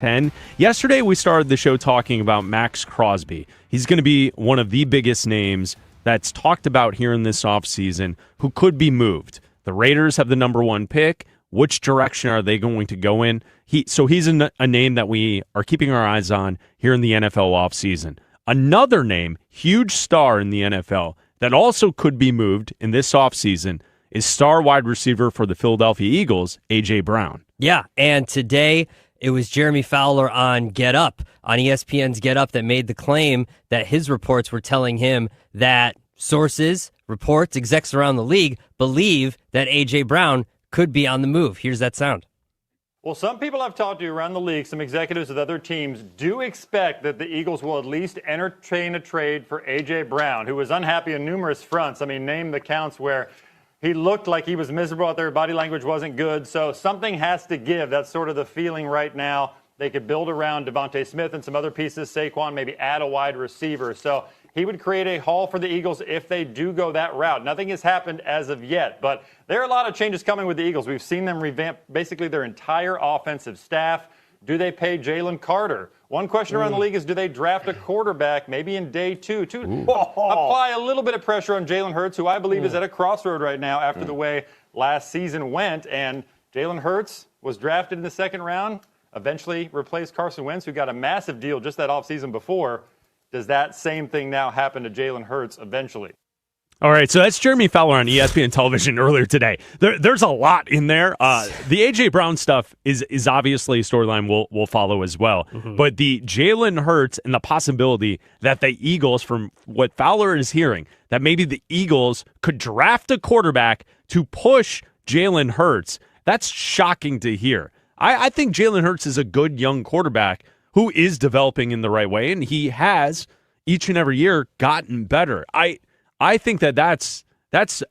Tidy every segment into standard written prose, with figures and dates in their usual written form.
10. Yesterday, we started the show talking about Max Crosby. He's going to be one of the biggest names that's talked about here in this offseason who could be moved. The Raiders have the number 1 pick. Which direction are they going to go in? He's a name that we are keeping our eyes on here in the NFL offseason. Another name, huge star in the NFL, that also could be moved in this offseason is star wide receiver for the Philadelphia Eagles, A.J. Brown. Yeah, and today it was Jeremy Fowler on Get Up, on ESPN's Get Up, that made the claim that his reports were telling him that sources, reports, execs around the league believe that A.J. Brown could be on the move. Here's that sound. Well, some people I've talked to around the league, some executives with other teams, do expect that the Eagles will at least entertain a trade for A.J. Brown, who was unhappy on numerous fronts. I mean, name the counts where he looked like he was miserable out there. Body language wasn't good. So something has to give. That's sort of the feeling right now. They could build around Devontae Smith and some other pieces. Saquon, maybe add a wide receiver. So he would create a haul for the Eagles if they do go that route. Nothing has happened as of yet, but there are a lot of changes coming with the Eagles. We've seen them revamp basically their entire offensive staff. Do they pay Jalen Carter? One question around the league is, do they draft a quarterback maybe in day 2 to apply a little bit of pressure on Jalen Hurts, who I believe is at a crossroad right now after the way last season went. And Jalen Hurts was drafted in the 2nd round, eventually replaced Carson Wentz, who got a massive deal just that offseason before. Does that same thing now happen to Jalen Hurts eventually? All right, so that's Jeremy Fowler on ESPN television earlier today. There's a lot in there. The A.J. Brown stuff is obviously a storyline we'll follow as well. Mm-hmm. But the Jalen Hurts and the possibility that the Eagles, from what Fowler is hearing, that maybe the Eagles could draft a quarterback to push Jalen Hurts, that's shocking to hear. I think Jalen Hurts is a good young quarterback who is developing in the right way, and he has each and every year gotten better. I think that's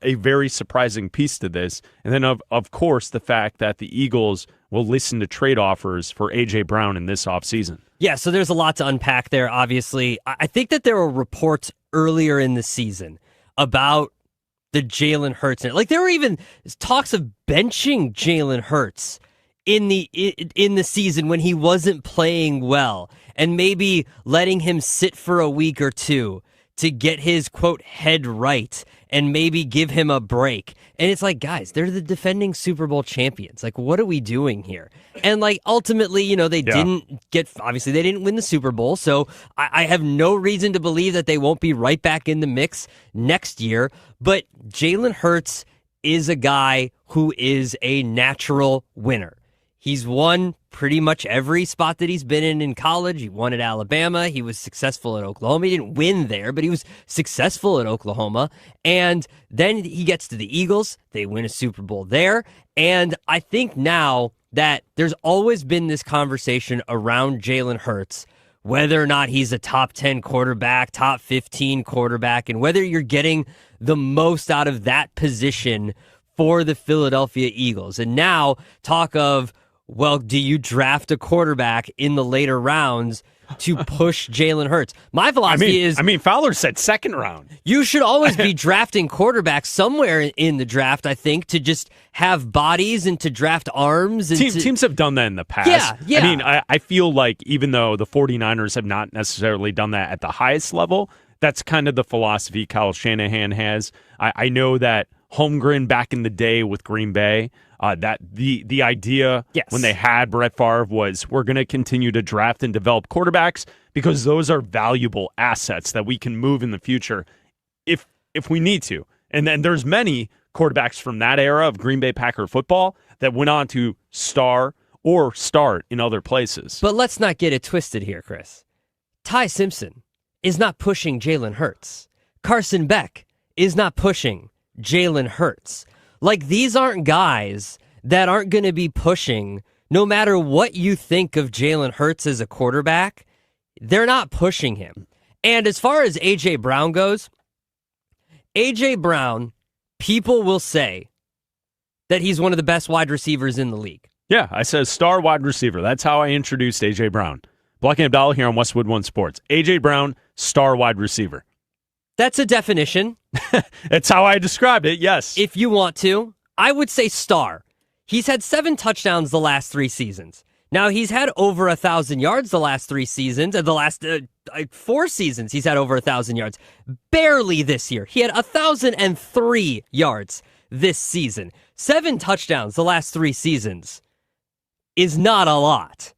a very surprising piece to this. And then, of course, the fact that the Eagles will listen to trade offers for A.J. Brown in this offseason. Yeah, so there's a lot to unpack there, obviously. I think that there were reports earlier in the season about the Jalen Hurts. Like, there were even talks of benching Jalen Hurts in the season when he wasn't playing well, and maybe letting him sit for a week or two to get his, quote, head right and maybe give him a break. And it's like, guys, they're the defending Super Bowl champions. Like, what are we doing here? And, like, ultimately, they didn't win the Super Bowl, so I have no reason to believe that they won't be right back in the mix next year. But Jalen Hurts is a guy who is a natural winner. He's won pretty much every spot that he's been in college. He won at Alabama. He was successful at Oklahoma. He didn't win there, but he was successful at Oklahoma. And then he gets to the Eagles. They win a Super Bowl there. And I think now that there's always been this conversation around Jalen Hurts, whether or not he's a top 10 quarterback, top 15 quarterback, and whether you're getting the most out of that position for the Philadelphia Eagles. And now talk of, well, do you draft a quarterback in the later rounds to push Jalen Hurts? My philosophy is... Fowler said 2nd round. You should always be drafting quarterbacks somewhere in the draft, I think, to just have bodies and to draft arms. And teams have done that in the past. Yeah. I feel like even though the 49ers have not necessarily done that at the highest level, that's kind of the philosophy Kyle Shanahan has. I know that Holmgren back in the day with Green Bay, that the idea when they had Brett Favre was, we're going to continue to draft and develop quarterbacks because those are valuable assets that we can move in the future if we need to. And then there's many quarterbacks from that era of Green Bay Packer football that went on to star or start in other places. But let's not get it twisted here, Chris. Ty Simpson is not pushing Jalen Hurts. Carson Beck is not pushing Jalen Hurts. Like, these aren't guys that aren't going to be pushing, no matter what you think of Jalen Hurts as a quarterback, they're not pushing him. And as far as A.J. Brown goes, A.J. Brown, people will say that he's one of the best wide receivers in the league. Yeah, I said star wide receiver. That's how I introduced A.J. Brown. Bleck Abdalla here on Westwood One Sports. A.J. Brown, star wide receiver. That's a definition. That's how I described it, yes. If you want to, I would say star. He's had 7 touchdowns the last 3 seasons. Now, he's had over 1,000 yards the last 3 seasons, and the last 4 seasons he's had over 1,000 yards. Barely this year. He had 1,003 yards this season. 7 touchdowns the last 3 seasons is not a lot.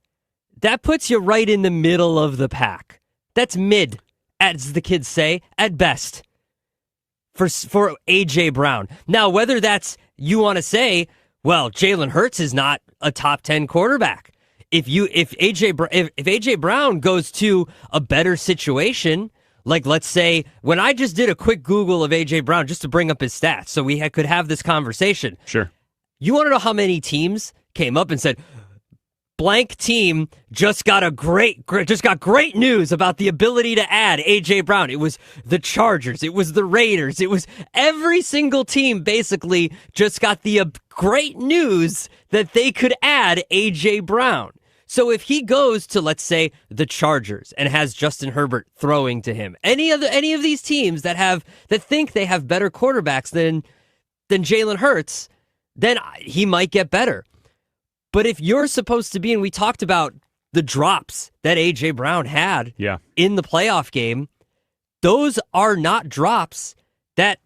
That puts you right in the middle of the pack. That's mid, as the kids say, at best, for A.J. Brown. Now, whether that's, you want to say, well, Jalen Hurts is not a top 10 quarterback. If A.J. Brown goes to a better situation, like let's say, when I just did a quick Google of A.J. Brown just to bring up his stats so we could have this conversation. Sure. You want to know how many teams came up and said, blank team just got great news about the ability to add A.J. Brown. It was the Chargers. It was the Raiders. It was every single team basically just got the great news that they could add A.J. Brown. So if he goes to, let's say, the Chargers and has Justin Herbert throwing to him, any of these teams that think they have better quarterbacks than Jalen Hurts, then he might get better. But if you're supposed to be, and we talked about the drops that A.J. Brown had in the playoff game, those are not drops that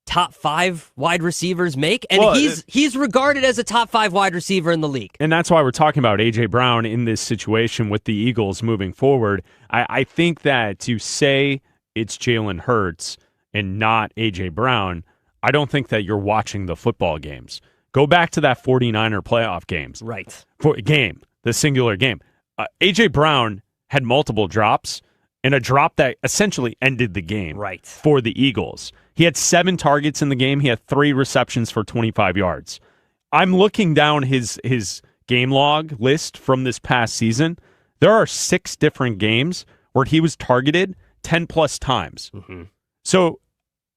top 5 wide receivers make, and he's regarded as a top 5 wide receiver in the league. And that's why we're talking about A.J. Brown in this situation with the Eagles moving forward. I think that to say it's Jalen Hurts and not A.J. Brown, I don't think that you're watching the football games. Go back to that 49er playoff games. Right. The singular game. A.J. Brown had multiple drops, and a drop that essentially ended the game for the Eagles. He had 7 targets in the game. He had 3 receptions for 25 yards. I'm looking down his game log list from this past season. There are 6 different games where he was targeted 10-plus times. Mm-hmm. So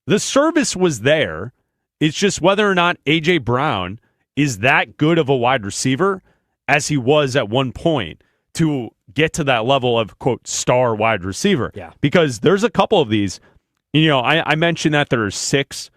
the service was there. It's just whether or not A.J. Brown is that good of a wide receiver as he was at one point to get to that level of, quote, star wide receiver. Yeah. Because there's a couple of these. You know, I mentioned that there are 6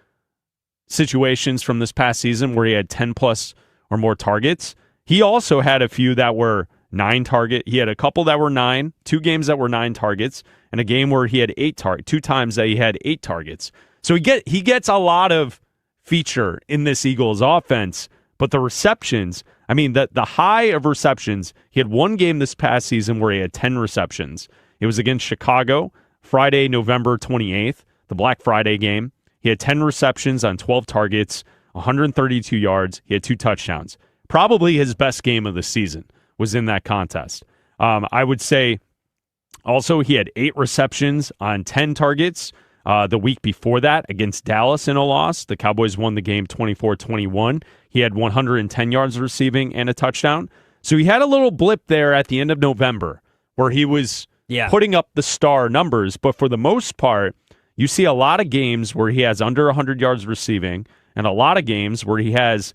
situations from this past season where he had 10-plus or more targets. He also had a few that were 9 target. He had a couple that were 9, 2 games that were 9 targets, and a game where he had 8 targets, 2 times that he had 8 targets. So he gets a lot of feature in this Eagles offense, but the receptions, I mean, the high of receptions, he had 1 game this past season where he had 10 receptions. It was against Chicago, Friday, November 28th, the Black Friday game. He had 10 receptions on 12 targets, 132 yards. He had 2 touchdowns. Probably his best game of the season was in that contest. I would say also he had 8 receptions on 10 targets. The week before that against Dallas in a loss, the Cowboys won the game 24-21. He had 110 yards receiving and a touchdown. So he had a little blip there at the end of November where he was putting up the star numbers. But for the most part, you see a lot of games where he has under 100 yards receiving and a lot of games where he has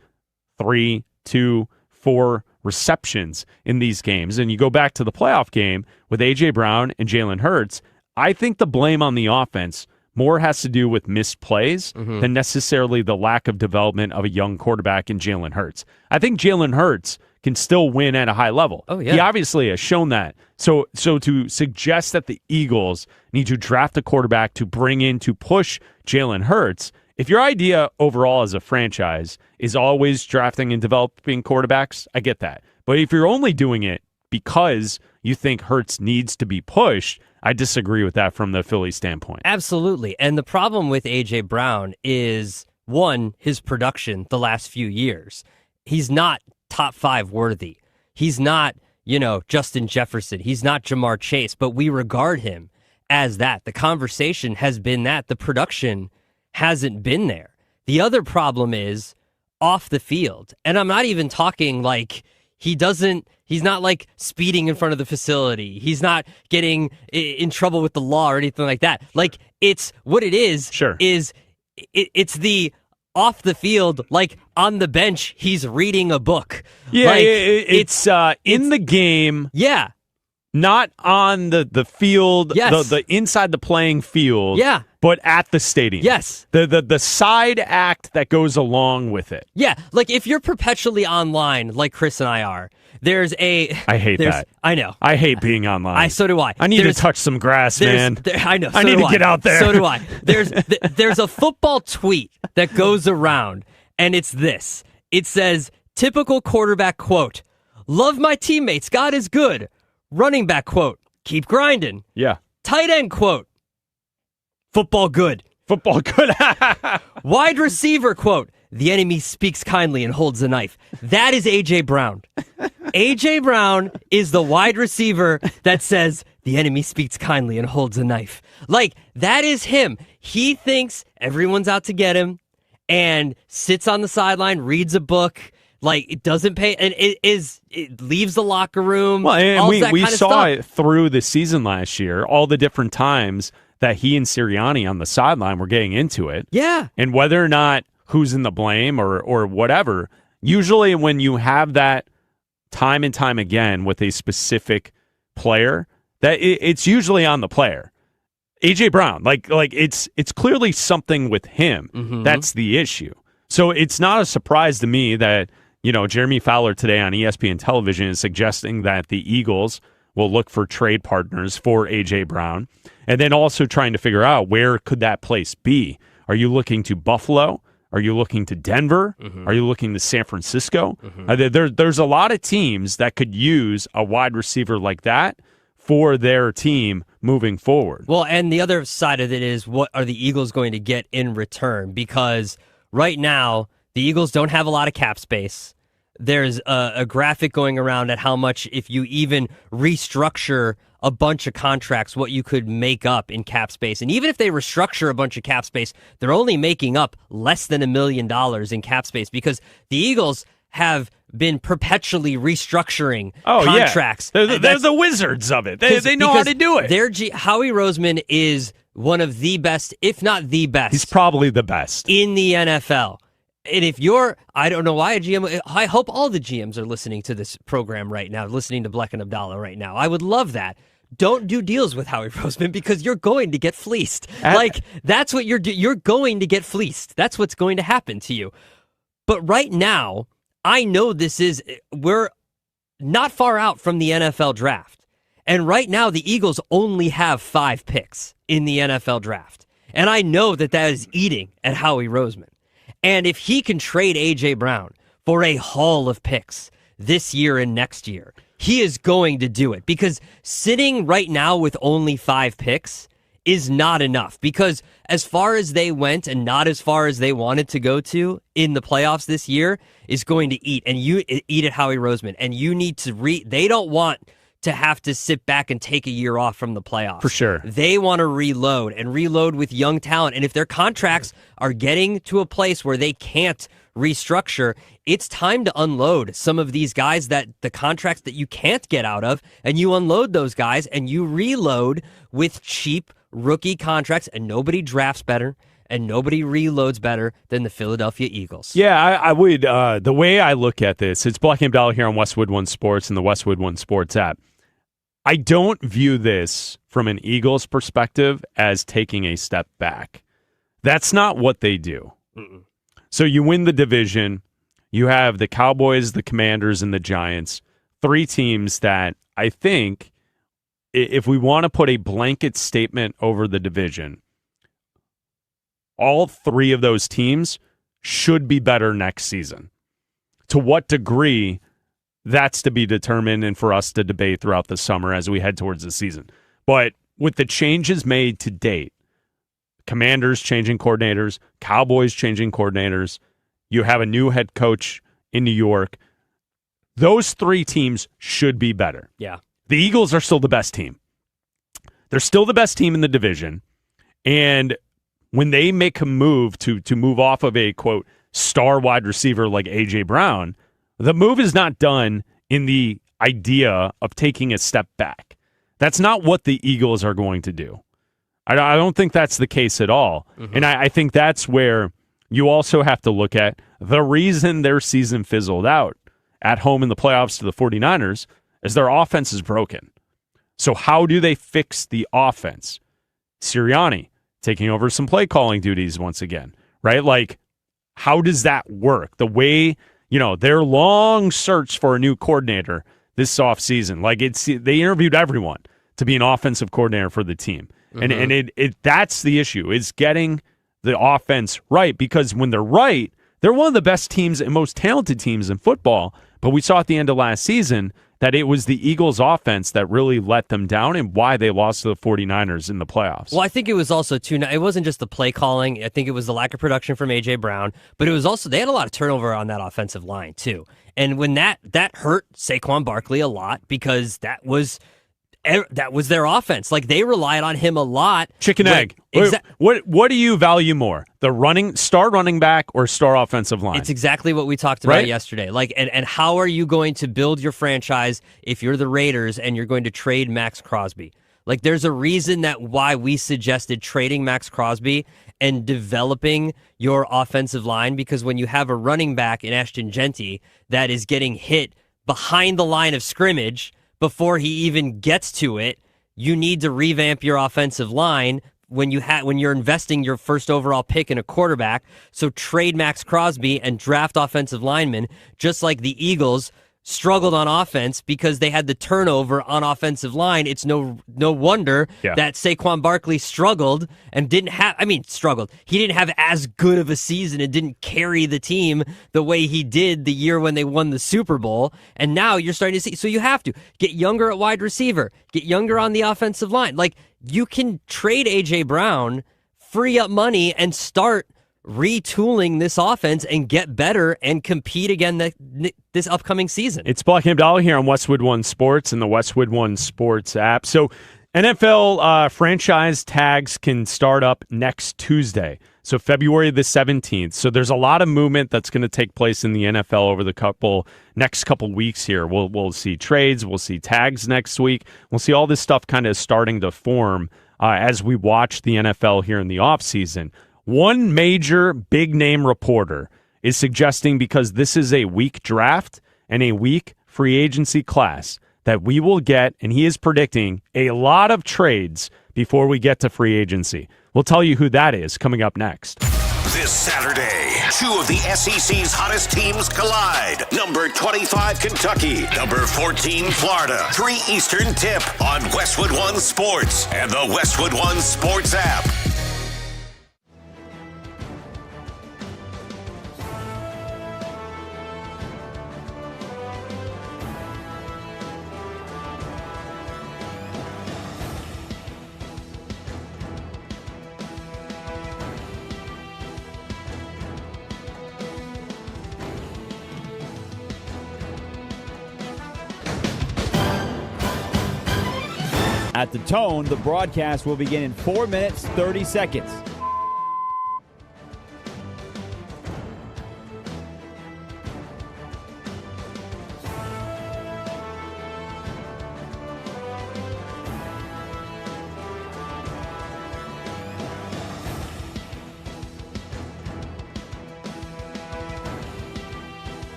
3, 2, 4 receptions in these games. And you go back to the playoff game with A.J. Brown and Jalen Hurts, I think the blame on the offense more has to do with missed plays than necessarily the lack of development of a young quarterback in Jalen Hurts. I think Jalen Hurts can still win at a high level. Oh, yeah. He obviously has shown that. So to suggest that the Eagles need to draft a quarterback to bring in to push Jalen Hurts, if your idea overall as a franchise is always drafting and developing quarterbacks, I get that. But if you're only doing it because you think Hurts needs to be pushed, I disagree with that from the Philly standpoint. Absolutely. And the problem with A.J. Brown is, 1, his production the last few years. He's not top 5 worthy. He's not, Justin Jefferson. He's not Jamar Chase, but we regard him as that. The conversation has been that. The production hasn't been there. The other problem is off the field. And I'm not even talking like he's not like speeding in front of the facility. He's not getting in trouble with the law or anything like that. Like, it's what it is. Sure. It's the off the field, like on the bench, he's reading a book. Yeah, like, it's in the game. Yeah. Not on the field, Yes. the inside the playing field. Yeah. but at the stadium. Yes. The side act that goes along with it. Yeah, like if you're perpetually online, like Chris and I are, I hate that. I know. I hate being online. So do I. I need to touch some grass, man. I know. So I need to get out there. So do I. There's a football tweet that goes around, and it's this. It says, typical quarterback quote, "Love my teammates, God is good." Running back quote, "Keep grinding." Yeah. Tight end quote, "Football good." Football good. Wide receiver quote, "The enemy speaks kindly and holds a knife." That is A.J. Brown. A.J. Brown is the wide receiver that says, "The enemy speaks kindly and holds a knife." Like, that is him. He thinks everyone's out to get him and sits on the sideline, reads a book. Like, it doesn't pay, and it leaves the locker room. Well, and we saw stuff. it through the season last year, all the different times that he and Sirianni on the sideline were getting into it. Yeah. And whether or not who's in the blame or whatever, usually when you have that time and time again with a specific player, that it's usually on the player. A.J. Brown, like it's clearly something with him. Mm-hmm. That's the issue. So it's not a surprise to me that, Jeremy Fowler today on ESPN television is suggesting that the Eagles will look for trade partners for A.J. Brown, and then also trying to figure out where could that place be. Are you looking to Buffalo? Are you looking to Denver? Mm-hmm. Are you looking to San Francisco? There's a lot of teams that could use a wide receiver like that for their team moving forward. Well, and the other side of it is, what are the Eagles going to get in return? Because right now, the Eagles don't have a lot of cap space. There's a graphic going around at how much, if you even restructure a bunch of contracts, what you could make up in cap space. And even if they restructure a bunch of cap space, they're only making up less than $1 million in cap space, because the Eagles have been perpetually restructuring contracts. Yeah. They're the wizards of it. They know how to do it. Howie Roseman is one of the best, if not the best. He's probably the best in the NFL. And if I don't know why a GM, I hope all the GMs are listening to this program right now, listening to Bleck and Abdalla right now. I would love that. Don't do deals with Howie Roseman, because you're going to get fleeced. That's what you're going to get fleeced. That's what's going to happen to you. But right now, I know we're not far out from the NFL draft. And right now, the Eagles only have 5 picks in the NFL draft. And I know that is eating at Howie Roseman. And if he can trade A.J. Brown for a haul of picks this year and next year, he is going to do it, because sitting right now with only 5 picks is not enough, because as far as they went and not as far as they wanted to go to in the playoffs this year is going to eat, and you eat at Howie Roseman, and you need to they don't want to have to sit back and take a year off from the playoffs. For sure. They want to reload with young talent. And if their contracts are getting to a place where they can't restructure, it's time to unload some of these guys, that the contracts that you can't get out of, and you unload those guys and you reload with cheap rookie contracts, and nobody drafts better and nobody reloads better than the Philadelphia Eagles. Yeah, I would. The way I look at this, it's Bleck Abdalla here on Westwood One Sports and the Westwood One Sports app. I don't view this from an Eagles perspective as taking a step back. That's not what they do. Mm-mm. So you win the division. You have the Cowboys, the Commanders, and the Giants. 3 teams that I think, if we want to put a blanket statement over the division, all 3 of those teams should be better next season. To what degree, that's to be determined and for us to debate throughout the summer as we head towards the season. But with the changes made to date, Commanders changing coordinators, Cowboys changing coordinators, you have a new head coach in New York, those 3 teams should be better. Yeah. The Eagles are still the best team. They're still the best team in the division. And when they make a move to move off of a, quote, star wide receiver like A.J. Brown, the move is not done in the idea of taking a step back. That's not what the Eagles are going to do. I don't think that's the case at all. Mm-hmm. And I think that's where you also have to look at the reason their season fizzled out at home in the playoffs to the 49ers is their offense is broken. So how do they fix the offense? Sirianni, taking over some play calling duties once again, right? Like, how does that work? The way, their long search for a new coordinator this offseason, like they interviewed everyone to be an offensive coordinator for the team. And that's the issue, is getting the offense right, because when they're right, they're one of the best teams and most talented teams in football. But we saw at the end of last season that it was the Eagles' offense that really let them down and why they lost to the 49ers in the playoffs. Well, I think it was also, too, it wasn't just the play calling. I think it was the lack of production from A.J. Brown, but it was also, they had a lot of turnover on that offensive line, too. And when that hurt Saquon Barkley a lot, because that was their offense. Like, they relied on him a lot. Chicken egg. What do you value more? The star running back or star offensive line? It's exactly what we talked about yesterday. Like, and how are you going to build your franchise if you're the Raiders and you're going to trade Max Crosby? Like, there's a reason that why we suggested trading Max Crosby and developing your offensive line, because when you have a running back in Ashton Genty that is getting hit behind the line of scrimmage before he even gets to it, you need to revamp your offensive line when you're investing your first overall pick in a quarterback. So trade Max Crosby and draft offensive linemen, just like the Eagles struggled on offense because they had the turnover on offensive line. It's no wonder that Saquon Barkley struggled and struggled. He didn't have as good of a season and didn't carry the team the way he did the year when they won the Super Bowl. And now you're starting to see, so you have to get younger at wide receiver, get younger on the offensive line. Like, you can trade A.J. Brown, free up money, and start retooling this offense and get better and compete again this upcoming season. It's Bleck Abdalla here on Westwood One Sports and the Westwood One Sports app. So NFL franchise tags can start up next Tuesday, so February the 17th. So there's a lot of movement that's going to take place in the NFL over the next couple weeks here. We'll see trades, we'll see tags next week. We'll see all this stuff kind of starting to form as we watch the NFL here in the offseason. One major big-name reporter is suggesting, because this is a weak draft and a weak free agency class, that we will get, and he is predicting, a lot of trades before we get to free agency. We'll tell you who that is coming up next. This Saturday, two of the SEC's hottest teams collide. Number 25, Kentucky. Number 14, Florida. 3 Eastern tip on Westwood One Sports and the Westwood One Sports app. At the tone, the broadcast will begin in 4 minutes, 30 seconds.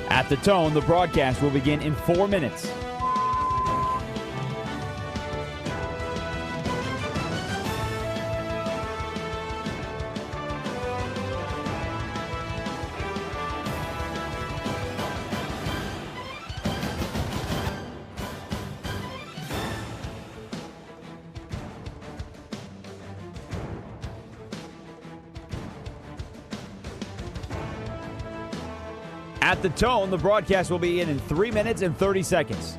At the tone, the broadcast will begin in 4 minutes. At the tone, the broadcast will begin in 3 minutes and 30 seconds.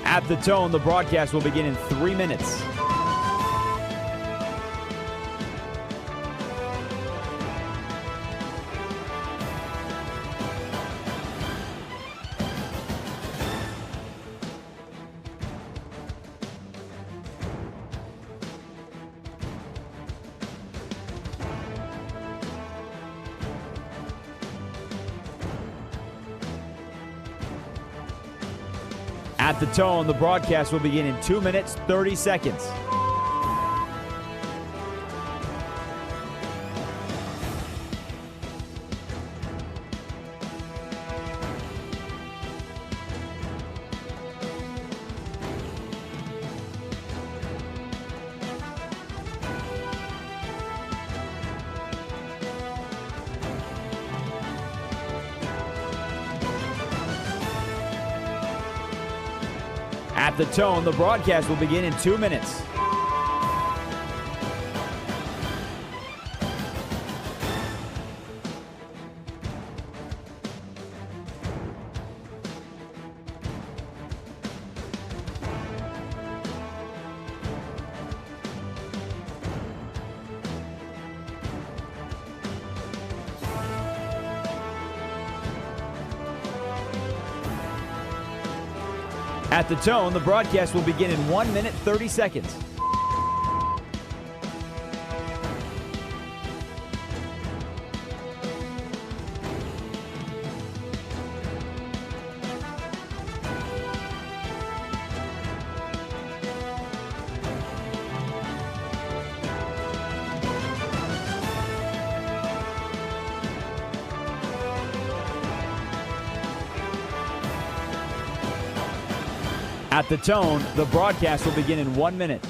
At the tone, the broadcast will begin in 3 minutes. At the tone, the broadcast will begin in 2 minutes, 30 seconds. At the tone, the broadcast will begin in 2 minutes. At the tone, the broadcast will begin in 1 minute, 30 seconds. At the tone, the broadcast will begin in 1 minute.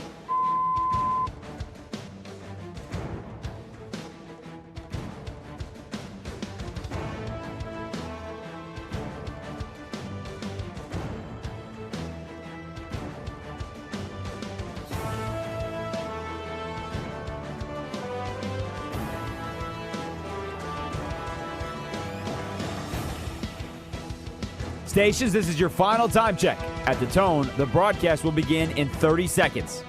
Stations, this is your final time check. At the tone, the broadcast will begin in 30 seconds.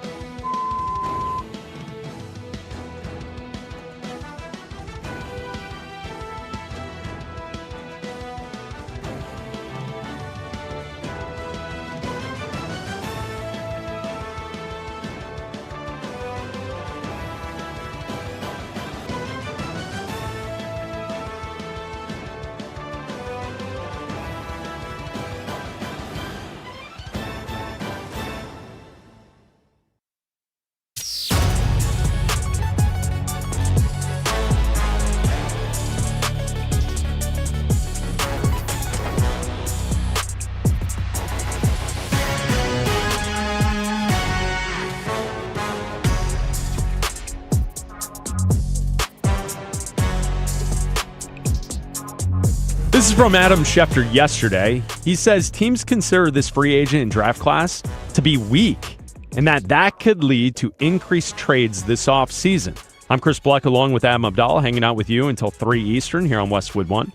This is from Adam Schefter yesterday. He says teams consider this free agent and draft class to be weak and that could lead to increased trades this offseason. I'm Chris Bleck along with Adam Abdalla hanging out with you until 3 Eastern here on Westwood One.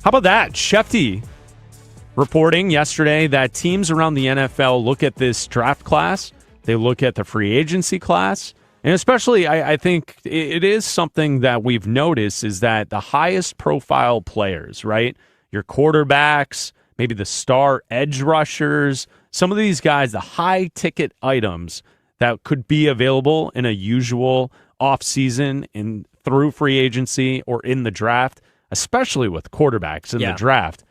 How about that? Schefty reporting yesterday that teams around the NFL look at this draft class, they look at the free agency class, and especially, I think it is something that we've noticed is that the highest profile players, right? Your quarterbacks, maybe the star edge rushers, some of these guys, the high ticket items that could be available in a usual offseason in through free agency or in the draft, especially with quarterbacks in the draft,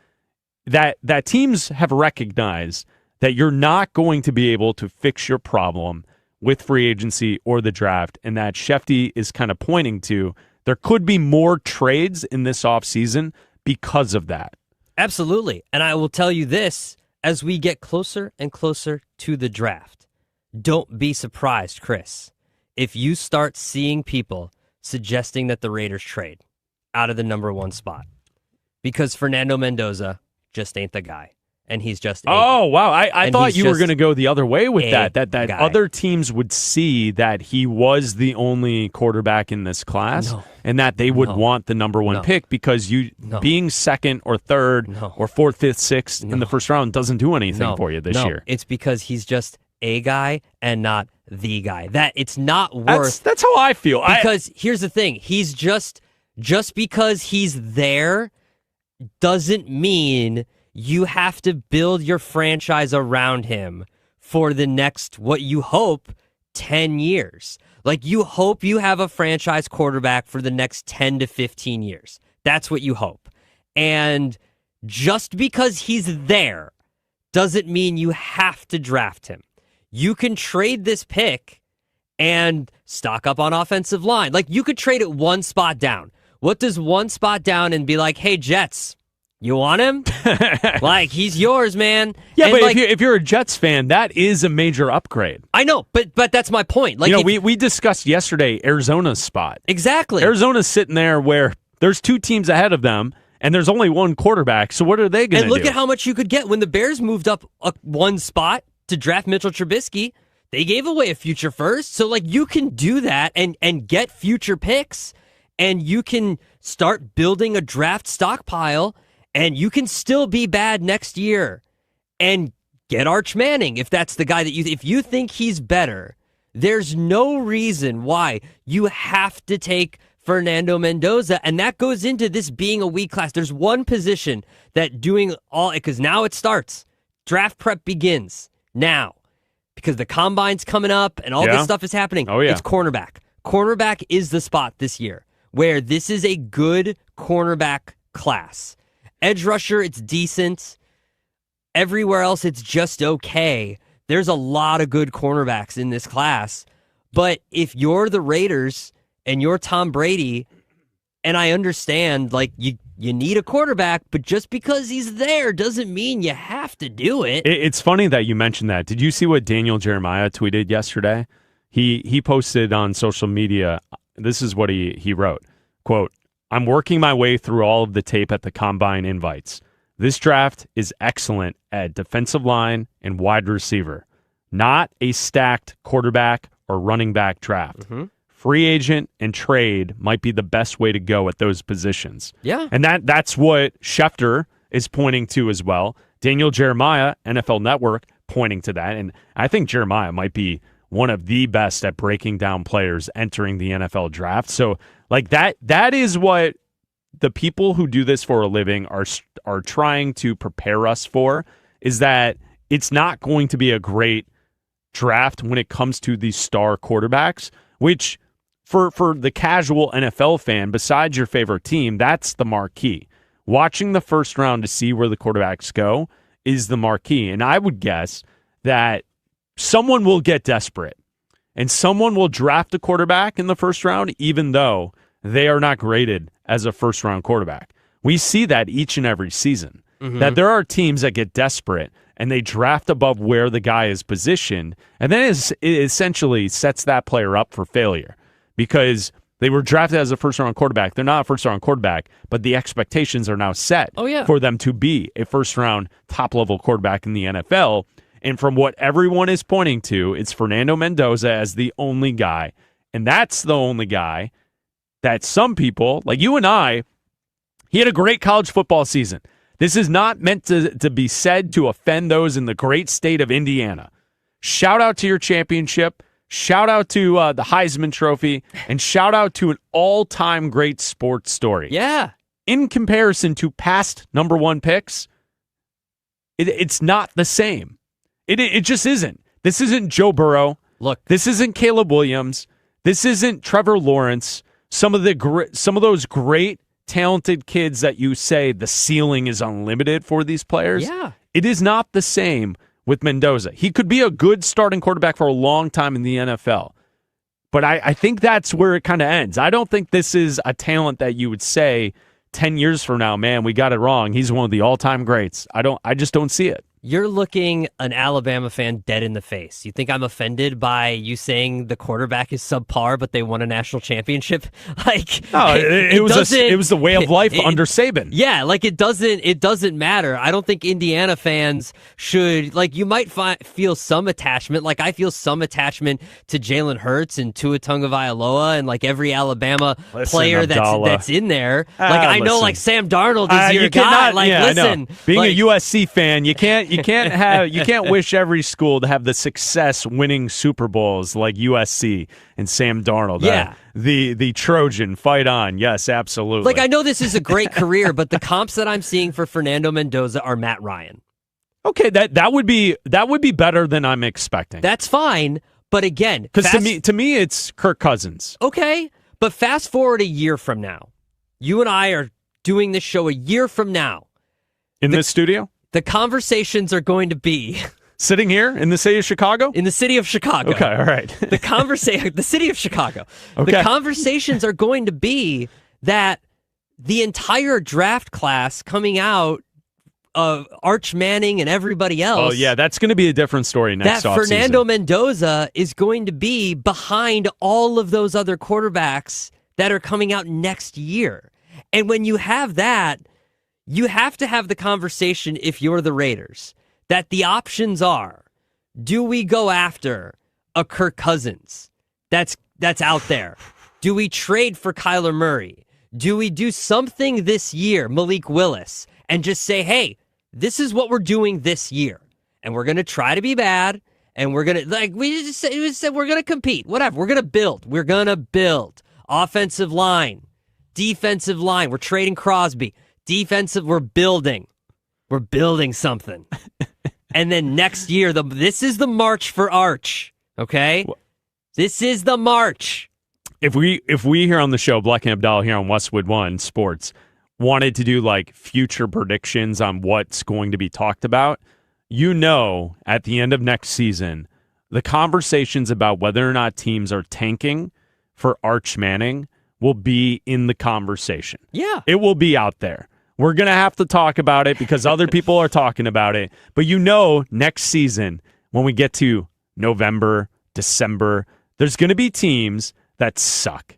that teams have recognized that you're not going to be able to fix your problem with free agency or the draft, and that Schefty is kind of pointing to there could be more trades in this offseason because of that. Absolutely. And I will tell you this, as we get closer and closer to the draft, don't be surprised, Chris, if you start seeing people suggesting that the Raiders trade out of the number one spot. Because Fernando Mendoza just ain't the guy. And he's just oh, wow. I thought you were going to go the other way with that other teams would see that he was the only quarterback in this class and that they would want the number one pick because being second or third or fourth, fifth, sixth in the first round doesn't do anything for you this year. It's because he's just a guy and not the guy. That it's not worth. That's how I feel. Because here's the thing. He's just because he's there doesn't mean you have to build your franchise around him for the next, what you hope, 10 years. Like, you hope you have a franchise quarterback for the next 10 to 15 years. That's what you hope. And just because he's there doesn't mean you have to draft him. You can trade this pick and stock up on offensive line. Like, you could trade it one spot down. What does one spot down and be like, hey, Jets, you want him? Like, he's yours, man. Yeah, and but like, if you're a Jets fan, that is a major upgrade. I know, but that's my point. Like, we discussed yesterday Arizona's spot. Exactly. Arizona's sitting there where there's two teams ahead of them, and there's only one quarterback. So what are they going to do? And look at how much you could get. When the Bears moved up one spot to draft Mitchell Trubisky, they gave away a future first. So, like, you can do that and get future picks, and you can start building a draft stockpile, and you can still be bad next year and get Arch Manning if that's the guy that if you think he's better. There's no reason why you have to take Fernando Mendoza, and that goes into this being a weak class. There's one position that doing all, because now it starts. Draft prep begins now because the combine's coming up and all this stuff is happening. Oh, yeah. It's cornerback. Cornerback is the spot this year where this is a good cornerback class. Edge rusher, it's decent. Everywhere else, it's just okay. There's a lot of good cornerbacks in this class. But if you're the Raiders and you're Tom Brady, and I understand, like, you need a quarterback, but just because he's there doesn't mean you have to do it. It's funny that you mentioned that. Did you see what Daniel Jeremiah tweeted yesterday? He posted on social media, this is what he wrote, quote, I'm working my way through all of the tape at the Combine invites. This draft is excellent at defensive line and wide receiver, not a stacked quarterback or running back draft. Mm-hmm. Free agent and trade might be the best way to go at those positions. Yeah. And that's what Schefter is pointing to as well. Daniel Jeremiah, NFL Network, pointing to that. And I think Jeremiah might be one of the best at breaking down players entering the NFL draft. So, like, that is what the people who do this for a living are trying to prepare us for, is that it's not going to be a great draft when it comes to these star quarterbacks, which for the casual NFL fan, besides your favorite team, that's the marquee. Watching the first round to see where the quarterbacks go is the marquee. And I would guess that someone will get desperate and someone will draft a quarterback in the first round, even though they are not graded as a first-round quarterback. We see that each and every season, that there are teams that get desperate and they draft above where the guy is positioned, and then it essentially sets that player up for failure because they were drafted as a first-round quarterback. They're not a first-round quarterback, but the expectations are now set for them to be a first-round top-level quarterback in the NFL. And from what everyone is pointing to, it's Fernando Mendoza as the only guy, and that's the only guy that some people, like you and I, he had a great college football season. This is not meant to be said to offend those in the great state of Indiana. Shout out to your championship. Shout out to the Heisman Trophy. And shout out to an all-time great sports story. Yeah. In comparison to past number one picks, it's not the same. It just isn't. This isn't Joe Burrow. Look. This isn't Caleb Williams. This isn't Trevor Lawrence. Some of those great, talented kids that you say the ceiling is unlimited for these players. Yeah. It is not the same with Mendoza. He could be a good starting quarterback for a long time in the NFL. But I think that's where it kind of ends. I don't think this is a talent that you would say 10 years from now, man, we got it wrong. He's one of the all-time greats. I just don't see it. You're looking an Alabama fan dead in the face. You think I'm offended by you saying the quarterback is subpar, but they won a national championship? Like, no, it was the way of life under Saban. Yeah, like it doesn't matter. I don't think Indiana fans should, like, you might feel some attachment. Like, I feel some attachment to Jalen Hurts and Tua Tagovailoa and like every Alabama player that's in there. Like, I know, like, Sam Darnold is your guy. Like, listen, being a USC fan, you can't wish every school to have the success winning Super Bowls like USC and Sam Darnold. Yeah. The Trojan, fight on. Yes, absolutely. Like, I know this is a great career, but the comps that I'm seeing for Fernando Mendoza are Matt Ryan. Okay, that would be better than I'm expecting. That's fine, but again, because to me it's Kirk Cousins. Okay, but fast forward a year from now, you and I are doing this show a year from now in this studio. The conversations are going to be Sitting here in the city of Chicago? in the city of Chicago. Okay, all right. The city of Chicago. Okay. The conversations are going to be that the entire draft class coming out of Arch Manning and everybody else. Oh, yeah, that's going to be a different story next That offseason. Fernando Mendoza is going to be behind all of those other quarterbacks that are coming out next year. And when you have that, you have to have the conversation, if you're the Raiders, that the options are, do we go after a Kirk Cousins that's out there? Do we trade for Kyler Murray? Do we do something this year, Malik Willis, and just say, hey, this is what we're doing this year, and we're going to try to be bad, and we're going to, we just said we're going to compete, whatever. We're going to build. Offensive line, defensive line. We're trading Crosby. Defensive, we're building something. And then next year, this is the march for Arch, okay? This is the march. If we here on the show, Bleck and Abdalla here on Westwood One Sports, wanted to do like future predictions on what's going to be talked about, at the end of next season, the conversations about whether or not teams are tanking for Arch Manning will be in the conversation. Yeah. It will be out there. We're going to have to talk about it because other people are talking about it. But next season, when we get to November, December, there's going to be teams that suck.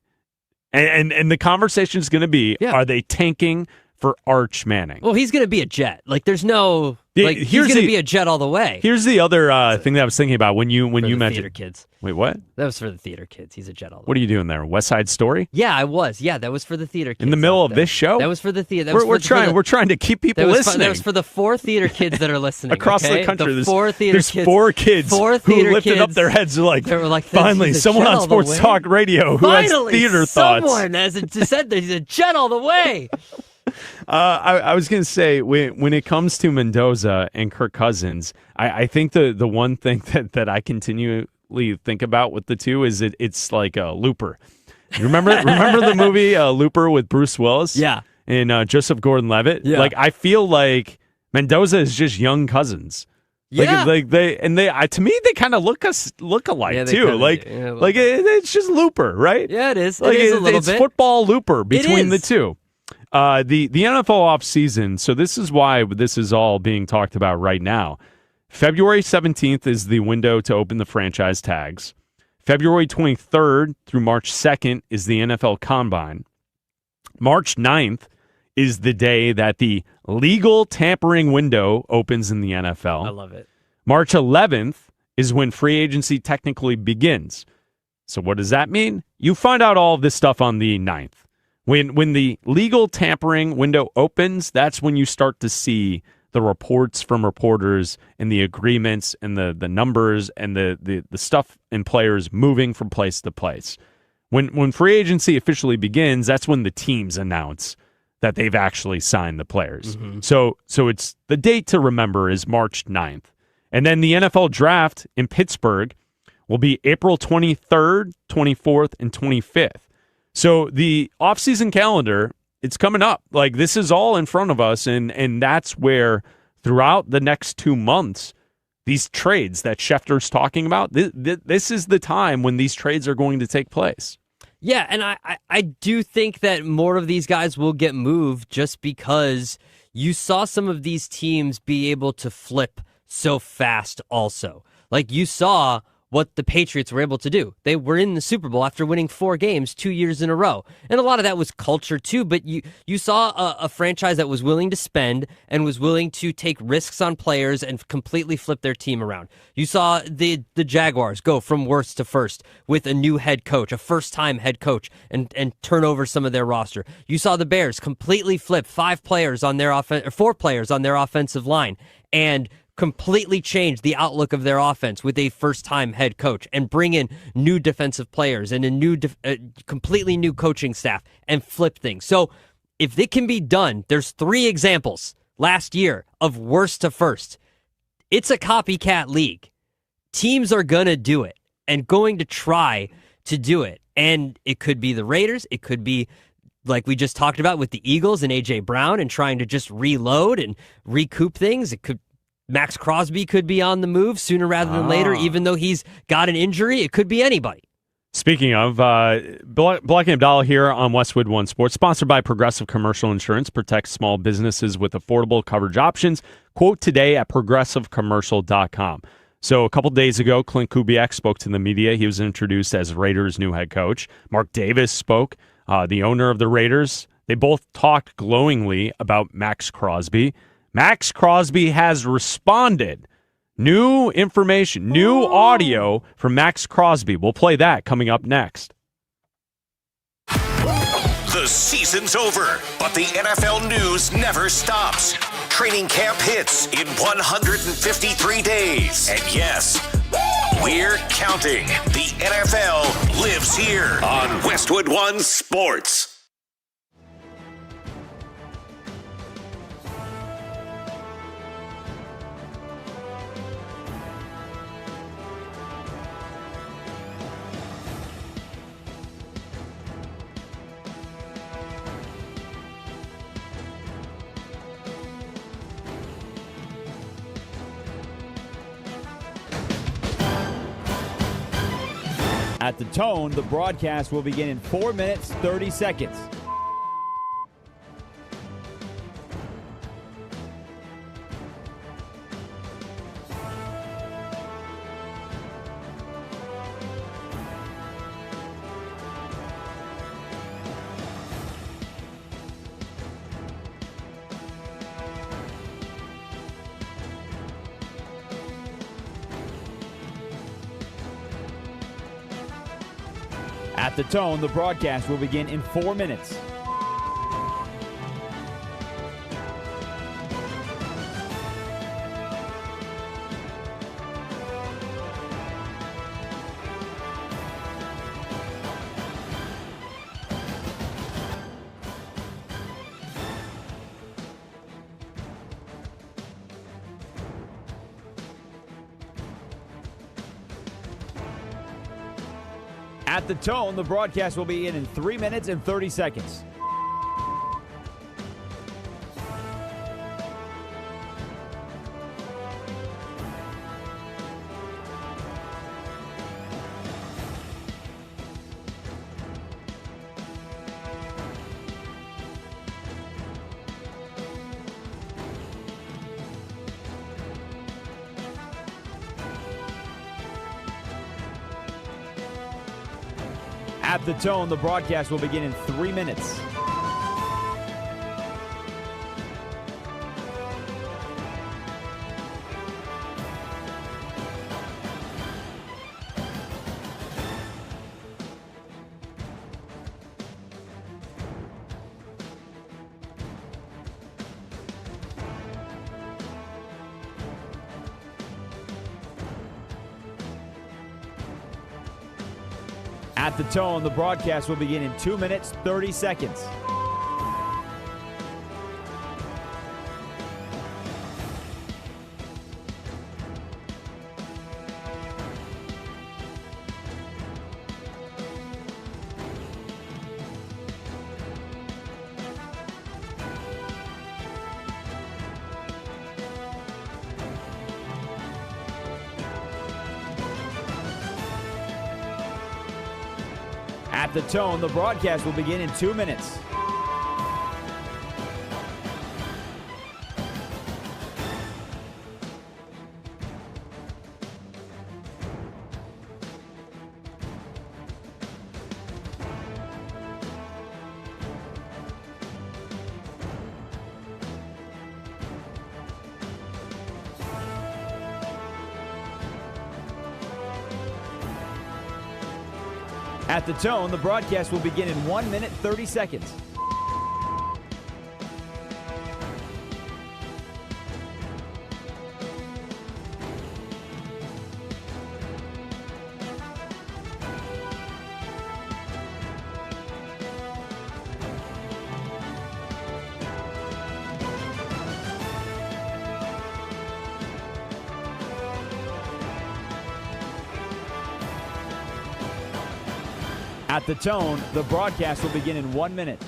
And the conversation is going to be, Are they tanking for Arch Manning? Well, he's going to be a Jet. He's going to be a Jet all the way. Here's the other thing that I was thinking about when you mentioned theater kids. Wait, what? That was for the theater kids. He's a Jet all the way. What are you doing there? West Side Story? Yeah, I was. Yeah, that was for the theater kids. In the middle of this show? That was for the theater. We're trying to keep people listening. That was for the 4 theater kids that are listening. Across the country, the 4 theater there's kids. 4 kids who lifted up their heads. They were like, finally, someone on Sports Talk Radio who has theater thoughts. Someone has said that he's a Jet all the way. I was going to say, when it comes to Mendoza and Kirk Cousins, I think the one thing that I continually think about with the two is it's like a Looper. You remember the movie Looper with Bruce Willis? Yeah. And Joseph Gordon-Levitt? Yeah. I feel like Mendoza is just young Cousins. Yeah. To me they kind of look alike too. It's just Looper, right? Yeah, it is. It is a little it's bit. Football Looper between the two. The NFL offseason, so this is why this is all being talked about right now. February 17th is the window to open the franchise tags. February 23rd through March 2nd is the NFL Combine. March 9th is the day that the legal tampering window opens in the NFL. I love it. March 11th is when free agency technically begins. So what does that mean? You find out all of this stuff on the 9th. When the legal tampering window opens, that's when you start to see the reports from reporters and the agreements and the numbers and the stuff and players moving from place to place. When free agency officially begins, that's when the teams announce that they've actually signed the players. Mm-hmm. So it's the date to remember is March 9th. And then the NFL draft in Pittsburgh will be April 23rd, 24th, and 25th. So the offseason calendar, it's coming up. This is all in front of us, and that's where throughout the next 2 months, these trades that Schefter's talking about, this is the time when these trades are going to take place. Yeah, and I do think that more of these guys will get moved just because you saw some of these teams be able to flip so fast also. You saw what the Patriots were able to do. They were in the Super Bowl after winning 4 games 2 years in a row. And a lot of that was culture too, but you saw a franchise that was willing to spend and was willing to take risks on players and completely flip their team around. You saw the Jaguars go from worst to first with a new head coach, a first-time head coach, and turn over some of their roster. You saw the Bears completely flip 4 players on their offensive line and completely change the outlook of their offense with a first-time head coach and bring in new defensive players and a completely new coaching staff and flip things. So if it can be done, there's 3 examples last year of worst to first. It's a copycat league. Teams are going to do it and going to try to do it. And it could be the Raiders. It could be like we just talked about with the Eagles and A.J. Brown and trying to just reload and recoup things. Max Crosby could be on the move sooner rather than later, even though he's got an injury. It could be anybody. Speaking of, Bleck Abdalla here on Westwood One Sports, sponsored by Progressive Commercial Insurance, protects small businesses with affordable coverage options. Quote today at progressivecommercial.com. So a couple days ago, Clint Kubiak spoke to the media. He was introduced as Raiders' new head coach. Mark Davis spoke, the owner of the Raiders. They both talked glowingly about Max Crosby. Max Crosby has responded. New information, new audio from Max Crosby. We'll play that coming up next. The season's over, but the NFL news never stops. Training camp hits in 153 days. And yes, we're counting. The NFL lives here on Westwood One Sports. At the tone, the broadcast will begin in 4 minutes, 30 seconds. At the tone, the broadcast will begin in 4 minutes. At the tone, the broadcast will be in 3 minutes and 30 seconds. At the tone, the broadcast will begin in 3 minutes. At the tone, the broadcast will begin in 2 minutes, 30 seconds. At the tone, the broadcast will begin in 2 minutes. At the tone, the broadcast will begin in 1 minute, 30 seconds. At the tone, the broadcast will begin in 1 minute.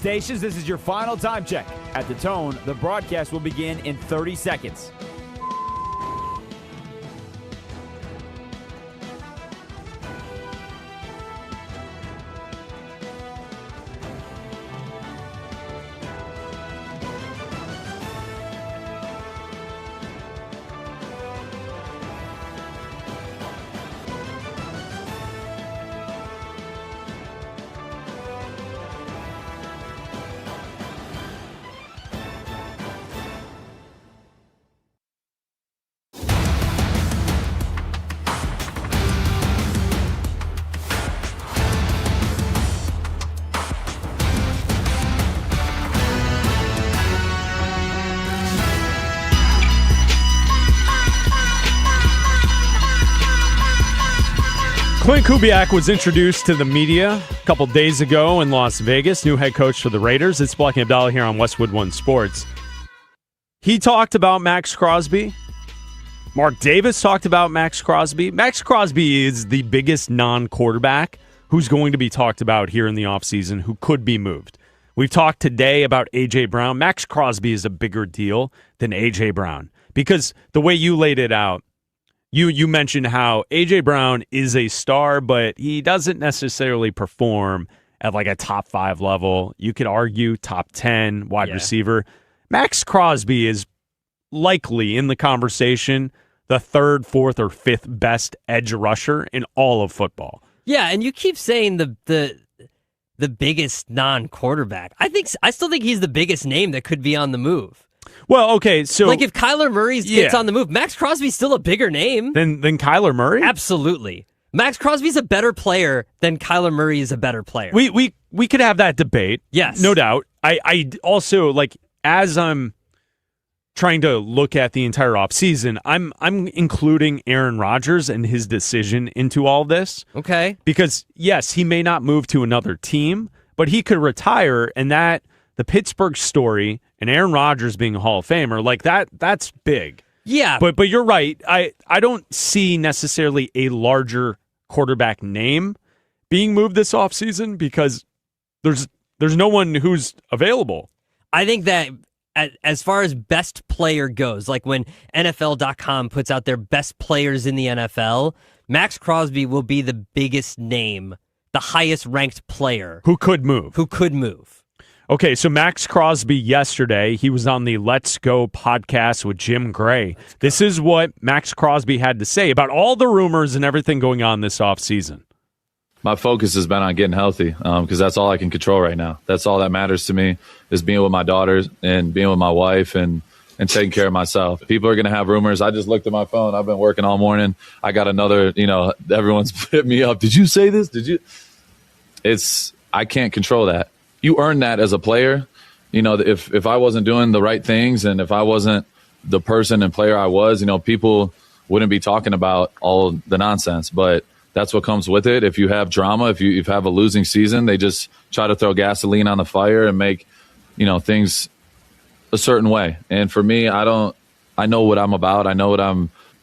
Stations, this is your final time check. At the tone, the broadcast will begin in 30 seconds. Clint Kubiak was introduced to the media a couple days ago in Las Vegas, new head coach for the Raiders. It's Bleck Abdalla here on Westwood One Sports. He talked about Max Crosby. Mark Davis talked about Max Crosby. Max Crosby is the biggest non-quarterback who's going to be talked about here in the offseason who could be moved. We've talked today about A.J. Brown. Max Crosby is a bigger deal than A.J. Brown because the way you laid it out, You mentioned how A.J. Brown is a star, but he doesn't necessarily perform at like a top 5 level. You could argue top 10 wide receiver. Max Crosby is likely in the conversation the 3rd, 4th, or 5th best edge rusher in all of football. Yeah, and you keep saying the biggest non-quarterback. I still think he's the biggest name that could be on the move. Well, okay, so like if Kyler Murray gets on the move, Max Crosby's still a bigger name than Kyler Murray. Absolutely, Max Crosby's a better player than Kyler Murray is a better player. We could have that debate. Yes, no doubt. I also like as I'm trying to look at the entire offseason, I'm including Aaron Rodgers and his decision into all this. Okay, because yes, he may not move to another team, but he could retire, and that the Pittsburgh story and Aaron Rodgers being a Hall of Famer, like that's big. Yeah. But you're right. I don't see necessarily a larger quarterback name being moved this offseason because there's no one who's available. I think that as far as best player goes, like when NFL.com puts out their best players in the NFL, Max Crosby will be the biggest name, the highest ranked player. Who could move. Okay, so Max Crosby yesterday, he was on the Let's Go podcast with Jim Gray. This is what Max Crosby had to say about all the rumors and everything going on this offseason. My focus has been on getting healthy because that's all I can control right now. That's all that matters to me is being with my daughters and being with my wife and taking care of myself. People are going to have rumors. I just looked at my phone. I've been working all morning. I got another, everyone's hit me up. Did you say this? Did you? I can't control that. You earn that as a player. If I wasn't doing the right things and if I wasn't the person and player I was, people wouldn't be talking about all the nonsense. But that's what comes with it. If you have drama, if you have a losing season, they just try to throw gasoline on the fire and make, things a certain way. And for me, I know what I'm about. I know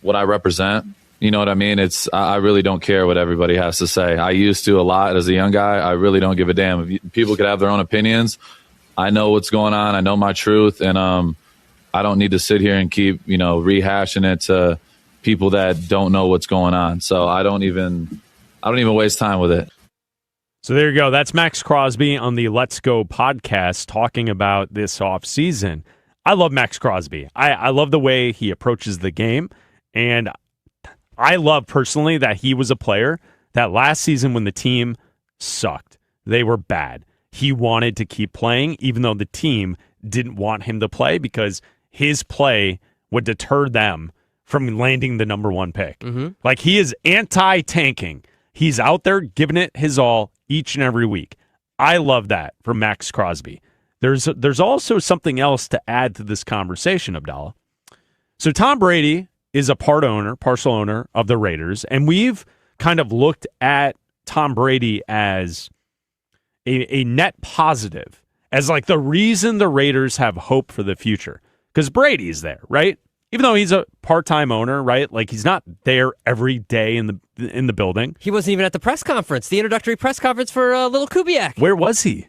what I represent. You know what I mean? I really don't care what everybody has to say. I used to a lot as a young guy. I really don't give a damn. If people could have their own opinions. I know what's going on. I know my truth, and I don't need to sit here and keep rehashing it to people that don't know what's going on. So I don't even waste time with it. So there you go. That's Max Crosby on the Let's Go podcast talking about this offseason. I love Max Crosby. I love the way he approaches the game, and I love personally that he was a player that last season when the team sucked, they were bad. He wanted to keep playing even though the team didn't want him to play because his play would deter them from landing the number 1 pick. Mm-hmm. Like he is anti-tanking. He's out there giving it his all each and every week. I love that from Max Crosby. There's also something else to add to this conversation, Abdalla. So Tom Brady is a partial owner of the Raiders, and we've kind of looked at Tom Brady as a net positive, as like the reason the Raiders have hope for the future. Because Brady's there, right? Even though he's a part-time owner, right? Like he's not there every day in the building. He wasn't even at the press conference, the introductory press conference for little Kubiak. Where was he?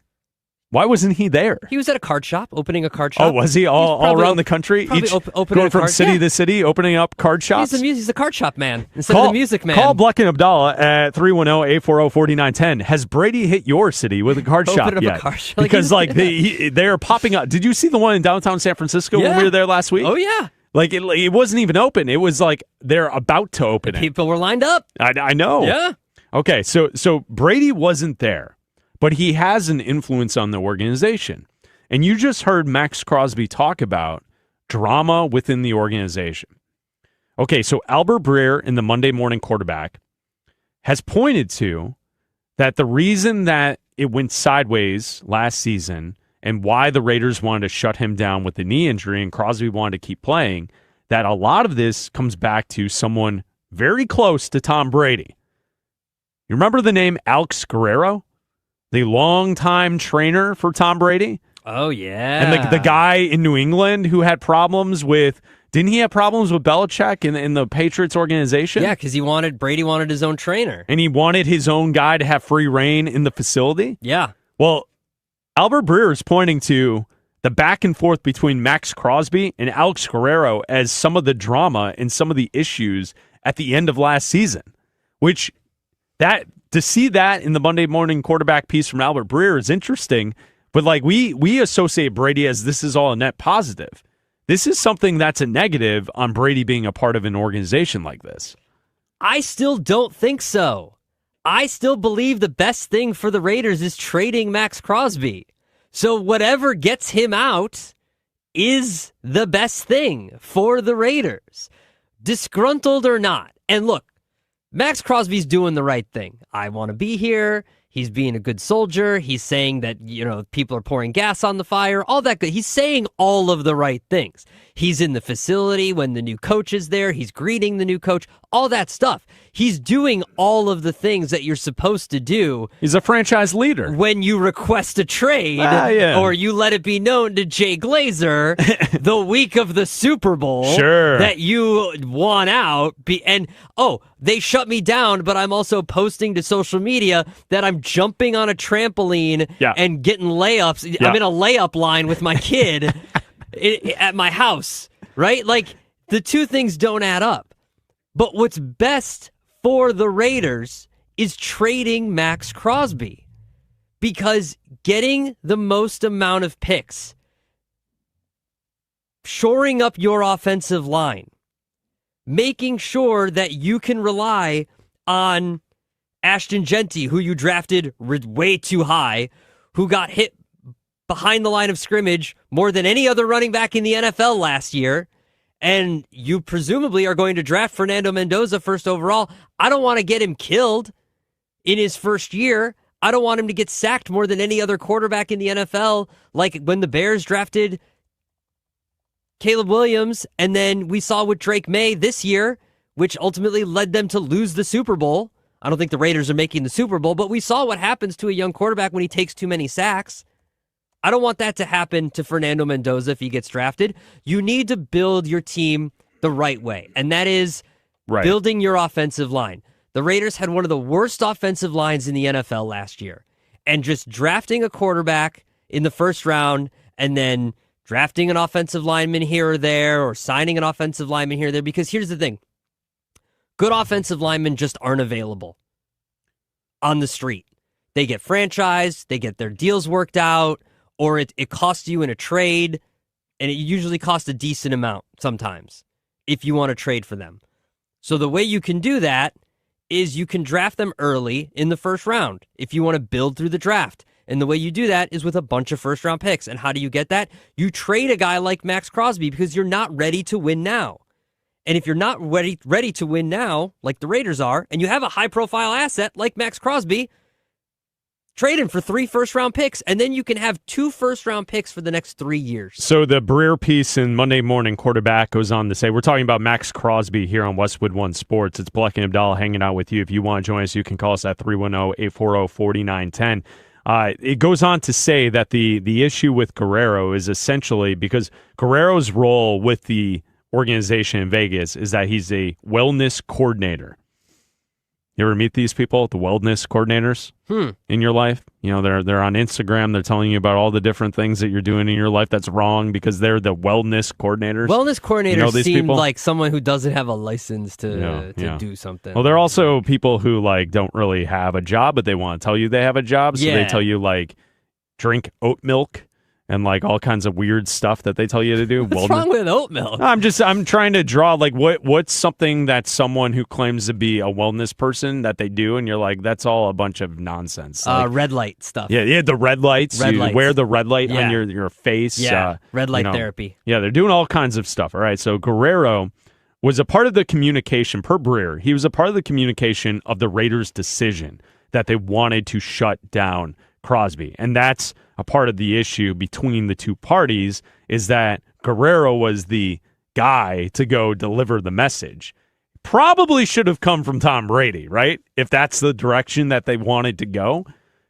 Why wasn't he there? He was at a card shop, opening a card shop. Oh, was he all around the country? Going from city to city, opening up card shops? He's a card shop man instead of the music man. Call Bleck Abdalla at 310-840-4910. Has Brady hit your city with a card shop yet? A card shop. Because they're popping up. Did you see the one in downtown San Francisco when we were there last week? Oh, yeah. Like, it wasn't even open. It was like they're about to open it. People were lined up. I know. Yeah. Okay, so Brady wasn't there, but he has an influence on the organization. And you just heard Max Crosby talk about drama within the organization. Okay, so Albert Breer in the Monday Morning Quarterback has pointed to that the reason that it went sideways last season and why the Raiders wanted to shut him down with the knee injury and Crosby wanted to keep playing, that a lot of this comes back to someone very close to Tom Brady. You remember the name Alex Guerrero? The longtime trainer for Tom Brady? Oh, yeah. And the guy in New England who had problems with, didn't he have problems with Belichick in the Patriots organization? Yeah, because Brady wanted his own trainer. And he wanted his own guy to have free reign in the facility? Yeah. Well, Albert Breer is pointing to the back and forth between Max Crosby and Alex Guerrero as some of the drama and some of the issues at the end of last season, which to see that in the Monday Morning Quarterback piece from Albert Breer is interesting, but like we associate Brady as this is all a net positive. This is something that's a negative on Brady being a part of an organization like this. I still don't think so. I still believe the best thing for the Raiders is trading Max Crosby. So whatever gets him out is the best thing for the Raiders, disgruntled or not. And look, Max Crosby's doing the right thing. I want to be here. He's being a good soldier. He's saying that, people are pouring gas on the fire, all that good. He's saying all of the right things. He's in the facility when the new coach is there. He's greeting the new coach, all that stuff. He's doing all of the things that you're supposed to do. He's a franchise leader. When you request a trade or you let it be known to Jay Glazer the week of the Super Bowl that you want out. They shut me down, but I'm also posting to social media that I'm jumping on a trampoline and getting layups. I'm in a layup line with my kid at my house, right? Like, the two things don't add up. But what's best for the Raiders is trading Max Crosby, because getting the most amount of picks, shoring up your offensive line, making sure that you can rely on Ashton Genty, who you drafted way too high, who got hit behind the line of scrimmage more than any other running back in the NFL last year, and you presumably are going to draft Fernando Mendoza first overall. I don't want to get him killed in his first year. I don't want him to get sacked more than any other quarterback in the NFL, like when the Bears drafted Caleb Williams, and then we saw with Drake May this year, which ultimately led them to lose the Super Bowl. I don't think the Raiders are making the Super Bowl, but we saw what happens to a young quarterback when he takes too many sacks. I don't want that to happen to Fernando Mendoza if he gets drafted. You need to build your team the right way, and that is building your offensive line. The Raiders had one of the worst offensive lines in the NFL last year, and just drafting a quarterback in the first round and then drafting an offensive lineman here or there, or signing an offensive lineman here or there, because here's the thing. Good offensive linemen just aren't available on the street. They get franchised, they get their deals worked out, or it costs you in a trade, and it usually costs a decent amount sometimes if you want to trade for them. So the way you can do that is you can draft them early in the first round if you want to build through the draft. And the way you do that is with a bunch of first-round picks. And how do you get that? You trade a guy like Max Crosby because you're not ready to win now. And if you're not ready to win now, like the Raiders are, and you have a high-profile asset like Max Crosby, trade him for 3 first-round picks, and then you can have 2 first-round picks for the next 3 years. So the Breer piece in Monday Morning Quarterback goes on to say, we're talking about Max Crosby here on Westwood One Sports. It's Bleck and Abdalla hanging out with you. If you want to join us, you can call us at 310-840-4910. It goes on to say that the issue with Guerrero is essentially because Guerrero's role with the organization in Vegas is that he's a wellness coordinator. You ever meet these people, the wellness coordinators in your life? You know, they're on Instagram. They're telling you about all the different things that you're doing in your life that's wrong because they're the wellness coordinators. Wellness coordinators You know these seem people? like someone who doesn't have a license to Yeah. do something. Well, they're also people who like don't really have a job, but they want to tell you they have a job. So they Yeah. tell you like drink oat milk and like all kinds of weird stuff that they tell you to do. What's wrong with oat milk? I'm trying to draw like what's something that someone who claims to be a wellness person that they do, and you're like, that's all a bunch of nonsense. Like, Red light stuff. yeah, the red lights. Red You lights. wear the red light Yeah. on your face. Yeah, red light you know. therapy. Yeah, they're doing all kinds of stuff. All right, so Guerrero was a part of the communication per Breer. He was a part of the communication of the Raiders' decision that they wanted to shut down Crosby, and that's a part of the issue between the two parties is that Guerrero was the guy to go deliver the message. Probably should have come from Tom Brady, right? If that's the direction that they wanted to go.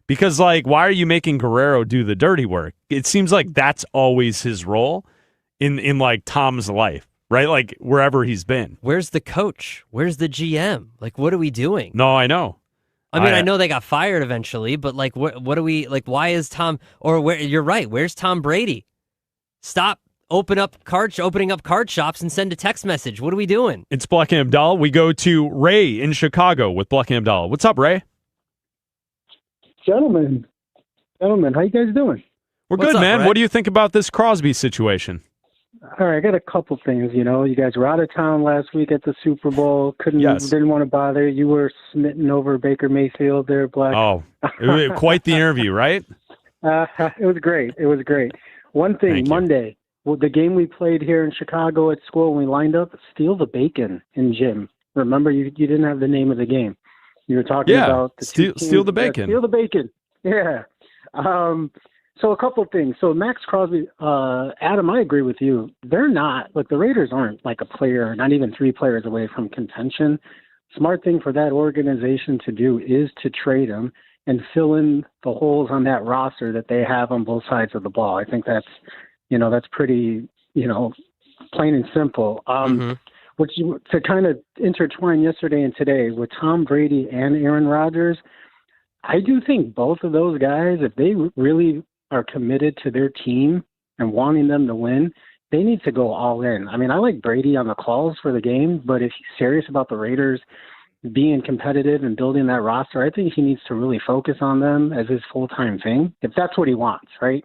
Because, like, why are you making Guerrero do the dirty work? It seems like that's always his role in like, Tom's life, right? Like, wherever he's been. Where's the coach? Where's the GM? Like, what are we doing? No, I know. I mean, I know they got fired eventually, but like, what are we like? Why is Tom? Or where? You're right. Where's Tom Brady? Stop opening up card shops and send a text message. What are we doing? It's Bleck Abdalla. We go to Ray in Chicago with Bleck Abdalla. What's up, Ray? Gentlemen, how you guys doing? We're What's good, up, man. Ray? What do you think about this Crosby situation? All right, I got a couple things. You know, you guys were out of town last week at the Super Bowl. Didn't want to bother. You were smitten over Baker Mayfield there, Black. Oh, quite the interview, right? It was great. It was great. One thing, Thank you. Monday, the game we played here in Chicago at school when we lined up, Steal the Bacon in gym. Remember, you didn't have the name of the game. You were talking about the Steal the Bacon. Steal the Bacon. Yeah. So a couple of things. So Max Crosby, Adam, I agree with you. They're not, like the Raiders aren't like a player, not even 3 players away from contention. Smart thing for that organization to do is to trade him and fill in the holes on that roster that they have on both sides of the ball. I think that's pretty, plain and simple. To kind of intertwine yesterday and today with Tom Brady and Aaron Rodgers, I do think both of those guys, if they really are committed to their team and wanting them to win, they need to go all in. I mean, I like Brady on the calls for the game, but if he's serious about the Raiders being competitive and building that roster, I think he needs to really focus on them as his full-time thing, if that's what he wants, right?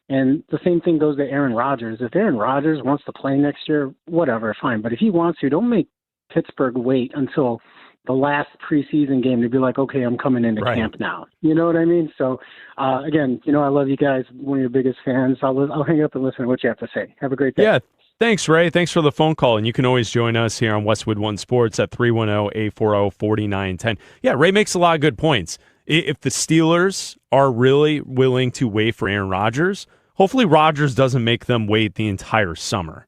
And the same thing goes to Aaron Rodgers. If Aaron Rodgers wants to play next year, whatever, fine. But if he wants to, don't make Pittsburgh wait until the last preseason game to be like, okay, I'm coming into camp now. You know what I mean? So, again, I love you guys. One of your biggest fans. I'll hang up and listen to what you have to say. Have a great day. Yeah. Thanks, Ray. Thanks for the phone call. And you can always join us here on Westwood One Sports at 310-840-4910. Yeah, Ray makes a lot of good points. If the Steelers are really willing to wait for Aaron Rodgers, hopefully Rodgers doesn't make them wait the entire summer.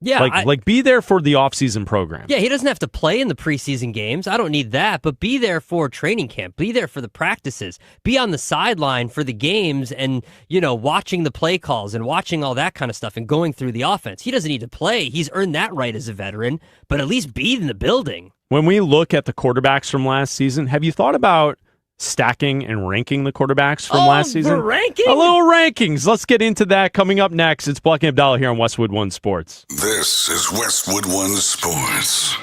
Yeah, like be there for the offseason program. Yeah, he doesn't have to play in the preseason games. I don't need that, but be there for training camp. Be there for the practices. Be on the sideline for the games and, watching the play calls and watching all that kind of stuff and going through the offense. He doesn't need to play. He's earned that right as a veteran, but at least be in the building. When we look at the quarterbacks from last season, have you thought about stacking and ranking the quarterbacks from last season? Ranking? A little rankings. Let's get into that coming up next. It's Bleck Abdalla here on Westwood One Sports. This is Westwood One Sports.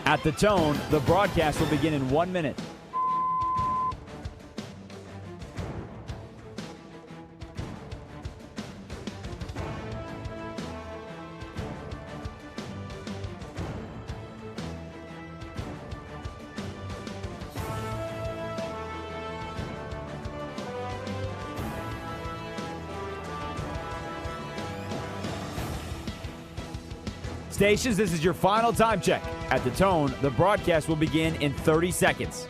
At the tone, the broadcast will begin in 1 minute. Stations, this is your final time check. At the tone, the broadcast will begin in 30 seconds.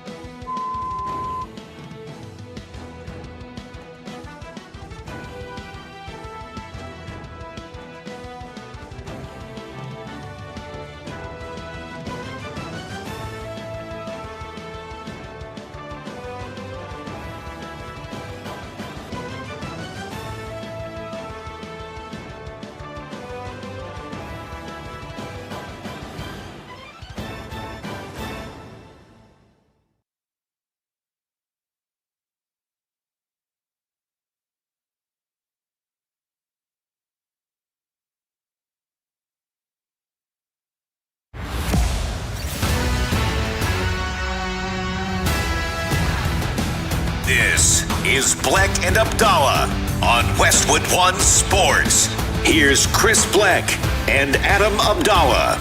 This is Bleck and Abdalla on Westwood One Sports. Here's Chris Bleck and Adam Abdalla.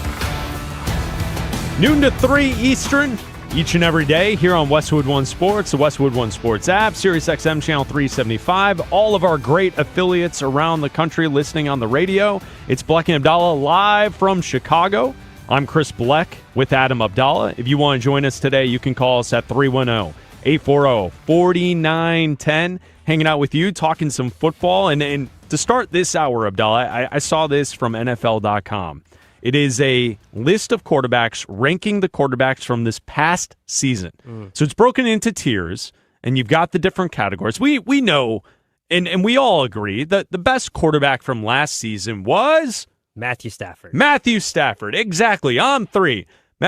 Noon to 3 Eastern, each and every day here on Westwood One Sports, the Westwood One Sports app, Sirius XM Channel 375, all of our great affiliates around the country listening on the radio. It's Bleck and Abdalla live from Chicago. I'm Chris Bleck with Adam Abdalla. If you want to join us today, you can call us at 310-840-4910. Hanging out with you, talking some football. And to start this hour, Abdalla, I saw this from NFL.com. It is a list of quarterbacks ranking the quarterbacks from this past season. So it's broken into tiers, and you've got the different categories. We know, and we all agree, that the best quarterback from last season was Matthew Stafford. Matthew Stafford, exactly, on 3.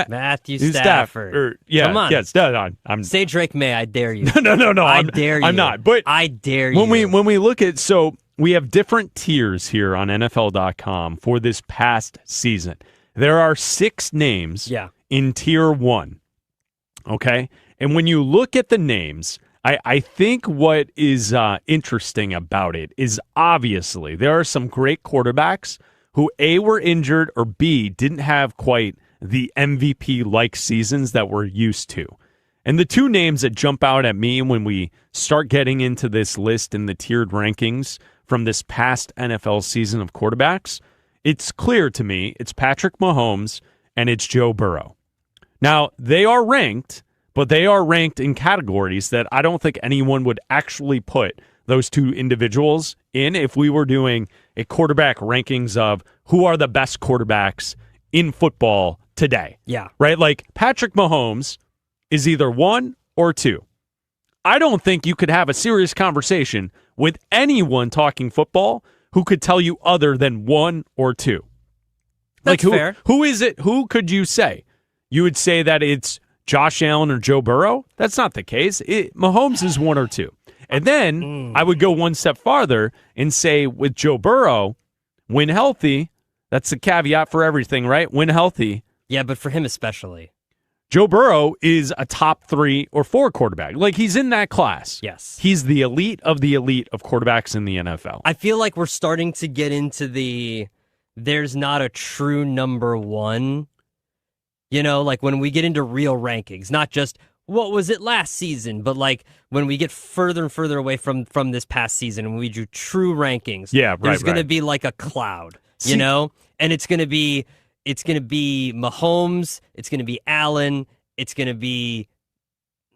Matthew Stafford. Yeah, come on. Yes, no, I'm Say Drake May. I dare you. No. I dare you. I'm not. But I dare you. When we look at, so we have different tiers here on NFL.com for this past season. There are 6 names in tier 1. Okay, and when you look at the names, I think what is interesting about it is obviously there are some great quarterbacks who A, were injured, or B, didn't have quite the MVP-like seasons that we're used to. And the 2 names that jump out at me when we start getting into this list in the tiered rankings from this past NFL season of quarterbacks, it's clear to me it's Patrick Mahomes and it's Joe Burrow. Now, they are ranked, but they are ranked in categories that I don't think anyone would actually put those 2 individuals in if we were doing a quarterback rankings of who are the best quarterbacks in football today. Yeah. Right? Like Patrick Mahomes is either 1 or 2. I don't think you could have a serious conversation with anyone talking football who could tell you other than 1 or 2. That's fair. Who is it? Who could you say? You would say that it's Josh Allen or Joe Burrow? That's not the case. Mahomes is 1 or 2. And then I would go one step farther and say with Joe Burrow, when healthy, that's the caveat for everything, right? When healthy. Yeah, but for him especially. Joe Burrow is a top 3 or 4 quarterback. Like, he's in that class. Yes. He's the elite of quarterbacks in the NFL. I feel like we're starting to get into there's not a true number 1. You know, like when we get into real rankings, not just what was it last season, but like when we get further and further away from this past season, when we do true rankings, there's going to be like a cloud, you know? And it's going to be Mahomes, it's going to be Allen, it's going to be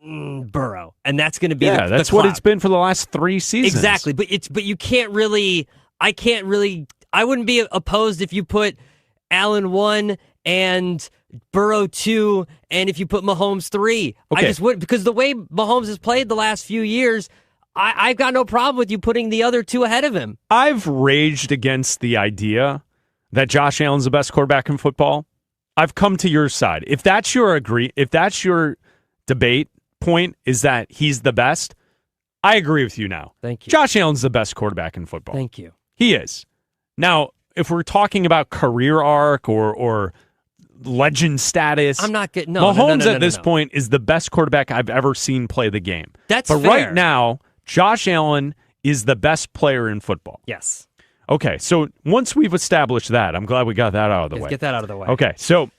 Burrow, and that's going to be that's the what cloud. it's been for the last 3 seasons. Exactly, but you can't really. I wouldn't be opposed if you put Allen 1 and Burrow 2, and if you put Mahomes 3. Okay. I just wouldn't, because the way Mahomes has played the last few years, I've got no problem with you putting the other 2 ahead of him. I've raged against the idea that Josh Allen's the best quarterback in football. I've come to your side. If that's your debate point, is that he's the best, I agree with you now. Thank you. Josh Allen's the best quarterback in football. Thank you. He is. Now, if we're talking about career arc or legend status. I'm not getting Mahomes at this point is the best quarterback I've ever seen play the game. But fair. Right now, Josh Allen is the best player in football. Yes. Okay, so once we've established that, I'm glad we got that out of the way. Let's get that out of the way. Okay, so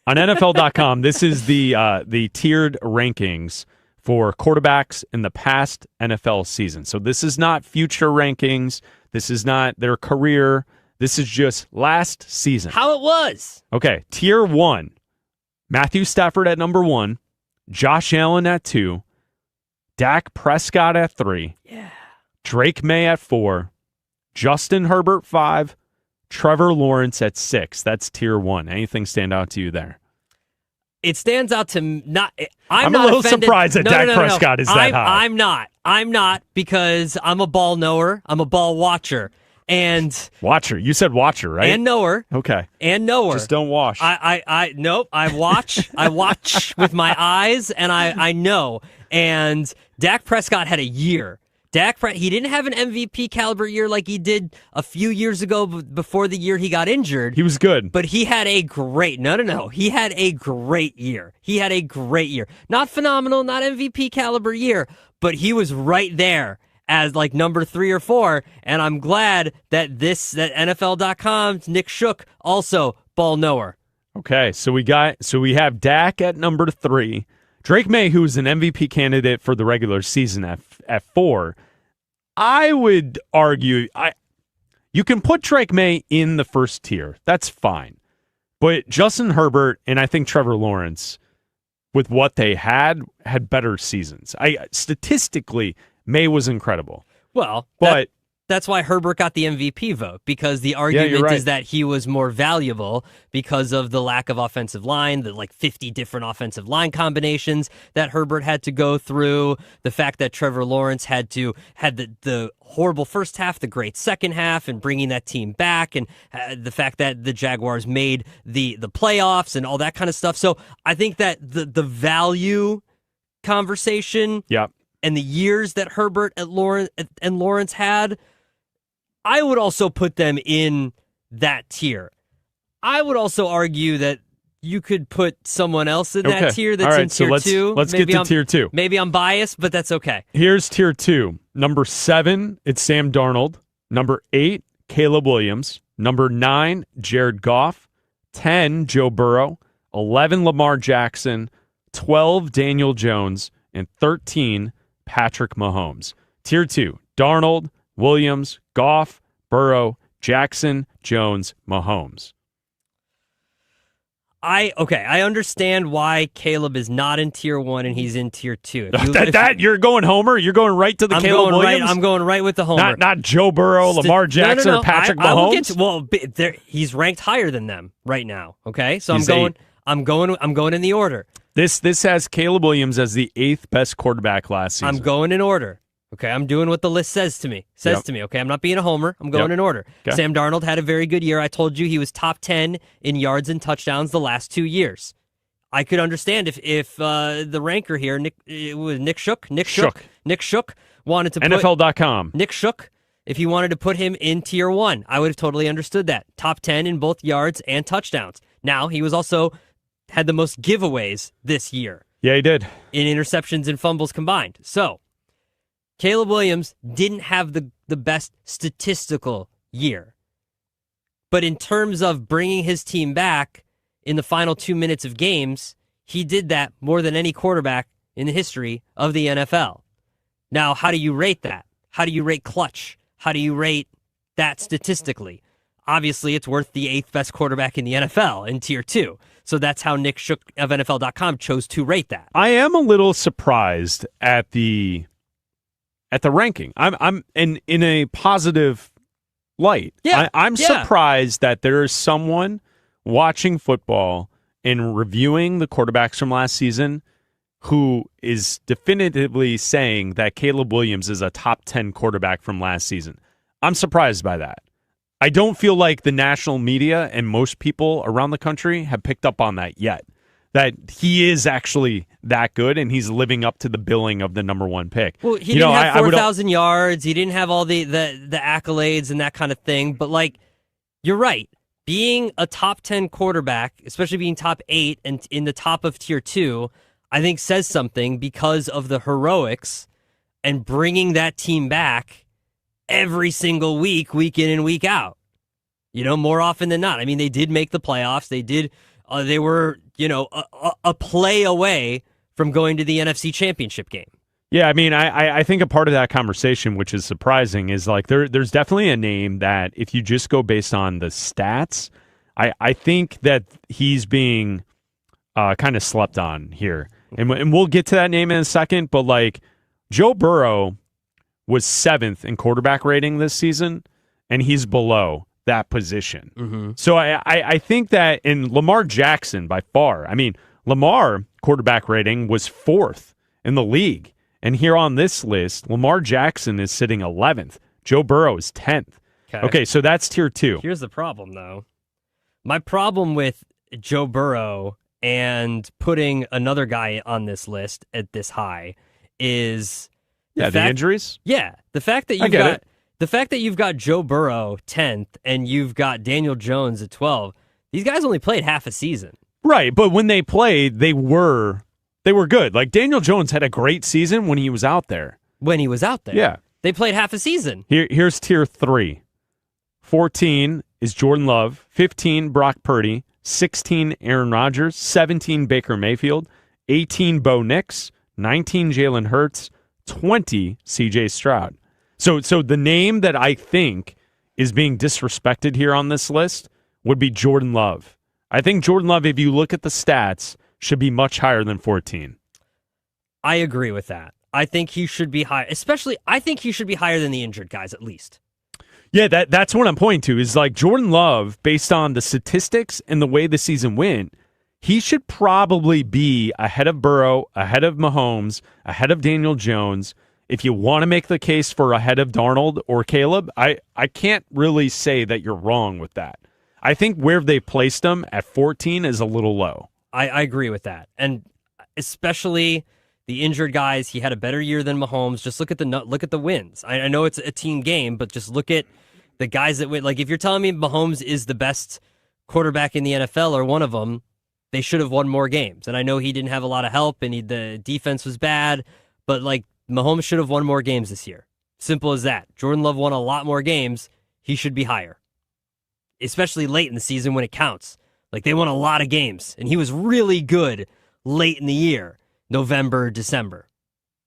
on NFL.com, this is the tiered rankings for quarterbacks in the past NFL season. So this is not future rankings. This is not their career. This is just last season. How it was. Okay, tier 1, Matthew Stafford at number 1, Josh Allen at 2, Dak Prescott at 3, Drake May at 4, Justin Herbert 5, Trevor Lawrence at 6. That's tier 1. Anything stand out to you there? It stands out to not. I'm a not little offended. surprised that Dak Prescott is that high. I'm not because I'm a ball knower. I'm a ball watcher. And watcher. You said watcher, right? And knower. Okay. And knower. Just don't wash. Nope. I watch. I watch with my eyes, and I know. And Dak Prescott had a year. He didn't have an MVP caliber year like he did a few years ago before the year he got injured. He was good. But he had a great, he had a great year. Not phenomenal, not MVP caliber year, but he was right there as like number 3 or 4. And I'm glad that NFL.com's Nick Shook also ball knower. Okay, so we have Dak at number 3. Drake May, who's an MVP candidate for the regular season at 4, I would argue you can put Drake May in the first tier. That's fine. But Justin Herbert and I think Trevor Lawrence, with what they had better seasons. Statistically, May was incredible. Well, but that's why Herbert got the MVP vote, because the argument is that he was more valuable because of the lack of offensive line, the 50 different offensive line combinations that Herbert had to go through, the fact that Trevor Lawrence had the horrible first half, the great second half, and bringing that team back, and the fact that the Jaguars made the playoffs and all that kind of stuff. So I think that the value conversation and the years that Herbert and Lawrence had, I would also put them in that tier. I would also argue that you could put someone else in that tier that's in tier 2. Let's get to tier 2. Maybe I'm biased, but that's okay. Here's tier 2. Number 7, it's Sam Darnold. Number 8, Caleb Williams. Number 9, Jared Goff. 10, Joe Burrow. 11, Lamar Jackson. 12, Daniel Jones. And 13, Patrick Mahomes. Tier 2, Darnold, Williams, Goff, Burrow, Jackson, Jones, Mahomes. I understand why Caleb is not in tier 1 and he's in tier 2. You're going homer? You're going right to the Caleb Williams? I'm going right with the homer. Not Joe Burrow, Lamar Jackson, or Patrick Mahomes? He's ranked higher than them right now. Okay, so I'm going in the order. This has Caleb Williams as the 8th best quarterback last season. I'm going in order. Okay, I'm doing what the list says to me. Okay, I'm not being a homer. I'm going in order. Okay. Sam Darnold had a very good year. I told you he was top 10 in yards and touchdowns the last 2 years. I could understand if the ranker here, Nick Shook wanted to put NFL.com. Nick Shook, if he wanted to put him in tier 1, I would have totally understood that. Top 10 in both yards and touchdowns. Now, he was also had the most giveaways this year. Yeah, he did. In interceptions and fumbles combined. So, Caleb Williams didn't have the best statistical year. But in terms of bringing his team back in the final 2 minutes of games, he did that more than any quarterback in the history of the NFL. Now, how do you rate that? How do you rate clutch? How do you rate that statistically? Obviously, it's worth the 8th best quarterback in the NFL in tier 2. So that's how Nick Shook of NFL.com chose to rate that. I am a little surprised at the ranking. I'm in a positive light. Yeah, I'm surprised that there is someone watching football and reviewing the quarterbacks from last season who is definitively saying that Caleb Williams is a top 10 quarterback from last season. I'm surprised by that. I don't feel like the national media and most people around the country have picked up on that yet. That he is actually that good and he's living up to the billing of the number 1 pick. Well, he didn't have 4,000 yards. He didn't have all the accolades and that kind of thing. But, you're right. being a top 10 quarterback, especially being top 8 and in the top of tier 2, I think says something because of the heroics and bringing that team back every single week in and week out. More often than not. I mean, they did make the playoffs. They were, a play away from going to the NFC Championship game. Yeah, I mean, I think a part of that conversation, which is surprising, is like there's definitely a name that if you just go based on the stats, I think that he's being kind of slept on here. And we'll get to that name in a second, but like Joe Burrow was 7th in quarterback rating this season, and he's below that position. Mm-hmm. So I think that in Lamar Jackson, by far, I mean, Lamar quarterback rating was 4th in the league. And here on this list, Lamar Jackson is sitting 11th. Joe Burrow is 10th. Okay, so that's tier 2. Here's the problem, though. My problem with Joe Burrow and putting another guy on this list at this high is the injuries. Yeah, the fact that you've got Joe Burrow 10th and you've got Daniel Jones at 12. These guys only played half a season. Right, but when they played, they were good. Like Daniel Jones had a great season when he was out there. Yeah. They played half a season. Here's tier 3. 14 is Jordan Love, 15 Brock Purdy, 16 Aaron Rodgers, 17 Baker Mayfield, 18 Bo Nix, 19 Jalen Hurts, 20 CJ Stroud. So the name that I think is being disrespected here on this list would be Jordan Love. I think Jordan Love, if you look at the stats, should be much higher than 14. I agree with that. I think he should be high. Especially, I think he should be higher than the injured guys, at least. Yeah, that's what I'm pointing to, is like Jordan Love, based on the statistics and the way the season went, he should probably be ahead of Burrow, ahead of Mahomes, ahead of Daniel Jones. If you want to make the case for ahead of Darnold or Caleb, I can't really say that you're wrong with that. I think where they placed him at 14 is a little low. I agree with that. And especially the injured guys, he had a better year than Mahomes. Just look at the wins. I know it's a team game, but just look at the guys that win. Like if you're telling me Mahomes is the best quarterback in the NFL or one of them, they should have won more games. And I know he didn't have a lot of help and the defense was bad, but like Mahomes should have won more games this year. Simple as that. Jordan Love won a lot more games. He should be higher, especially late in the season when it counts. Like they won a lot of games, and he was really good late in the year, November, December.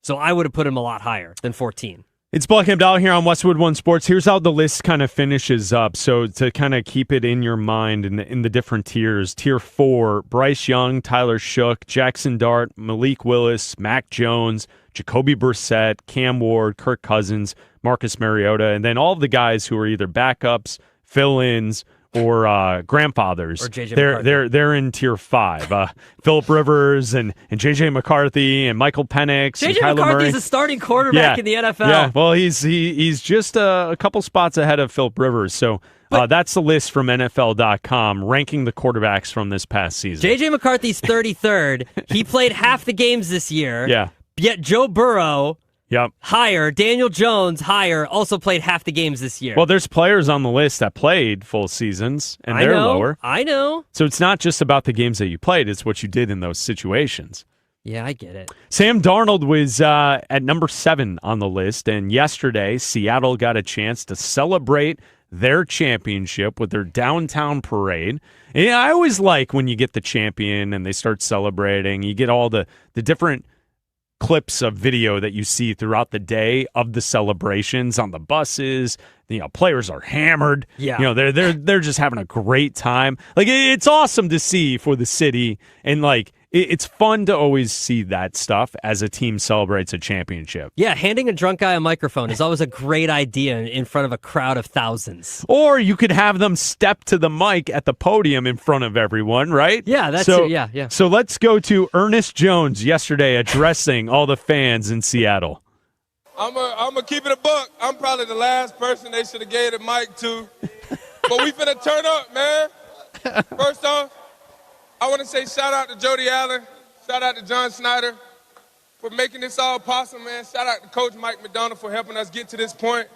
So I would have put him a lot higher than 14. It's Bleck Abdalla here on Westwood One Sports. Here's how the list kind of finishes up. So to kind of keep it in your mind in the different tiers, tier 4, Bryce Young, Tyler Shook, Jackson Dart, Malik Willis, Mac Jones, Jacoby Brissett, Cam Ward, Kirk Cousins, Marcus Mariota, and then all of the guys who are either backups, fill-ins, or grandfathers. Or J.J. McCarthy. They're in tier 5. Phillip Rivers and J.J. McCarthy and Michael Penix. J.J. and Kyler McCarthy Murray. is a starting quarterback in the NFL. Yeah, well, he's just a couple spots ahead of Phillip Rivers. So that's the list from NFL.com ranking the quarterbacks from this past season. J.J. McCarthy's 33rd. He played half the games this year. Yeah. Yet Joe Burrow... Yep. Higher. Daniel Jones, higher, also played half the games this year. Well, there's players on the list that played full seasons, and they're lower. I know. So it's not just about the games that you played, it's what you did in those situations. Yeah, I get it. Sam Darnold was at number 7 on the list, and yesterday Seattle got a chance to celebrate their championship with their downtown parade. And I always like when you get the champion and they start celebrating. You get all the different clips of video that you see throughout the day of the celebrations on the buses. Players are hammered. Yeah. They're just having a great time. Like, it's awesome to see for the city, and like it's fun to always see that stuff as a team celebrates a championship. Yeah, handing a drunk guy a microphone is always a great idea in front of a crowd of thousands. Or you could have them step to the mic at the podium in front of everyone, right? Yeah, that's it. Yeah. So let's go to Ernest Jones yesterday addressing all the fans in Seattle. I'm gonna keep it a buck. I'm probably the last person they should have gave the mic to. But we finna turn up, man. First off, I want to say shout out to Jody Allen, shout out to John Snyder for making this all possible, man. Shout out to Coach Mike McDonald for helping us get to this point.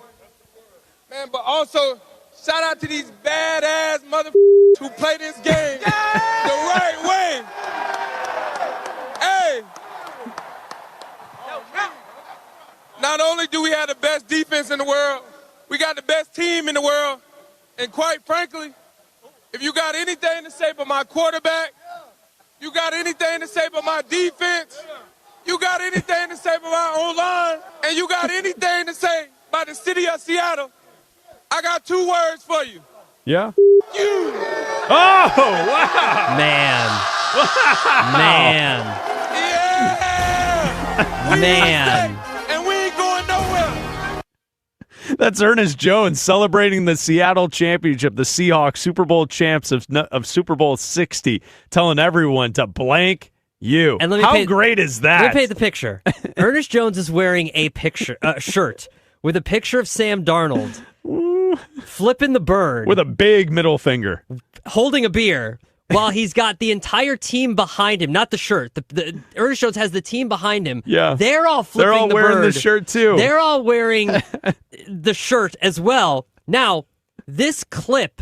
Man, but also Shout out to these badass motherfuckers who play this game the right way. Hey. Not only do we have the best defense in the world, we got the best team in the world. And quite frankly, if you got anything to say about my quarterback, you got anything to say about my defense, you got anything to say about my O-line, and you got anything to say about the city of Seattle, I got 2 words for you. Yeah. You. Oh, wow. Man. Man. Yeah. Man. And we ain't going nowhere. That's Ernest Jones celebrating the Seattle championship, the Seahawks Super Bowl champs of Super Bowl 60, telling everyone to blank you. And How great is that? Let me paint the picture. Ernest Jones is wearing a shirt with a picture of Sam Darnold flipping the bird with a big middle finger, holding a beer, while he's got the entire team behind him. Not the shirt. The Ernest Jones has the team behind him. Yeah, they're all flipping. They're all the wearing bird. the shirt too. They're all wearing the shirt as well. Now, this clip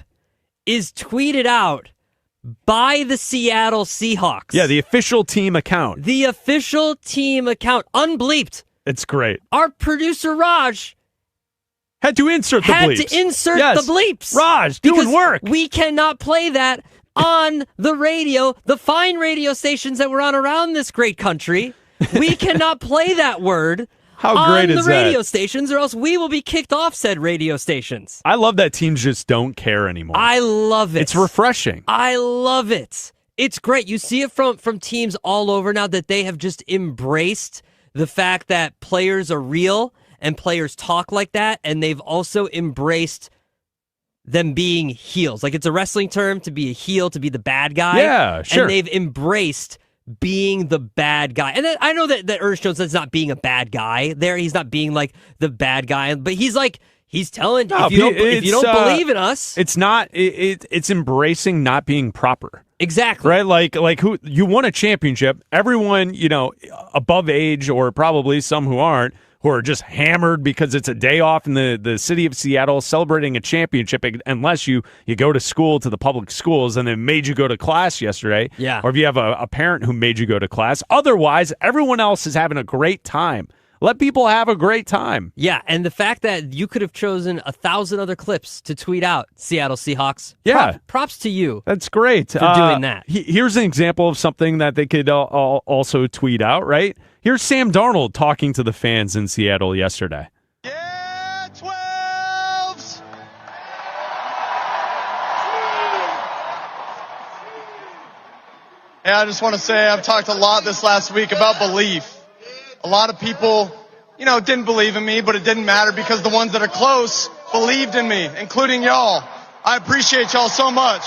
is tweeted out by the Seattle Seahawks. Yeah, the official team account. The official team account, unbleeped. It's great. Our producer Raj had to insert the bleeps. The bleeps. Raj, doing work. We cannot play that on the radio, the fine radio stations that we're on around this great country. We cannot play that word How great on is the radio that? stations, or else we will be kicked off said radio stations. I love that teams just don't care anymore. I love it. It's refreshing. I love it. It's great. You see it from teams all over now that they have just embraced the fact that players are real and players talk like that, and they've also embraced them being heels. Like, it's a wrestling term to be a heel, to be the bad guy. Yeah, sure. And they've embraced being the bad guy. And I know that Ernest Jones is not being a bad guy there. He's not being like the bad guy, but he's like, he's telling, if you don't believe in us. It's not, it's embracing not being proper. Exactly. Right? Like who you won a championship. Everyone, above age, or probably some who aren't, who are just hammered because it's a day off in the city of Seattle celebrating a championship, unless you go to school, to the public schools, and then made you go to class yesterday. Yeah. Or if you have a parent who made you go to class. Otherwise, everyone else is having a great time. Let people have a great time. Yeah, and the fact that you could have chosen 1,000 other clips to tweet out, Seattle Seahawks. Yeah. Props to you. That's great. For doing that. Here's an example of something that they could also tweet out, right? Here's Sam Darnold talking to the fans in Seattle yesterday. Yeah, 12s! Yeah, I just want to say I've talked a lot this last week about belief. A lot of people, didn't believe in me, but it didn't matter because the ones that are close believed in me, including y'all. I appreciate y'all so much.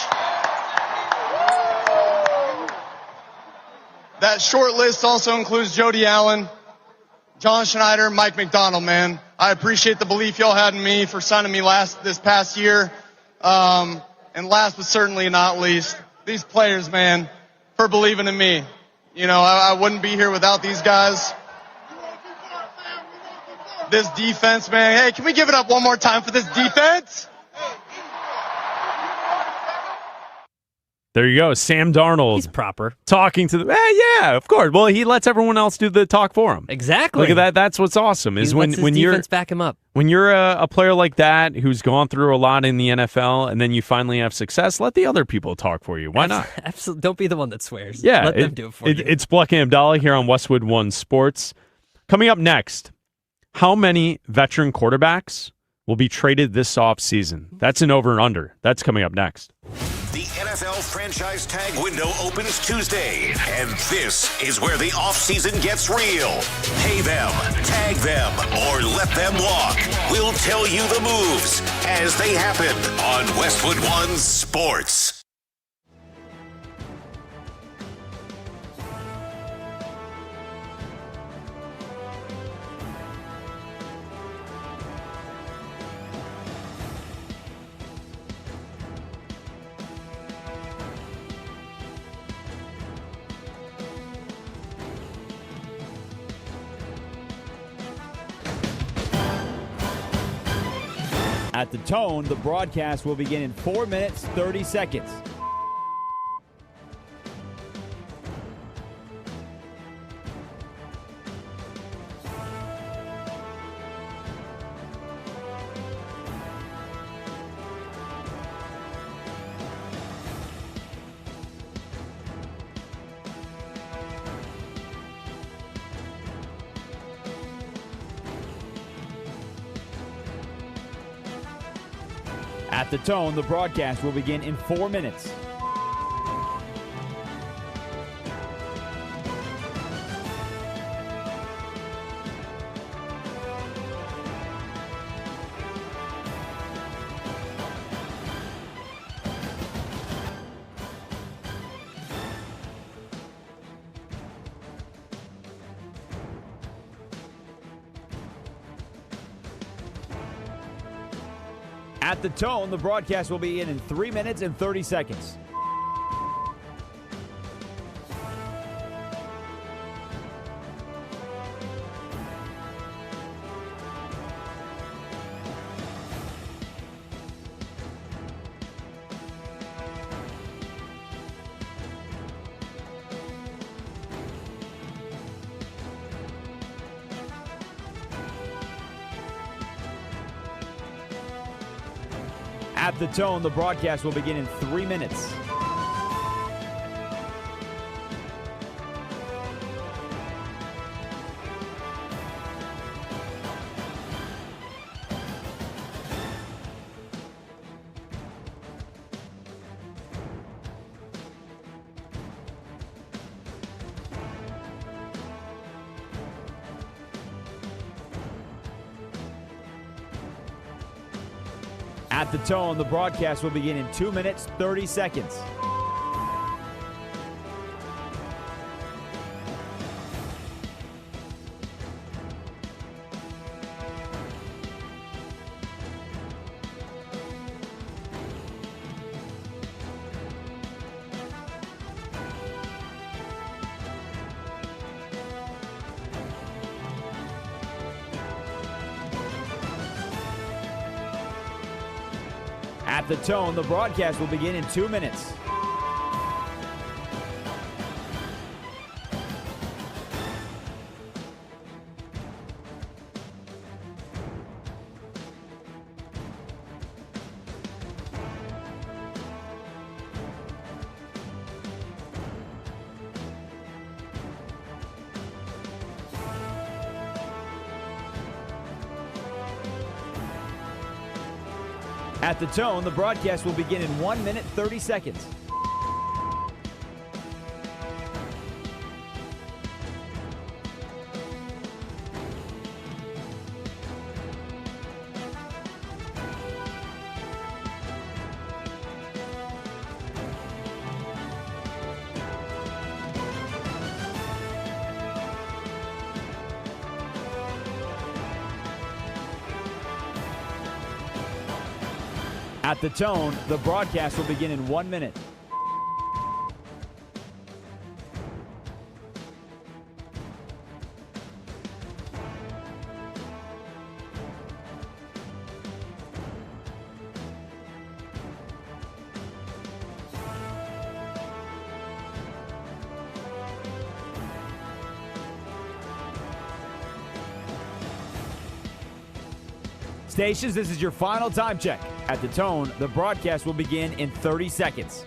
That short list also includes Jody Allen, John Schneider, Mike McDonald, man. I appreciate the belief y'all had in me for signing me this past year. And last but certainly not least, these players, man, for believing in me. I wouldn't be here without these guys. This defense, man. Hey, can we give it up one more time for this defense? There you go, Sam Darnold. He's proper. Talking to the yeah, of course. Well, he lets everyone else do the talk for him. Exactly. Look at that. That's what's awesome. Is when defense back him up. When you're a player like that who's gone through a lot in the NFL, and then you finally have success, let the other people talk for you. Why not? Absolutely. Don't be the one that swears. Yeah, let them do it for you. It's Bleck Abdalla here on Westwood One Sports. Coming up next, how many veteran quarterbacks will be traded this offseason? That's an over and under. That's coming up next. The NFL franchise tag window opens Tuesday, and this is where the offseason gets real. Pay them, tag them, or let them walk. We'll tell you the moves as they happen on Westwood One Sports. At the tone, the broadcast will begin in 4 minutes, 30 seconds. At the tone, the broadcast will begin in 4 minutes. At the tone, the broadcast will begin in 3 minutes and 30 seconds. At the tone, the broadcast will begin in 3 minutes. At the tone, the broadcast will begin in 2 minutes, 30 seconds. At the tone, the broadcast will begin in 2 minutes. At the tone, the broadcast will begin in 1 minute, 30 seconds. At the tone, the broadcast will begin in 1 minute. Stations, this is your final time check. At the tone, the broadcast will begin in 30 seconds.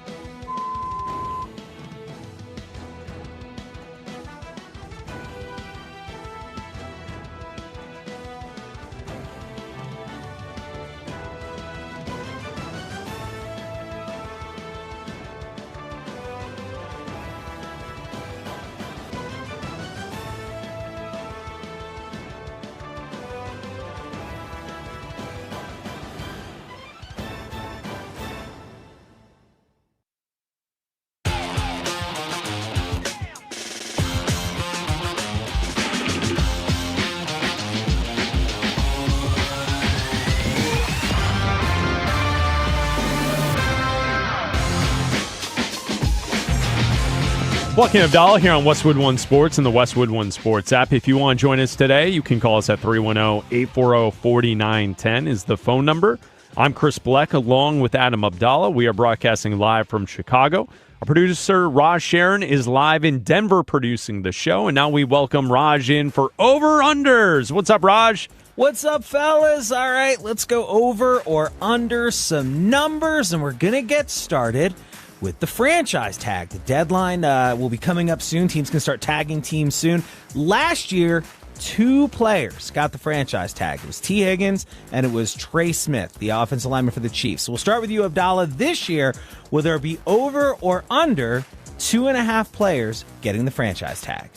Bleck Abdalla here on Westwood One Sports and the Westwood One Sports app. If you want to join us today, you can call us at 310-840-4910 is the phone number. I'm Chris Bleck, along with Adam Abdalla. We are broadcasting live from Chicago. Our producer, Raj Sharon, is live in Denver producing the show, and now we welcome Raj in for Over-Unders. What's up, Raj? What's up, fellas? All right, let's go over or under some numbers, and we're going to get started with the franchise tag. The deadline will be coming up soon. Teams can start tagging teams soon. Last year, 2 players got the franchise tag. It was T. Higgins and it was Trey Smith, the offensive lineman for the Chiefs. So we'll start with you, Abdalla. This year, will there be over or under 2.5 players getting the franchise tag?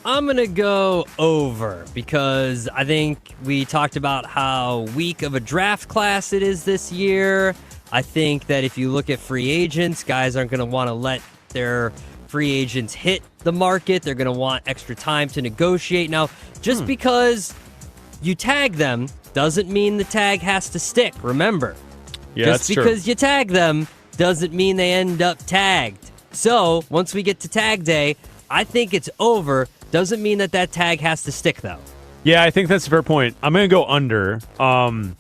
I'm going to go over because I think we talked about how weak of a draft class it is this year. I think that if you look at free agents, guys aren't going to want to let their free agents hit the market. They're going to want extra time to negotiate. Now, just because you tag them doesn't mean the tag has to stick. Remember, just because you tag them doesn't mean they end up tagged. So once we get to tag day, I think it's over. Doesn't mean that tag has to stick, though. Yeah, I think that's a fair point. I'm going to go under. I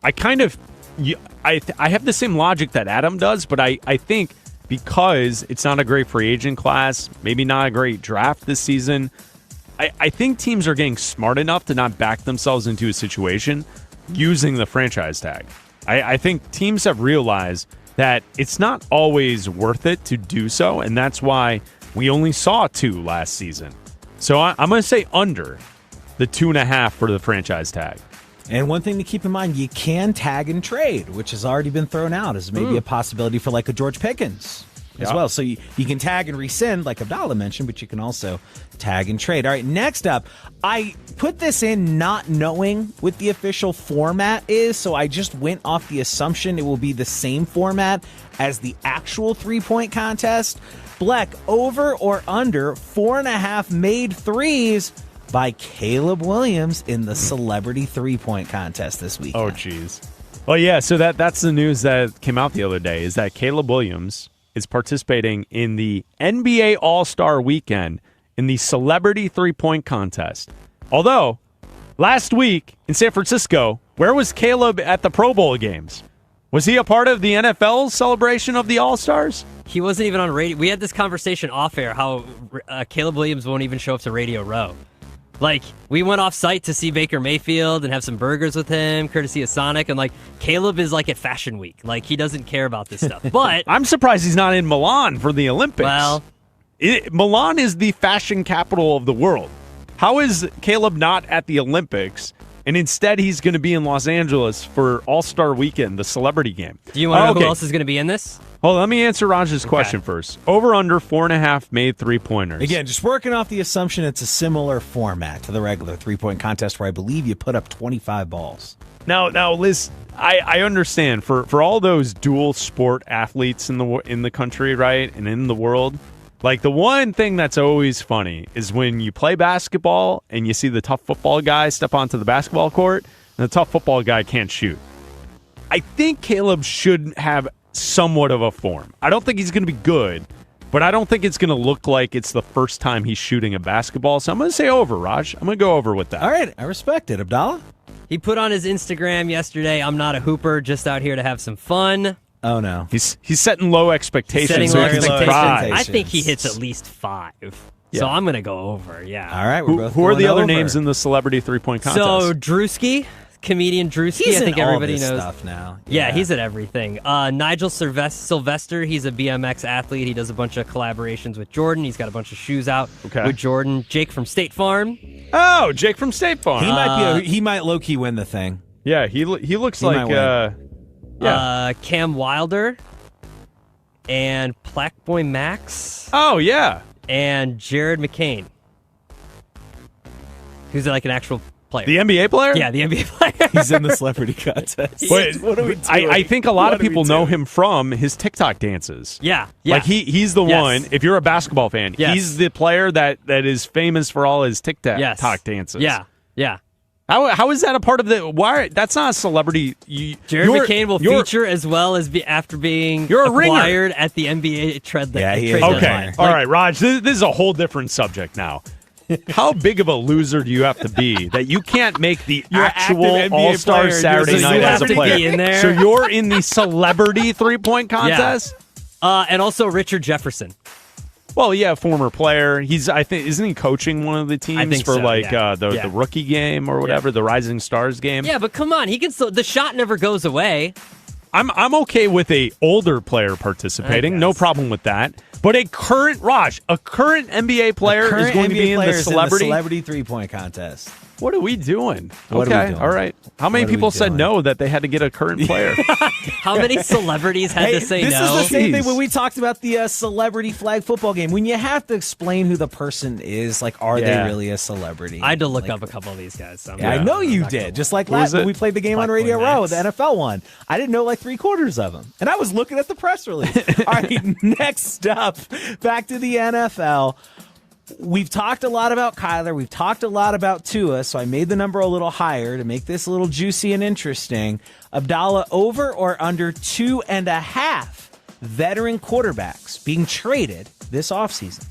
have the same logic that Adam does, but I think because it's not a great free agent class, maybe not a great draft this season, I think teams are getting smart enough to not back themselves into a situation using the franchise tag. I think teams have realized that it's not always worth it to do so, and that's why we only saw 2 last season. So I'm going to say under the 2.5 for the franchise tag. And one thing to keep in mind, you can tag and trade, which has already been thrown out as maybe a possibility for like a George Pickens as well. So you can tag and rescind, like Abdalla mentioned, but you can also tag and trade. All right, next up, I put this in not knowing what the official format is, so I just went off the assumption it will be the same format as the actual three-point contest. Bleck, over or under 4.5 made threes by Caleb Williams in the celebrity three-point contest this week. Oh, geez. Well, yeah, so that's the news that came out the other day, is that Caleb Williams is participating in the NBA All-Star Weekend in the celebrity three-point contest. Although, last week in San Francisco, where was Caleb at the Pro Bowl games? Was he a part of the NFL celebration of the All-Stars? He wasn't even on radio. We had this conversation off air how Caleb Williams won't even show up to Radio Row. Like, we went off site to see Baker Mayfield and have some burgers with him, courtesy of Sonic, and like Caleb is like at Fashion Week. Like, he doesn't care about this stuff. But I'm surprised he's not in Milan for the Olympics. Well, Milan is the fashion capital of the world. How is Caleb not at the Olympics? And instead, he's going to be in Los Angeles for All-Star Weekend, the celebrity game. Do you want to know who else is going to be in this? Hold on, let me answer Raj's question first. Over under 4.5 made three-pointers. Again, just working off the assumption it's a similar format to the regular three-point contest where I believe you put up 25 balls. Now, Liz, I understand for all those dual sport athletes in the country, right, and in the world. Like, the one thing that's always funny is when you play basketball and you see the tough football guy step onto the basketball court, and the tough football guy can't shoot. I think Caleb should have somewhat of a form. I don't think he's going to be good, but I don't think it's going to look like it's the first time he's shooting a basketball. So I'm going to say over, Raj. I'm going to go over with that. All right, I respect it. Abdalla? He put on his Instagram yesterday, "I'm not a hooper, just out here to have some fun." Oh, no. He's setting low expectations. Setting so low he can expectations. surprise. I think he hits at least 5. Yeah. So I'm going to go over, yeah. All right, we're both Who are the going other over. names in the celebrity three-point contest? So Drewski, comedian Drewski, He's I think in all everybody this knows. stuff now. Yeah, he's at everything. Nigel Sylvester, he's a BMX athlete. He does a bunch of collaborations with Jordan. He's got a bunch of shoes out with Jordan. Jake from State Farm. Oh, Jake from State Farm. He might low-key win the thing. Yeah, he looks like Cam Wilder and Blackboy Max. Oh, yeah. And Jared McCain, who's like an actual player. The NBA player? Yeah, the NBA player. He's in the celebrity contest. But What are we doing? I think a lot What of are we people know doing? him from his TikTok dances. Yeah. Like he's the one. If you're a basketball fan, Yes. he's the player that is famous for all his TikTok dances. Yeah. How is that a part of the? Why? That's not a celebrity. Jared McCain will feature as well as after being You're a ringer. acquired at the NBA trade. Yeah, he is. Okay, all right, Raj. This is a whole different subject now. How big of a loser do you have to be that you can't make the actual active NBA All-Star player, Saturday so night you as have a to player? be in there. So you're in the celebrity three-point contest? And also Richard Jefferson. Well, yeah, former player. Isn't he coaching one of the teams think for so, yeah. The rookie game or whatever, the Rising Stars game? Yeah, but come on, he can still. The shot never goes away. I'm okay with a older player participating. No problem with that. But a current NBA player is going to be in the celebrity 3-point contest. What are we doing? What are we Okay, doing? all right. How many What are we people said doing? no that they had to get a current player? How many celebrities had to say this no? is the same thing Jeez. when we talked about the celebrity flag football game. When you have to explain who the person is, like, are they Yeah. really a celebrity? I had to look up a couple of these guys. So Yeah, I know you did. Just like last when we played the game on Radio Row, the NFL one. I didn't know like 3/4 of them. And I was looking at the press release. All right, next up, back to the NFL. We've talked a lot about Kyler. We've talked a lot about Tua, so I made the number a little higher to make this a little juicy and interesting. Abdalla, over or under 2.5 veteran quarterbacks being traded this offseason?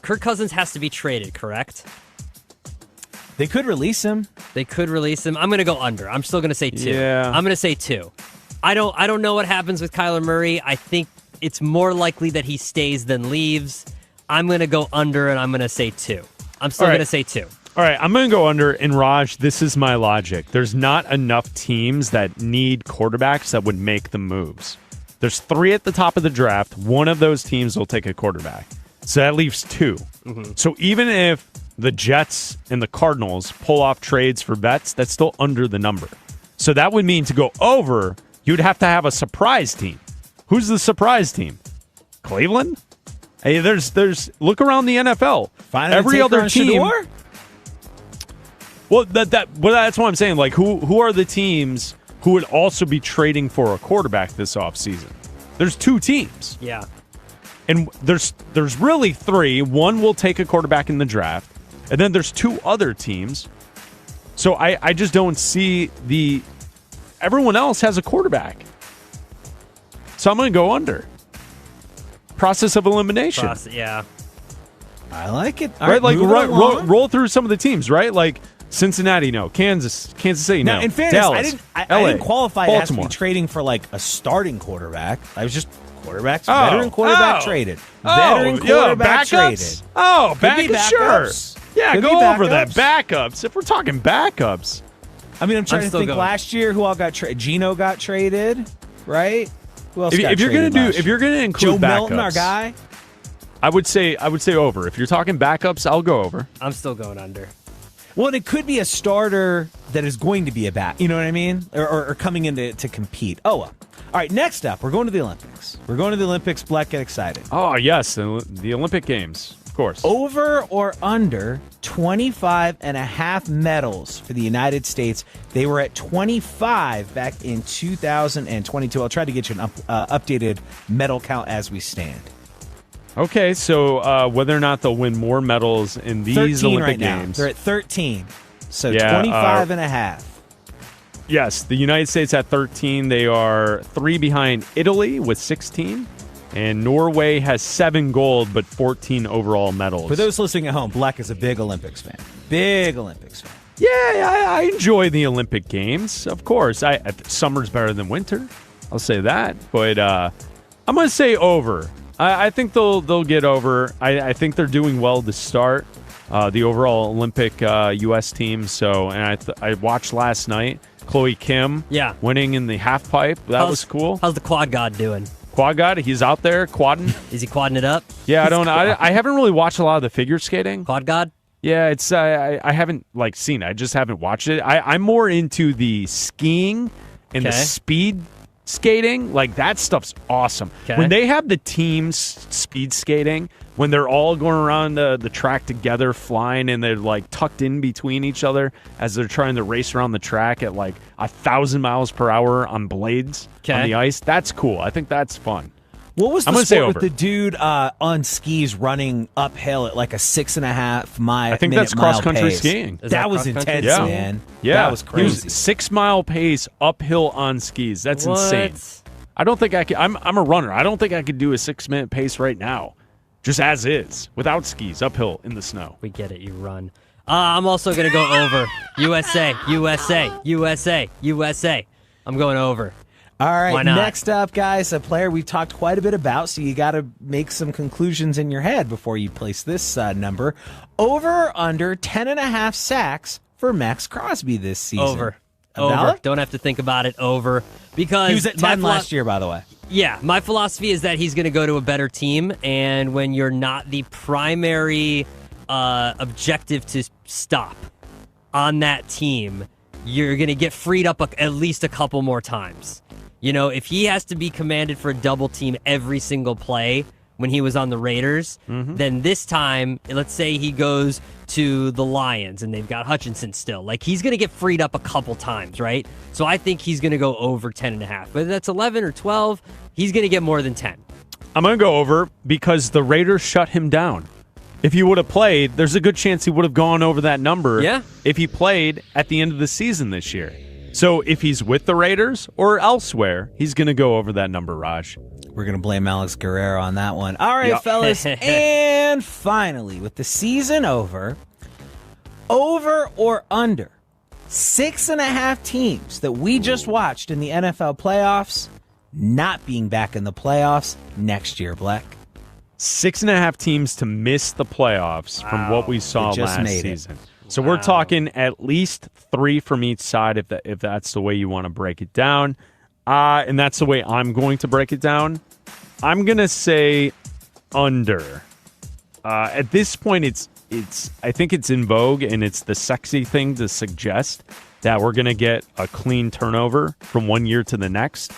Kirk Cousins has to be traded, correct? They could release him. They could release him. I'm going to go under. I'm still going to say 2. Yeah. I'm going to say 2. I don't know what happens with Kyler Murray. I think it's more likely that he stays than leaves. I'm going to go under, and I'm going to say 2. I'm still going to say 2. All right, I'm going to go under. And Raj, this is my logic. There's not enough teams that need quarterbacks that would make the moves. There's 3 at the top of the draft. One of those teams will take a quarterback. So that leaves 2. Mm-hmm. So even if the Jets and the Cardinals pull off trades for vets, that's still under the number. So that would mean to go over, you'd have to have a surprise team. Who's the surprise team? Cleveland? Hey, there's look around the NFL. Every other team. Shador? Well, that's what I'm saying. Like, who are the teams who would also be trading for a quarterback this offseason? There's 2 teams. Yeah. And there's really 3. One will take a quarterback in the draft, and then there's 2 other teams. So I just don't see everyone else has a quarterback. So I'm going to go under. Process of elimination. Yeah. I like it. All Right? Like, moving roll through some of the teams, right? Like, Cincinnati, no. Kansas City, no. Now, in fairness, Dallas, I LA, didn't qualify as to be Baltimore. trading for like a starting quarterback. I was just veteran quarterback traded. Veteran quarterback traded. Oh, Could be backups, sure. backups. Yeah, Could go be over that. backups. Backups. If we're talking backups. I mean, I'm trying to still think. going. Last year, who all got traded? Gino got traded, right? Who else? If got you're traded last if you're gonna year? include Joe backups, Milton, our guy. I would say over. If you're talking backups, I'll go over. I'm still going under. Well, it could be a starter that is going to be a back. You know what I mean? Or coming in to compete. Oh, well. All right, next up, we're going to the Olympics. Bleck, get excited. Oh, yes, the Olympic Games, of course. Over or under 25.5 medals for the United States. They were at 25 back in 2022. I'll try to get you an updated medal count as we stand. Okay, so whether or not they'll win more medals in these 13 Olympic right now. Games. They're at 13. So Yeah, 25 and a half. Yes, the United States at 13. They are 3 behind Italy with 16. And Norway has 7 gold, but 14 overall medals. For those listening at home, Bleck is a big Olympics fan. Yeah, I enjoy the Olympic Games, of course. Summer's better than winter. I'll say that. But I'm going to say over. I think they'll get over. I think they're doing well to start the overall Olympic U.S. team. So, and I watched last night, Chloe Kim winning in the half pipe. That was cool. How's the quad god doing? Quad god, he's out there quadding. Is he quadding it up? Yeah, I haven't really watched a lot of the figure skating. Quad god? Yeah, it's I haven't seen it. I just haven't watched it. I'm more into the skiing and the speed skating. Like, that stuff's awesome. Okay. When they have the teams speed skating, when they're all going around the track together flying and they're like tucked in between each other as they're trying to race around the track at like 1,000 miles per hour on blades on the ice, that's cool. I think that's fun. What was I'm the gonna say sport with over. the dude on skis running uphill at like a 6.5 mile? I think that's cross-country skiing. That was intense, Yeah. man. Yeah, That was He crazy. was 6 mile pace uphill on skis. That's insane. I don't think I could. I'm a runner. I don't think I could do a 6 minute pace right now. just as is, without skis, uphill in the snow. We get it. You run. I'm also going to go over. USA, USA, USA, USA. I'm going over. All right, Why not? Next up, guys, a player we've talked quite a bit about, so you got to make some conclusions in your head before you place this number. Over or under 10.5 sacks for Max Crosby this season? Over. Abdalla? Over. Don't have to think about it. Over. Because He was at 10 last year, by the way. Yeah, my philosophy is that he's going to go to a better team, and when you're not the primary objective to stop on that team, you're going to get freed up at least a couple more times. You know, if he has to be commanded for a double team every single play when he was on the Raiders, then this time, let's say he goes to the Lions and they've got Hutchinson still. Like, he's going to get freed up a couple times, right? So I think he's going to go over 10.5. Whether that's 11 or 12, he's going to get more than 10. I'm going to go over because the Raiders shut him down. If he would have played, there's a good chance he would have gone over that number if he played at the end of the season this year. So if he's with the Raiders or elsewhere, he's going to go over that number, Raj. We're going to blame Alex Guerrero on that one. All right, fellas. And finally, with the season over or under 6.5 teams that we just watched in the NFL playoffs not being back in the playoffs next year, Bleck. 6.5 teams to miss the playoffs from what we saw last season. So we're talking at least 3 from each side if that's the way you want to break it down. And that's the way I'm going to break it down. I'm going to say under. At this point, I think it's in vogue, and it's the sexy thing to suggest that we're going to get a clean turnover from one year to the next.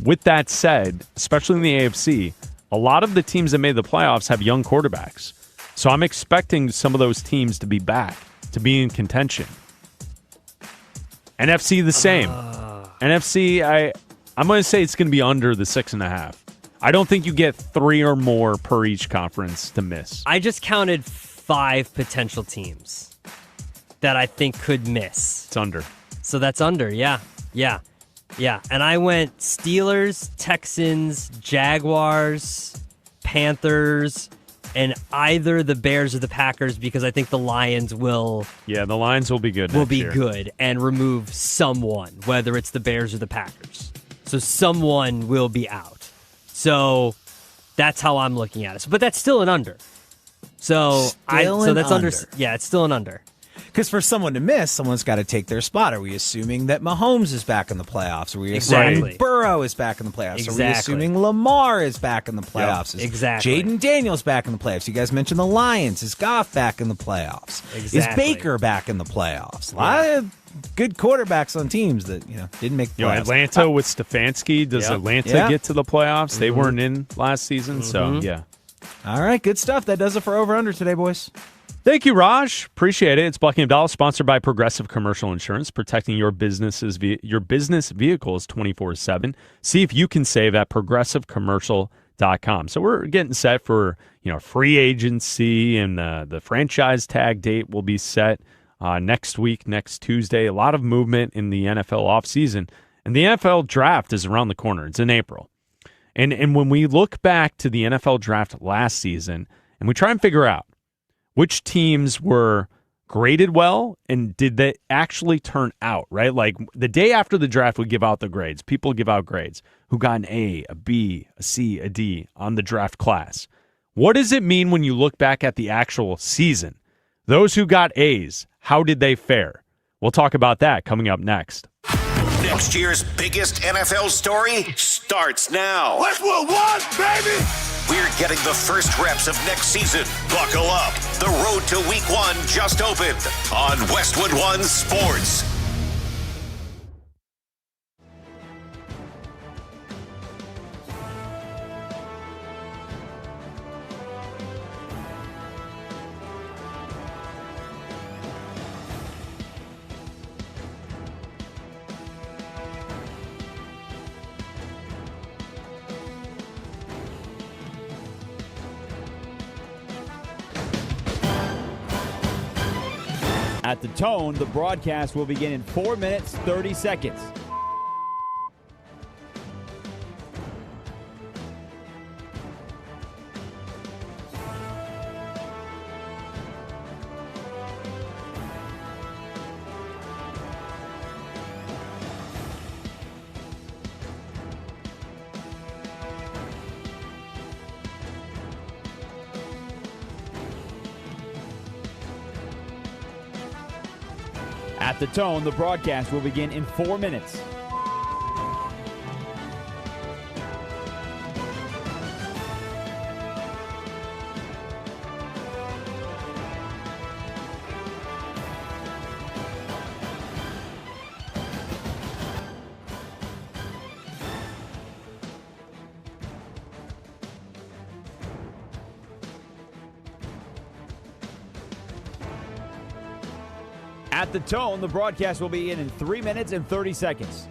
With that said, especially in the AFC, a lot of the teams that made the playoffs have young quarterbacks. So I'm expecting some of those teams to be back, to be in contention. NFC, the same. NFC, I'm going to say it's going to be under the 6.5. I don't think you get 3 or more per each conference to miss. I just counted 5 potential teams that I think could miss. It's under. So that's under, yeah. And I went Steelers, Texans, Jaguars, Panthers, and either the Bears or the Packers, because I think the Lions will... Yeah, the Lions will be good Will be year. good and remove someone, whether it's the Bears or the Packers. So someone will be out. So that's how I'm looking at it. But that's still an under. So that's under. Yeah, it's still an under. Because for someone to miss, someone's got to take their spot. Are we assuming that Mahomes is back in the playoffs? Are we assuming Burrow is back in the playoffs? Are we assuming Lamar is back in the playoffs? Yep. Exactly. Jaden Daniels back in the playoffs? You guys mentioned the Lions. Is Goff back in the playoffs? Exactly. Is Baker back in the playoffs? A lot of good quarterbacks on teams that didn't make the playoffs. Atlanta with Stefanski. Does Atlanta get to the playoffs? They weren't in last season, so yeah. All right, good stuff. That does it for Over Under today, boys. Thank you, Raj. Appreciate it. It's Bleck Abdalla, sponsored by Progressive Commercial Insurance, protecting your business vehicles 24/7. See if you can save at progressivecommercial.com. So we're getting set for free agency, and the franchise tag date will be set next week, next Tuesday. A lot of movement in the NFL offseason, and the NFL draft is around the corner. It's in April. And when we look back to the NFL draft last season, and we try and figure out which teams were graded well and did they actually turn out, right? Like the day after the draft, we give out the grades. People give out grades. Who got an A, a B, a C, a D on the draft class? What does it mean when you look back at the actual season? Those who got A's, how did they fare? We'll talk about that coming up next. Next year's biggest NFL story starts now. Westwood One, baby! We're getting the first reps of next season. Buckle up. The road to week 1 just opened on Westwood One Sports. At the tone, the broadcast will begin in 4 minutes, 30 seconds. At the tone, the broadcast will begin in 4 minutes. At the tone, the broadcast will begin in 3 minutes and 30 seconds.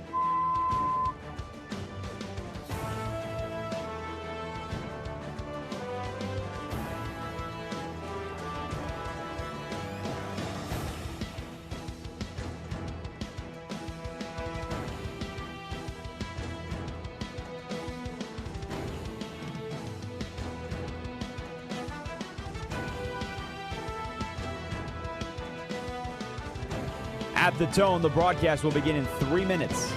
At the tone, the broadcast will begin in 3 minutes.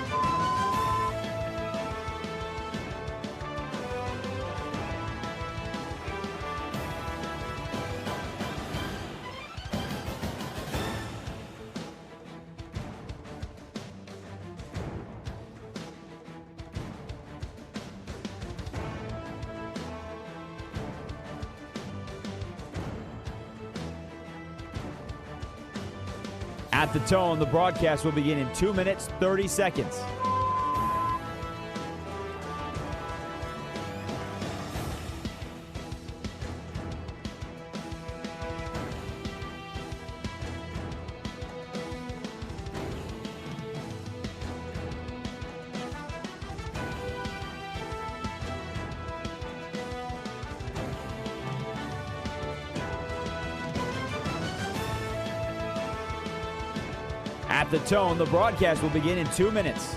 At the tone, the broadcast will begin in 2 minutes, 30 seconds. At the tone, the broadcast will begin in 2 minutes.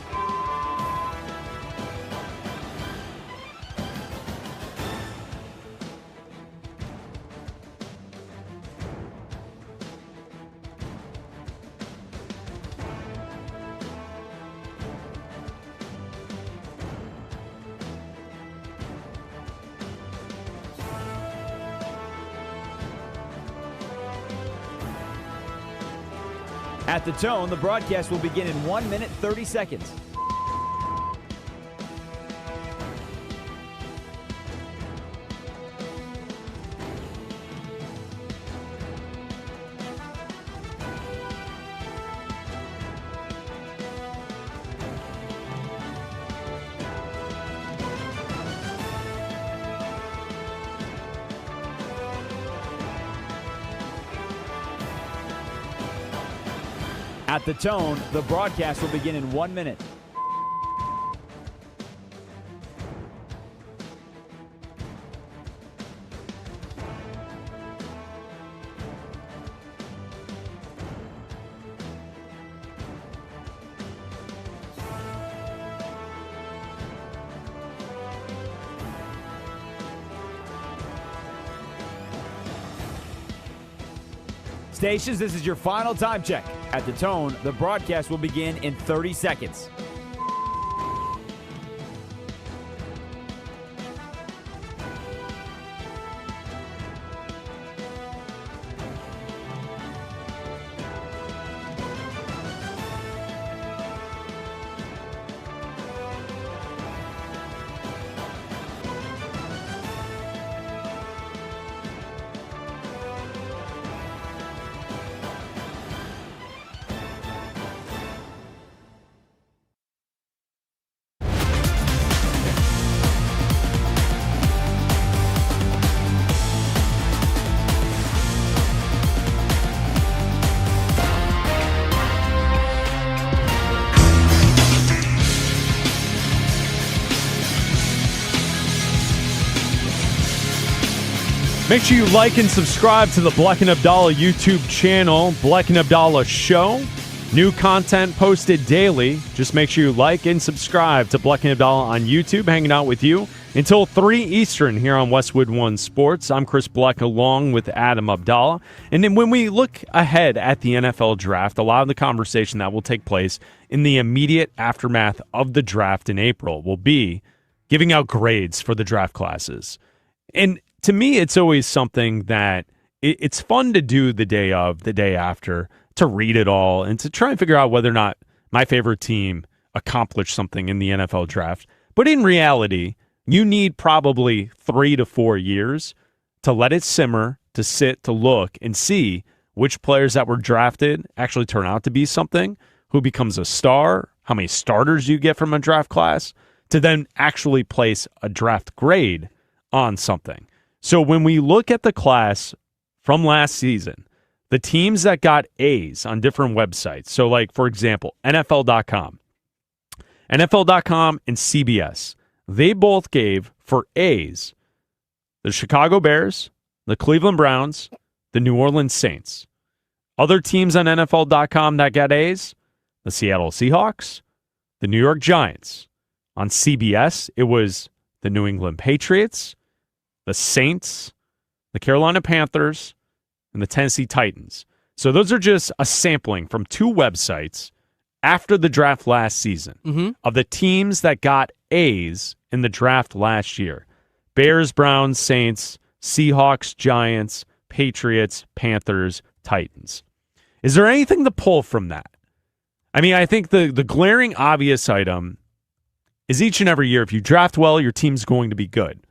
At the tone, the broadcast will begin in 1 minute, 30 seconds. At the tone, the broadcast will begin in 1 minute. Stations, this is your final time check. At the tone, the broadcast will begin in 30 seconds. Make sure you like and subscribe to the Bleck and Abdalla YouTube channel, Bleck and Abdalla Show. New content posted daily. Just make sure you like and subscribe to Bleck and Abdalla on YouTube, hanging out with you until 3 Eastern here on Westwood One Sports. I'm Chris Bleck along with Adam Abdalla. And then when we look ahead at the NFL draft, a lot of the conversation that will take place in the immediate aftermath of the draft in April will be giving out grades for the draft classes. And to me, it's always something that it's fun to do the day of, the day after, to read it all and to try and figure out whether or not my favorite team accomplished something in the NFL draft. But in reality, you need probably 3 to 4 years to let it simmer, to sit, to look, and see which players that were drafted actually turn out to be something, who becomes a star, how many starters you get from a draft class, to then actually place a draft grade on something. So when we look at the class from last season, the teams that got A's on different websites, so like, for example, NFL.com and CBS, they both gave for A's the Chicago Bears, the Cleveland Browns, the New Orleans Saints. Other teams on NFL.com that got A's, the Seattle Seahawks, the New York Giants. On CBS, it was the New England Patriots, the Saints, the Carolina Panthers, and the Tennessee Titans. So those are just a sampling from 2 websites after the draft last season of the teams that got A's in the draft last year. Bears, Browns, Saints, Seahawks, Giants, Patriots, Panthers, Titans. Is there anything to pull from that? I mean, I think the glaring obvious item is each and every year, if you draft well, your team's going to be good.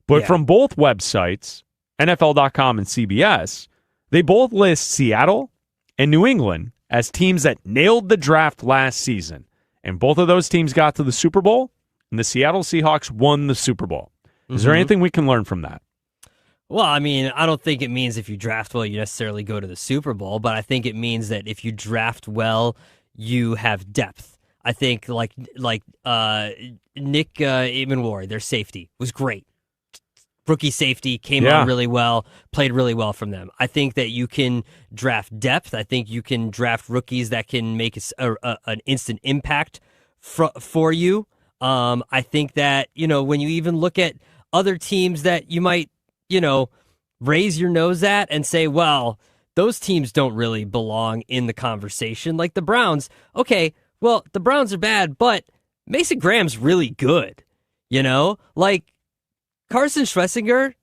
But from both websites, NFL.com and CBS, they both list Seattle and New England as teams that nailed the draft last season. And both of those teams got to the Super Bowl, and the Seattle Seahawks won the Super Bowl. Is there anything we can learn from that? Well, I mean, I don't think it means if you draft well, you necessarily go to the Super Bowl, but I think it means that if you draft well, you have depth. I think like Nick Emenwari, their safety, was great. Rookie safety came on really well, played really well from them. I think that you can draft depth. I think you can draft rookies that can make an instant impact for you. I think that, when you even look at other teams that you might, raise your nose at and say, well, those teams don't really belong in the conversation. Like the Browns. Okay, well, the Browns are bad, but Mason Graham's really good. Like Carson Schlesinger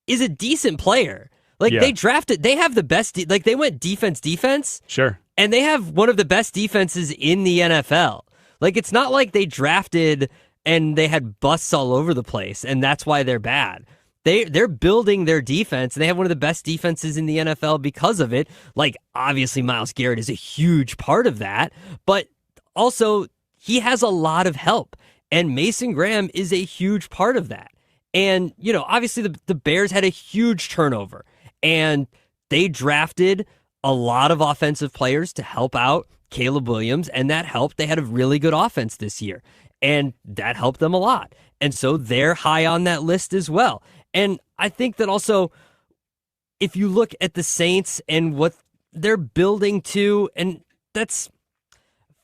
is a decent player. Like they have the best, they went defense. Sure. And they have one of the best defenses in the NFL. Like it's not like they drafted and they had busts all over the place and that's why they're bad. They're building their defense, and they have one of the best defenses in the NFL because of it. Like, obviously, Myles Garrett is a huge part of that, but also he has a lot of help, and Mason Graham is a huge part of that. And, obviously, the Bears had a huge turnover, and they drafted a lot of offensive players to help out Caleb Williams, and that helped. They had a really good offense this year, and that helped them a lot. And so they're high on that list as well. And I think that also, if you look at the Saints and what they're building to, and that's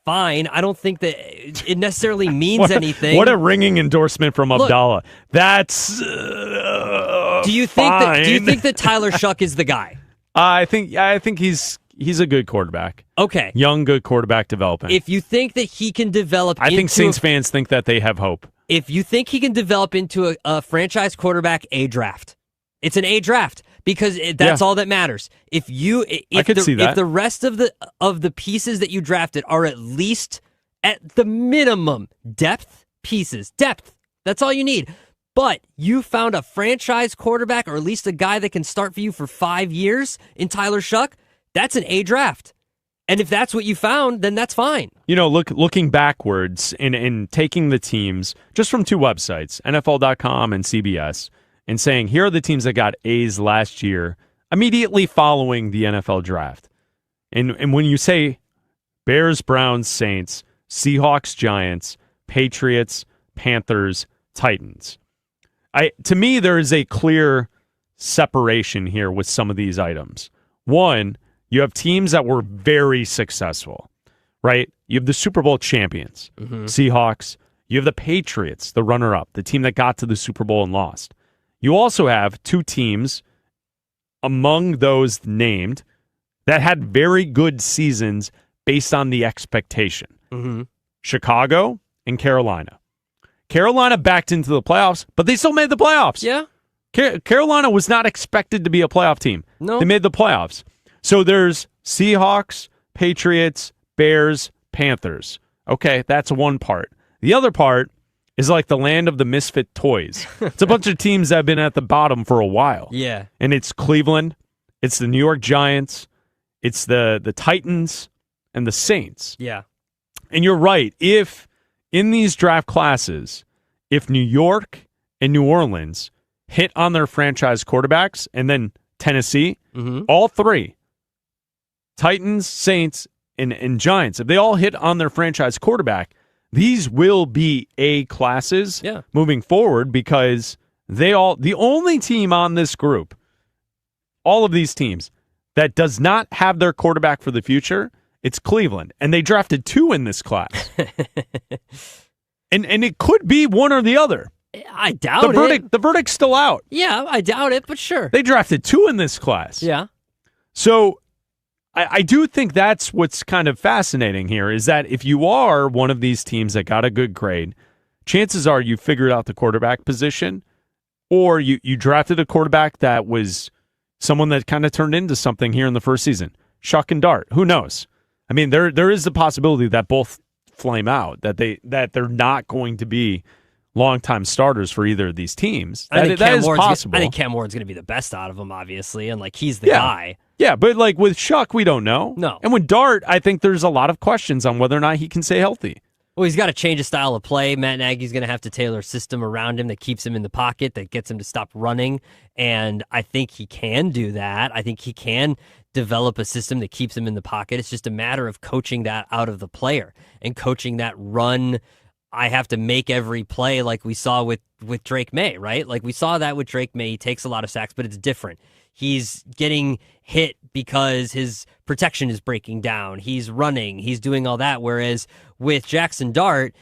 fine. I don't think that it necessarily means anything. What a ringing endorsement from Abdalla. That's do you think that Tyler Shuck is the guy? I think he's a good quarterback. Okay. Young, good quarterback developing. If you think that he can develop I think Saints fans think that they have hope. If you think he can develop into a franchise quarterback, A draft. It's an A draft because that's all that matters. If the rest of the pieces that you drafted are at least at the minimum pieces, that's all you need. But you found a franchise quarterback or at least a guy that can start for you for 5 years in Tyler Shuck, that's an A draft. And if that's what you found, then that's fine. Looking backwards and taking the teams just from 2 websites, NFL.com and CBS, and saying, here are the teams that got A's last year, immediately following the NFL draft. And when you say Bears, Browns, Saints, Seahawks, Giants, Patriots, Panthers, Titans, to me, there is a clear separation here with some of these items. One, you have teams that were very successful, right? You have the Super Bowl champions, Seahawks. You have the Patriots, the runner-up, the team that got to the Super Bowl and lost. You also have 2 teams among those named that had very good seasons based on the expectation. Chicago and Carolina. Carolina backed into the playoffs, but they still made the playoffs. Yeah. Carolina was not expected to be a playoff team. No. They made the playoffs. So there's Seahawks, Patriots, Bears, Panthers. Okay, that's one part. The other part is like the land of the misfit toys. It's a bunch of teams that have been at the bottom for a while. Yeah. And it's Cleveland, it's the New York Giants, it's the Titans, and the Saints. Yeah. And you're right. If in these draft classes, if New York and New Orleans hit on their franchise quarterbacks, and then Tennessee, all three, Titans, Saints, and Giants, if they all hit on their franchise quarterback, these will be A classes moving forward, because the only team on this group, all of these teams, that does not have their quarterback for the future, it's Cleveland. And they drafted 2 in this class. and it could be one or the other. I doubt it. The verdict's still out. Yeah, I doubt it, but sure. They drafted 2 in this class. Yeah. So I do think that's what's kind of fascinating here, is that if you are one of these teams that got a good grade, chances are you figured out the quarterback position, or you drafted a quarterback that was someone that kind of turned into something here in the first season. Shuck and dart. Who knows? I mean, there is the possibility that both flame out, that they're not going to be longtime starters for either of these teams. That is possible. I think Cam Ward's going to be the best out of them, obviously, and he's the guy. Yeah, but with Shuck, we don't know. No. And with Dart, I think there's a lot of questions on whether or not he can stay healthy. Well, he's got to change his style of play. Matt Nagy's going to have to tailor a system around him that keeps him in the pocket, that gets him to stop running, and I think he can do that. I think he can develop a system that keeps him in the pocket. It's just a matter of coaching that out of the player and coaching that run. I have to make every play, like we saw with Drake May, right? Like we saw that with Drake May. He takes a lot of sacks, but it's different. He's getting hit because his protection is breaking down. He's running. He's doing all that. Whereas with Jackson Dart,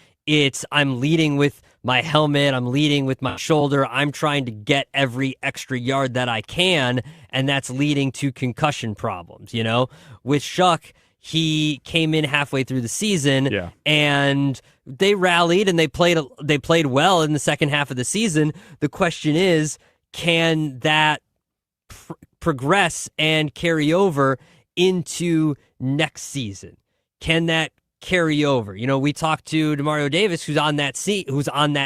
I'm leading with my helmet. I'm leading with my shoulder. I'm trying to get every extra yard that I can, and that's leading to concussion problems, With Shuck, he came in halfway through the season, and they rallied and they played well in the second half of the season. The question is, can that progress and carry over into next season? Can that carry over? We talked to Demario Davis, who's on that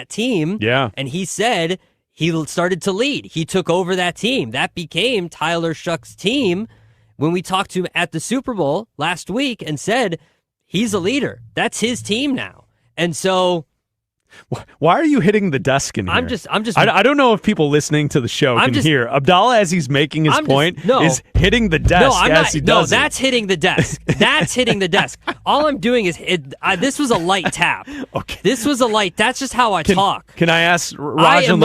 team, and he said he started to lead. He took over that team. That became Tyler Shuck's team. When we talked to him at the Super Bowl last week and said he's a leader, that's his team now. And so, why are you hitting the desk in here? I'm just. I don't know if people listening to the show can hear. Abdalla, as he's making his point, is hitting the desk he does. No, that's hitting the desk. That's hitting the desk. All I'm doing is this was a light tap. Okay. This was a light. That's just how I talk. Can I ask Raj and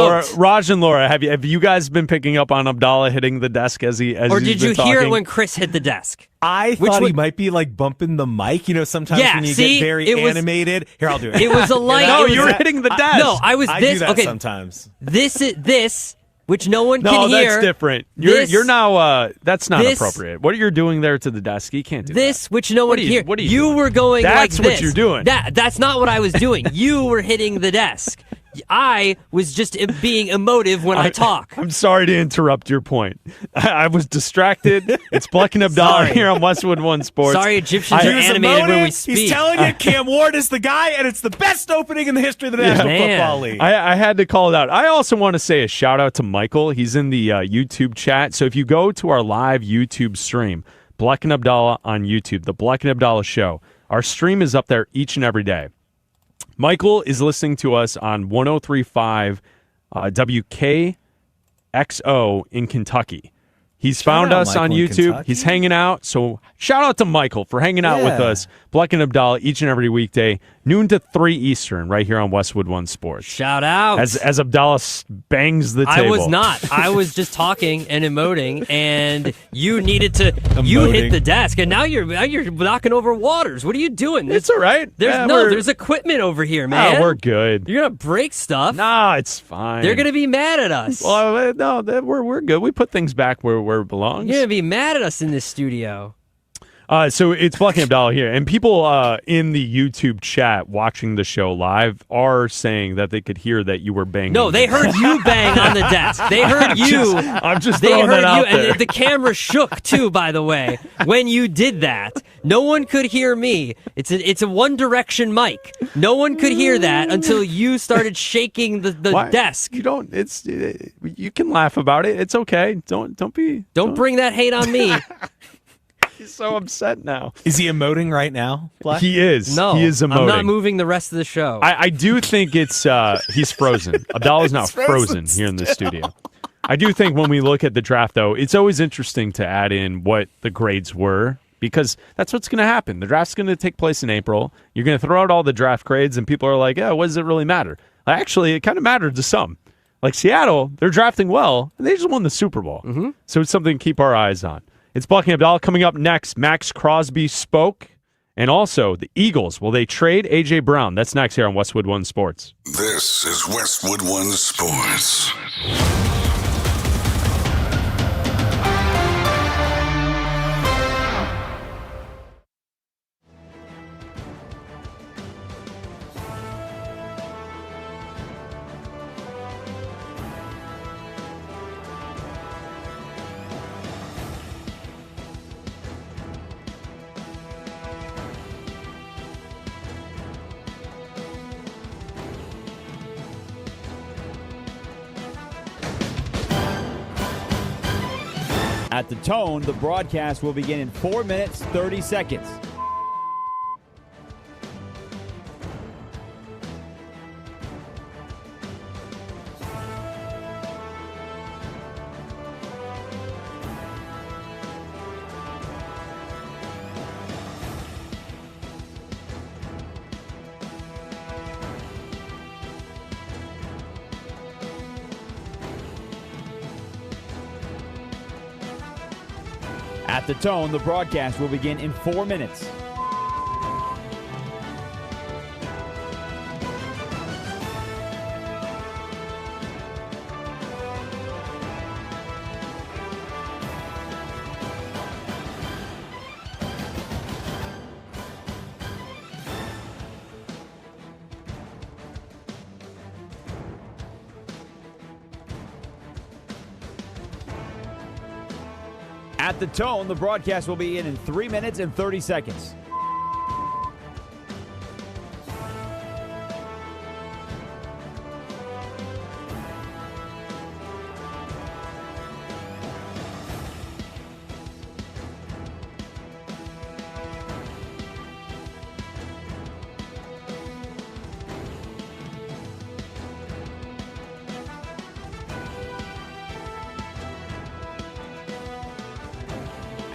Laura? Have you guys been picking up on Abdalla hitting the desk as or did you hear it when Chris hit the desk? I thought he might be bumping the mic. Sometimes when you get very animated. Here, I'll do it. It was a light. No, you were hitting the desk. No, I was. I this do that okay. sometimes. This, which no one can hear. No, that's different. You're now. That's not appropriate. What you're doing there to the desk, you can't do this, that. which no one can hear. What are you You were going like this. That's what you're doing. That's not what I was doing. You were hitting the desk. I was just being emotive when I talk. I'm sorry to interrupt your point. I was distracted. It's Bleck and Abdalla here on Westwood One Sports. Sorry, Egyptians are animated when we speak. He's telling you Cam Ward is the guy, and it's the best opening in the history of the National Football League. I had to call it out. I also want to say a shout out to Michael. He's in the YouTube chat. So if you go to our live YouTube stream, Bleck and Abdalla on YouTube, the Bleck and Abdalla Show, our stream is up there each and every day. Michael is listening to us on 103.5 WKXO in Kentucky. He's found us on YouTube. He's hanging out. So shout out to Michael for hanging out with us. Bleck and Abdalla each and every weekday, noon to 3 Eastern, right here on Westwood One Sports. Shout out. As Abdalla bangs the table. I was not. I was just talking and emoting, and you needed to. You hit the desk, and now you're knocking over waters. What are you doing? It's all right. There's equipment over here, man. Oh, we're good. You're gonna break stuff. Nah, it's fine. They're gonna be mad at us. Well, no, we're good. We put things back where it belongs. You're gonna be mad at us in this studio. So it's Bleck Abdalla here, and people in the YouTube chat watching the show live are saying that they could hear that you were banging. No, they heard you bang on the desk. They heard you. I'm just they throwing heard that out you, there. and the camera shook too. By the way, when you did that, no one could hear me. It's a One Direction mic. No one could hear that until you started shaking the desk. You don't. It's you can laugh about it. It's okay. Don't bring that hate on me. He's so upset now. Is he emoting right now, Bleck? He is. No, he is emoting. I'm not moving the rest of the show. I do think it's he's frozen. Abdalla's now frozen here in the studio. I do think when we look at the draft, though, it's always interesting to add in what the grades were, because that's what's going to happen. The draft's going to take place in April. You're going to throw out all the draft grades, and people are like, "Yeah, what does it really matter?" Actually, it kind of mattered to some. Like Seattle, they're drafting well, and they just won the Super Bowl. Mm-hmm. So it's something to keep our eyes on. It's Bleck Abdalla. Coming up next, Max Crosby spoke, and also the Eagles. Will they trade A.J. Brown? That's next here on Westwood One Sports. This is Westwood One Sports. At the tone, the broadcast will begin in 4 minutes, 30 seconds. At the tone, the broadcast will begin in 4 minutes. At the tone, the broadcast will begin in 3 minutes and 30 seconds.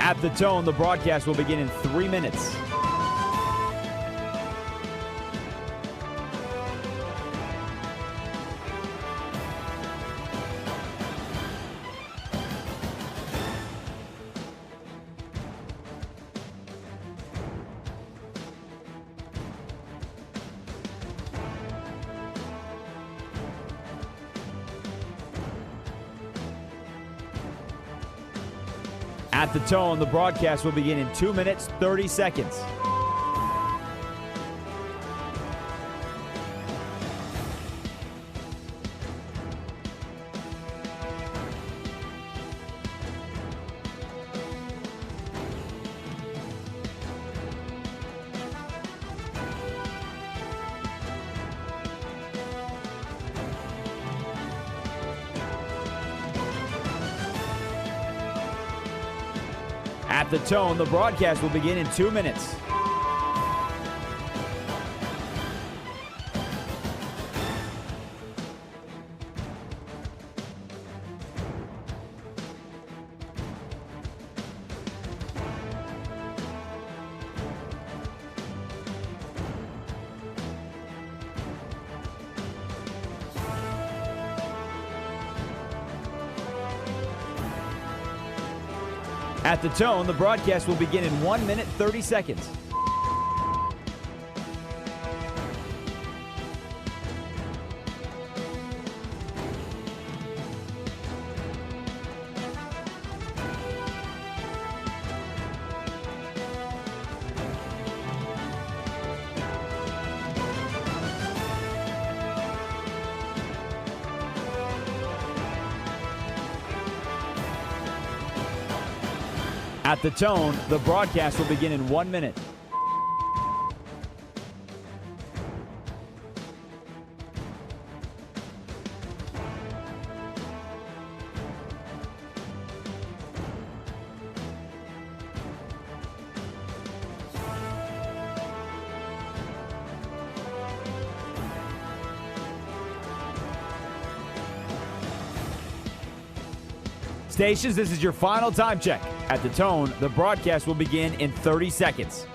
At the tone, the broadcast will begin in 3 minutes. At the tone, the broadcast will begin in 2 minutes, 30 seconds. At the tone, the broadcast will begin in 2 minutes. At the tone, the broadcast will begin in 1 minute, 30 seconds. At the tone, the broadcast will begin in 1 minute. Stations, this is your final time check. At the tone, the broadcast will begin in 30 seconds.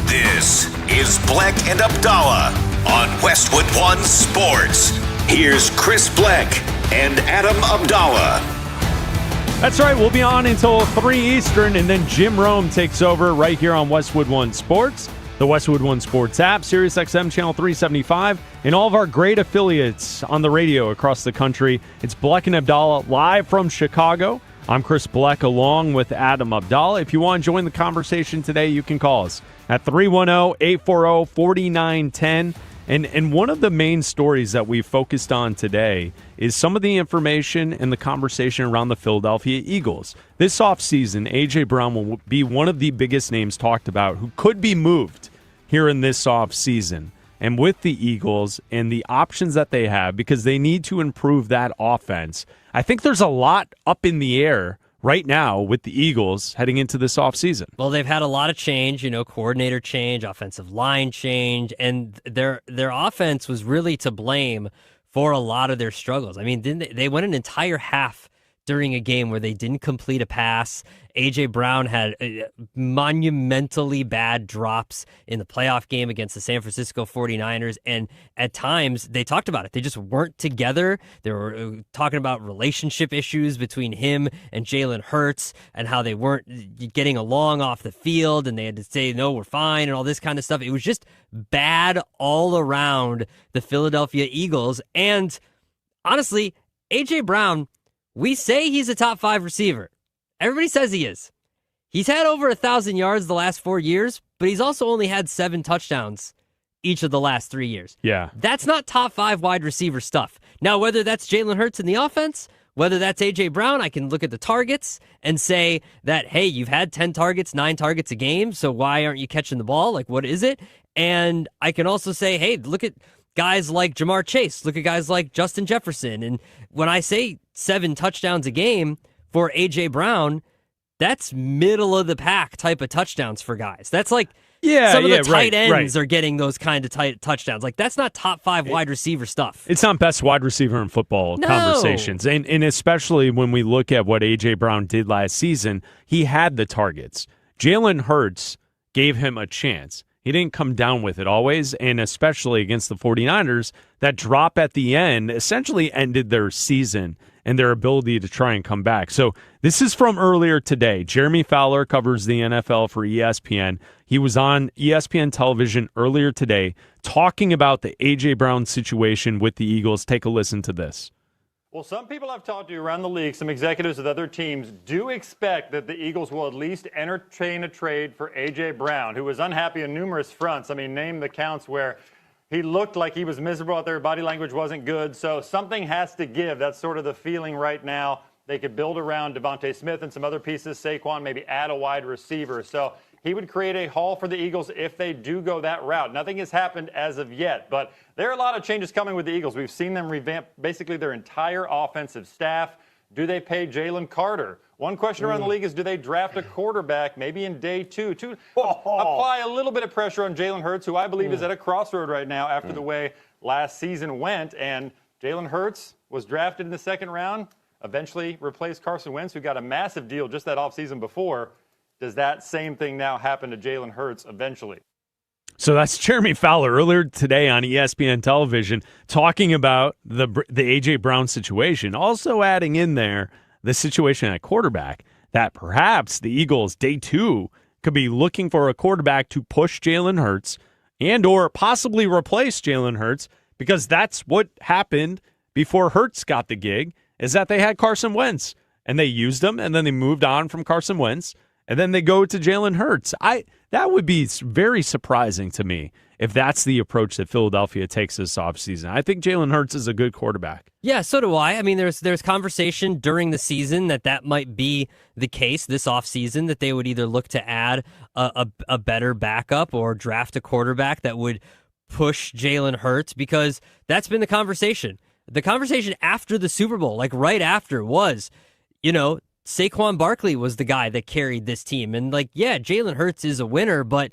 This is Bleck and Abdalla on Westwood One Sports. Here's Chris Bleck and Adam Abdalla. That's right. We'll be on until 3 Eastern, and then Jim Rome takes over right here on Westwood One Sports, the Westwood One Sports app, SiriusXM Channel 375, and all of our great affiliates on the radio across the country. It's Bleck and Abdalla live from Chicago. I'm Chris Bleck along with Adam Abdalla. If you want to join the conversation today, you can call us at 310-840-4910. And one of the main stories that we focused on today is some of the information and the conversation around the Philadelphia Eagles. This offseason, A.J. Brown will be one of the biggest names talked about who could be moved here in this offseason. And with the Eagles and the options that they have, because they need to improve that offense, I think there's a lot up in the air right now with the Eagles heading into this offseason. Well, they've had a lot of change, coordinator change, offensive line change, and their offense was really to blame for a lot of their struggles. I mean, they went an entire half during a game where they didn't complete a pass. A.J. Brown had monumentally bad drops in the playoff game against the San Francisco 49ers, and at times, they talked about it. They just weren't together. They were talking about relationship issues between him and Jalen Hurts and how they weren't getting along off the field, and they had to say, no, we're fine, and all this kind of stuff. It was just bad all around the Philadelphia Eagles, and honestly, A.J. Brown, we say he's a top 5 receiver. Everybody says he is. He's had over 1,000 yards the last 4 years, but he's also only had 7 touchdowns each of the last 3 years. Yeah. That's not top 5 wide receiver stuff. Now, whether that's Jalen Hurts in the offense, whether that's A.J. Brown, I can look at the targets and say that, hey, you've had 10 targets, 9 targets a game, so why aren't you catching the ball? Like, what is it? And I can also say, hey, look at guys like Jamar Chase. Look at guys like Justin Jefferson. And when I say 7 touchdowns a game for A.J. Brown, that's middle of the pack type of touchdowns for guys. That's like some of the tight ends are getting those kind of touchdowns. Like, that's not top 5 wide receiver stuff. It's not best wide receiver in football conversations. And especially when we look at what A.J. Brown did last season, he had the targets. Jalen Hurts gave him a chance. He didn't come down with it always, and especially against the 49ers, that drop at the end essentially ended their season and their ability to try and come back. So this is from earlier today. Jeremy Fowler covers the NFL for ESPN. He was on ESPN television earlier today talking about the A.J. Brown situation with the Eagles. Take a listen to this. Well, some people I've talked to around the league, some executives with other teams, do expect that the Eagles will at least entertain a trade for A.J. Brown, who was unhappy on numerous fronts. I mean, name the counts where he looked like he was miserable out there. Body language wasn't good. So something has to give. That's sort of the feeling right now. They could build around Devontae Smith and some other pieces. Saquon, maybe add a wide receiver. So he would create a haul for the Eagles if they do go that route. Nothing has happened as of yet, but there are a lot of changes coming with the Eagles. We've seen them revamp basically their entire offensive staff. Do they pay Jalen Carter? One question around the league is, do they draft a quarterback maybe in day 2 to apply a little bit of pressure on Jalen Hurts, who I believe is at a crossroad right now after the way last season went. And Jalen Hurts was drafted in the 2nd round eventually replace Carson Wentz, who got a massive deal just that offseason before? Does that same thing now happen to Jalen Hurts eventually? So that's Jeremy Fowler earlier today on ESPN television talking about the A.J. Brown situation, also adding in there the situation at quarterback that perhaps the Eagles, day 2, could be looking for a quarterback to push Jalen Hurts and or possibly replace Jalen Hurts, because that's what happened before Hurts got the gig, is that they had Carson Wentz, and they used him, and then they moved on from Carson Wentz, and then they go to Jalen Hurts. That would be very surprising to me if that's the approach that Philadelphia takes this offseason. I think Jalen Hurts is a good quarterback. Yeah, so do I. I mean, there's conversation during the season that might be the case this offseason, that they would either look to add a better backup or draft a quarterback that would push Jalen Hurts, because that's been the conversation. The conversation after the Super Bowl, like right after, was, Saquon Barkley was the guy that carried this team. And Jalen Hurts is a winner, but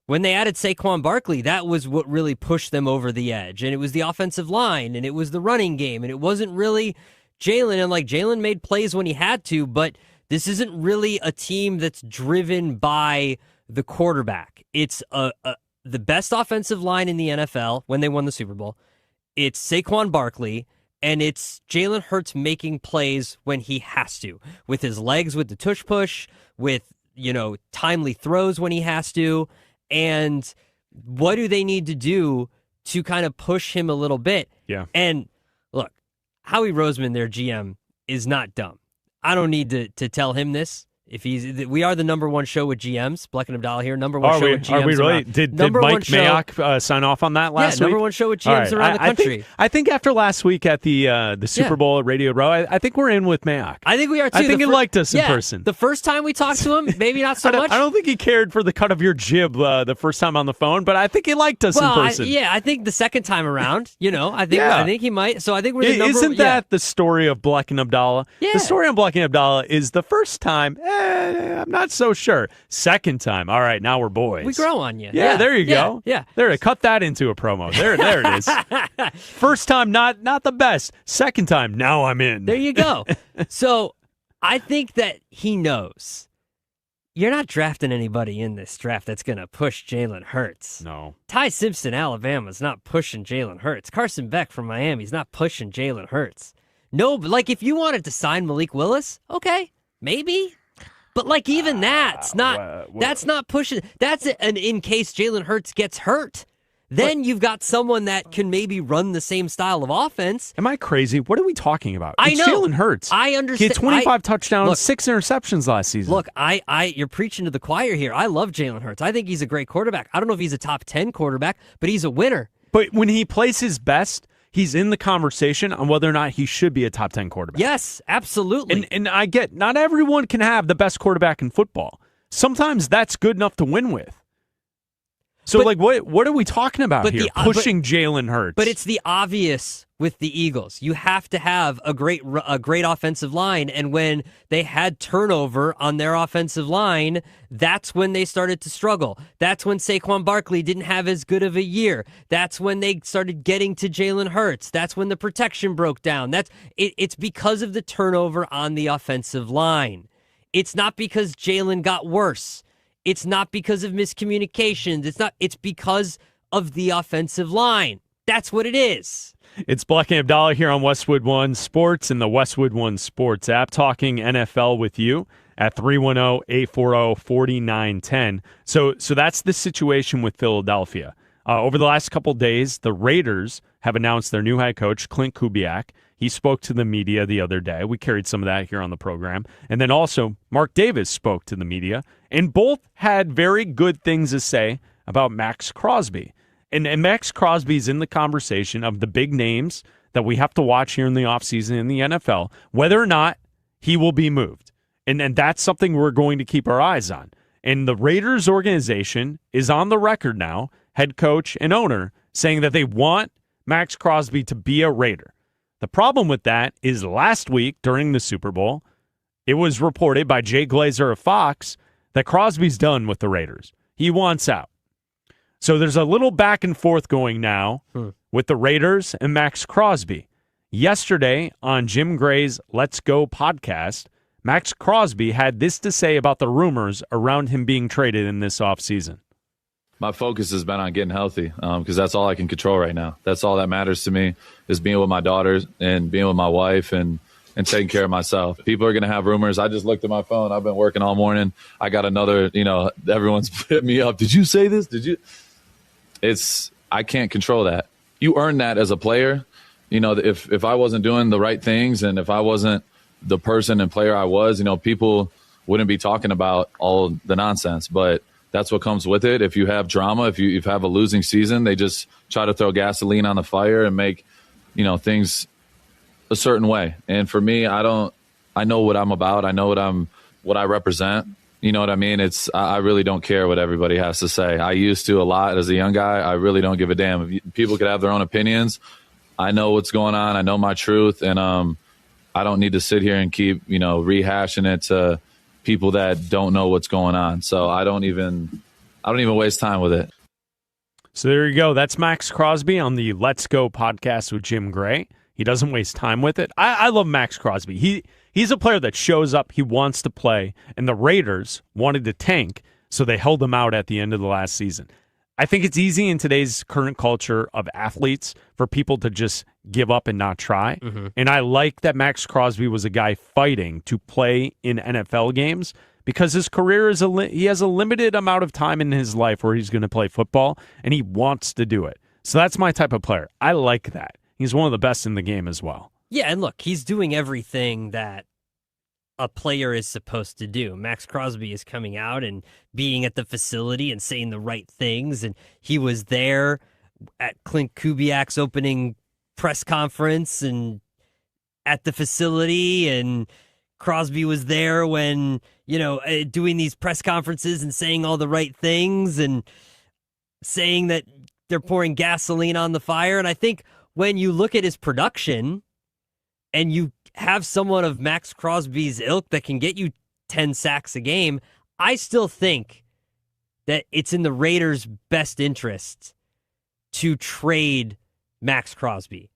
when they added Saquon Barkley, that was what really pushed them over the edge. And it was the offensive line, and it was the running game, and it wasn't really Jalen. And Jalen made plays when he had to, but this isn't really a team that's driven by the quarterback. It's the best offensive line in the NFL when they won the Super Bowl. It's Saquon Barkley. And it's Jalen Hurts making plays when he has to, with his legs, with the tush push, with, timely throws when he has to. And what do they need to do to kind of push him a little bit? Yeah. And look, Howie Roseman, their GM, is not dumb. I don't need to tell him this. We are the number one show with GMs. Bleck and Abdalla here, number one show with GMs. Are we really? Did Mike Mayock sign off on that last week? Yeah, number one show with GMs around the country. I think after last week at the Super Bowl at Radio Row, I think we're in with Mayock. I think we are too. I think he liked us in person. The first time we talked to him, maybe not so much. I don't think he cared for the cut of your jib the first time on the phone, but I think he liked us in person. I think the second time around, I think he might. So I think we're the number. Isn't that the story of Bleck and Abdalla? Yeah. The story of Bleck and Abdalla is the first time, I'm not so sure. Second time, all right, now we're boys. We grow on you. Yeah, there you go. Yeah. There, cut that into a promo. There it is. First time, not the best. Second time, now I'm in. There you go. So I think that he knows you're not drafting anybody in this draft that's going to push Jalen Hurts. No. Ty Simpson, Alabama's not pushing Jalen Hurts. Carson Beck from Miami's not pushing Jalen Hurts. No, but if you wanted to sign Malik Willis, okay, maybe. But even that's not pushing. That's an in case Jalen Hurts gets hurt. Then you've got someone that can maybe run the same style of offense. Am I crazy? What are we talking about? I It's know. Jalen Hurts. I understand. He had 25 touchdowns, 6 interceptions last season. Look, you're preaching to the choir here. I love Jalen Hurts. I think he's a great quarterback. I don't know if he's a top 10 quarterback, but he's a winner. But when he plays his best, he's in the conversation on whether or not he should be a top 10 quarterback. Yes, absolutely. And I get, not everyone can have the best quarterback in football. Sometimes that's good enough to win with. So, what are we talking about here? Pushing Jalen Hurts. But it's the obvious with the Eagles. You have to have a great offensive line, and when they had turnover on their offensive line, that's when they started to struggle. That's when Saquon Barkley didn't have as good of a year. That's when they started getting to Jalen Hurts. That's when the protection broke down. It's because of the turnover on the offensive line. It's not because Jalen got worse. It's not because of miscommunications. It's because of the offensive line. That's what it is. It's Bleck and Abdalla here on Westwood One Sports and the Westwood One Sports app, talking NFL with you at 310-840-4910. So that's the situation with Philadelphia. Over the last couple days, the Raiders have announced their new head coach, Clint Kubiak. He spoke to the media the other day. We carried some of that here on the program. And then also, Mark Davis spoke to the media, and both had very good things to say about Max Crosby. And Max Crosby's in the conversation of the big names that we have to watch here in the offseason in the NFL, whether or not he will be moved. And that's something we're going to keep our eyes on. And the Raiders organization is on the record now, head coach and owner, saying that they want Max Crosby to be a Raider. The problem with that is last week during the Super Bowl, it was reported by Jay Glazer of Fox that Crosby's done with the Raiders. He wants out. So there's a little back and forth going now with the Raiders and Max Crosby. Yesterday on Jim Gray's Let's Go podcast, Max Crosby had this to say about the rumors around him being traded in this offseason. My focus has been on getting healthy because that's all I can control right now. That's all that matters to me is being with my daughters and being with my wife and taking care of myself. People are going to have rumors. I just looked at my phone. I've been working all morning. I got another, everyone's hit me up. Did you say this? I can't control that. You earn that as a player. If I wasn't doing the right things and if I wasn't the person and player I was, people wouldn't be talking about all the nonsense. But that's what comes with it. If you have drama, if you have a losing season, they just try to throw gasoline on the fire and make, things a certain way. And for me, I know what I'm about. I know what I represent. You know what I mean? I really don't care what everybody has to say. I used to a lot as a young guy. I really don't give a damn. People could have their own opinions. I know what's going on. I know my truth. And I don't need to sit here and keep, rehashing it to people that don't know what's going on. So I don't even waste time with it. So there you go. That's Max Crosby on the Let's Go podcast with Jim Gray. He doesn't waste time with it. I love Max Crosby. He's a player that shows up. He wants to play. And the Raiders wanted to tank, so they held him out at the end of the last season. I think it's easy in today's current culture of athletes for people to just give up and not try. Mm-hmm. And I like that Max Crosby was a guy fighting to play in NFL games because his career he has a limited amount of time in his life where he's going to play football, and he wants to do it. So that's my type of player. I like that. He's one of the best in the game as well. Yeah, and look, he's doing everything that a player is supposed to do. Max Crosby is coming out and being at the facility and saying the right things, and he was there at Clint Kubiak's opening press conference and at the facility, and Crosby was there when, doing these press conferences and saying all the right things and saying that they're pouring gasoline on the fire. And I think when you look at his production and you have someone of Max Crosby's ilk that can get you 10 sacks a game, I still think that it's in the Raiders' best interest to trade Max Crosby.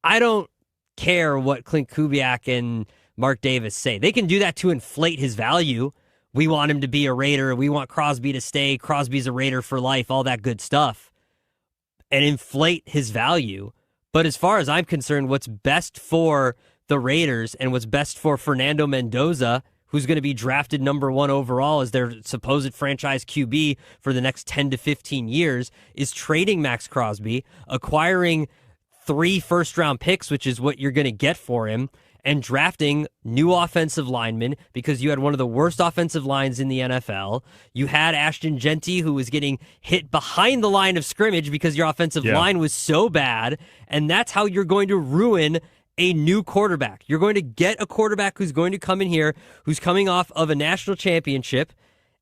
I don't care what Clint Kubiak and Mark Davis say. They can do that to inflate his value. We want him to be a Raider. We want Crosby to stay. Crosby's a Raider for life, all that good stuff, and inflate his value. But as far as I'm concerned, what's best for the Raiders and what's best for Fernando Mendoza, who's going to be drafted number 1 overall as their supposed franchise QB for the next 10 to 15 years, is trading Max Crosby, acquiring 3 first-round picks, which is what you're going to get for him, and drafting new offensive linemen because you had one of the worst offensive lines in the NFL. You had Ashton Genty, who was getting hit behind the line of scrimmage because your offensive line was so bad, and that's how you're going to ruin a new quarterback. You're going to get a quarterback who's going to come in here, who's coming off of a national championship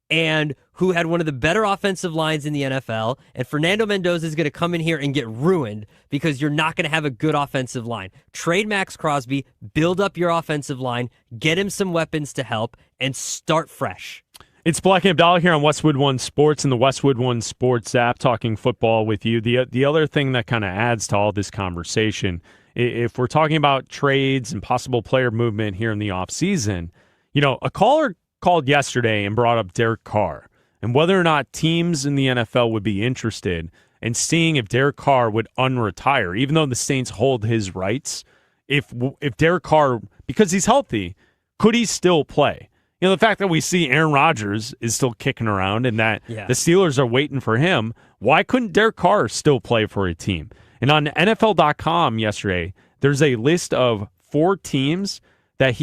and who had one of the better offensive lines in the NFL, and Fernando Mendoza is going to come in here and get ruined because you're not going to have a good offensive line. Trade Max Crosby, build up your offensive line, get him some weapons to help, and start fresh. It's Bleck Abdalla here on Westwood One Sports and the Westwood One Sports app, talking football with you. The other thing that kind of adds to all this conversation, if we're talking about trades and possible player movement here in the offseason, a caller called yesterday and brought up Derek Carr and whether or not teams in the NFL would be interested in seeing if Derek Carr would unretire, even though the Saints hold his rights. If Derek Carr, because he's healthy, could he still play? The fact that we see Aaron Rodgers is still kicking around and that the Steelers are waiting for him, why couldn't Derek Carr still play for a team? And on NFL.com yesterday, there's a list of 4 teams that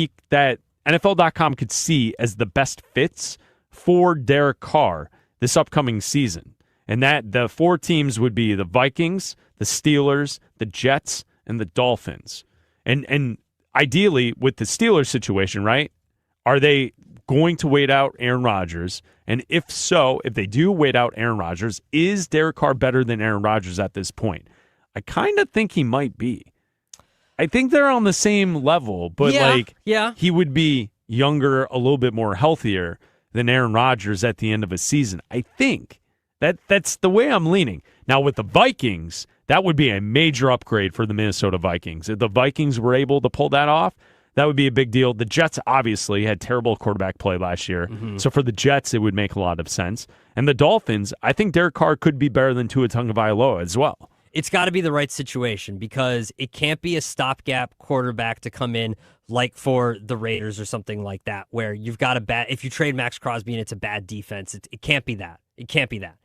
NFL.com could see as the best fits for Derek Carr this upcoming season. And that the 4 teams would be the Vikings, the Steelers, the Jets, and the Dolphins. And ideally, with the Steelers situation, right, are they going to wait out Aaron Rodgers? And if so, if they do wait out Aaron Rodgers, is Derek Carr better than Aaron Rodgers at this point? I kind of think he might be. I think they're on the same level, but he would be younger, a little bit more healthier than Aaron Rodgers at the end of a season. I think That's the way I'm leaning. Now, with the Vikings, that would be a major upgrade for the Minnesota Vikings. If the Vikings were able to pull that off, that would be a big deal. The Jets obviously had terrible quarterback play last year. So for the Jets, it would make a lot of sense. And the Dolphins, I think Derek Carr could be better than Tua Tagovailoa as well. It's got to be the right situation because it can't be a stopgap quarterback to come in like for the Raiders or something like that, where you've got if you trade Max Crosby and it's a bad defense, it can't be that. It can't be that.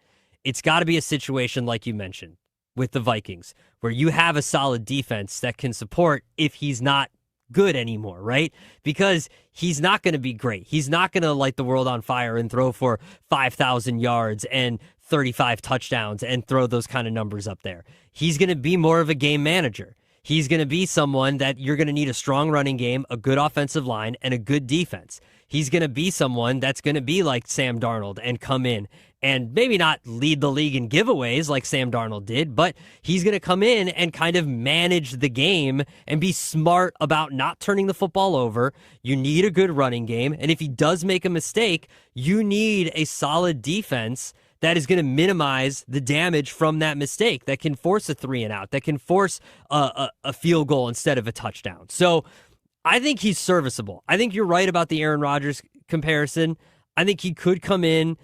It's got to be a situation like you mentioned with the Vikings, where you have a solid defense that can support if he's not good anymore, right? Because he's not going to be great. He's not going to light the world on fire and throw for 5,000 yards and 35 touchdowns and throw those kind of numbers up there. He's going to be more of a game manager. He's going to be someone that you're going to need a strong running game, a good offensive line, and a good defense. He's going to be someone that's going to be like Sam Darnold and come in and maybe not lead the league in giveaways like Sam Darnold did, but he's going to come in and kind of manage the game and be smart about not turning the football over. You need a good running game, and if he does make a mistake, you need a solid defense that is going to minimize the damage from that mistake, that can force a 3-and-out, that can force a field goal instead of a touchdown. So I think he's serviceable. I think you're right about the Aaron Rodgers comparison. I think he could come in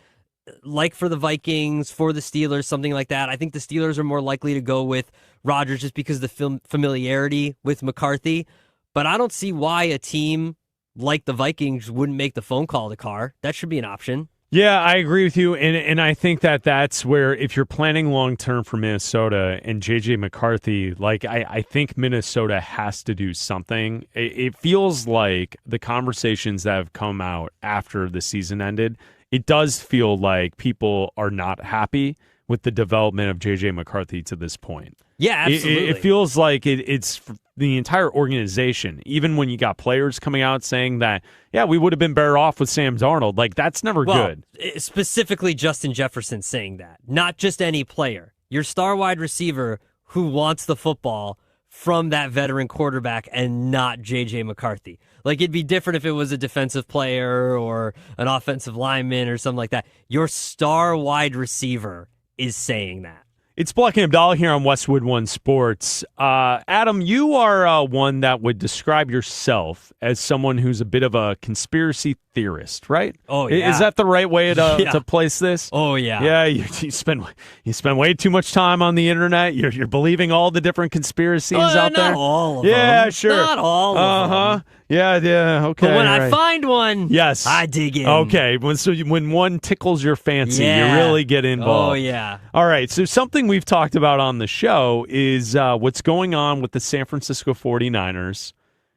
like for the Vikings, for the Steelers, something like that. I think the Steelers are more likely to go with Rodgers just because of the familiarity with McCarthy. But I don't see why a team like the Vikings wouldn't make the phone call to Carr. That should be an option. Yeah, I agree with you, and I think that's where if you're planning long-term for Minnesota and J.J. McCarthy, like I think Minnesota has to do something. It feels like the conversations that have come out after the season ended, it does feel like people are not happy with the development of J.J. McCarthy to this point. Yeah, absolutely. It feels like it's the entire organization, even when you got players coming out saying that, yeah, we would have been better off with Sam Darnold. Like, that's never good. Specifically Justin Jefferson saying that, not just any player. Your star wide receiver who wants the football from that veteran quarterback and not J.J. McCarthy. Like, it'd be different if it was a defensive player or an offensive lineman or something like that. Your star wide receiver is saying that. It's Bleck Abdalla here on Westwood One Sports. Adam, you are one that would describe yourself as someone who's a bit of a conspiracy theorist, right? Oh, yeah. Is that the right way to place this? Oh, yeah. Yeah, you spend way too much time on the internet. You're believing all the different conspiracies out there. Not all of them. Yeah, sure. Not all of them. Yeah, okay. But when I find one, yes, I dig in. Okay, when one tickles your fancy, you really get involved. Oh, yeah. All right, so something we've talked about on the show is what's going on with the San Francisco 49ers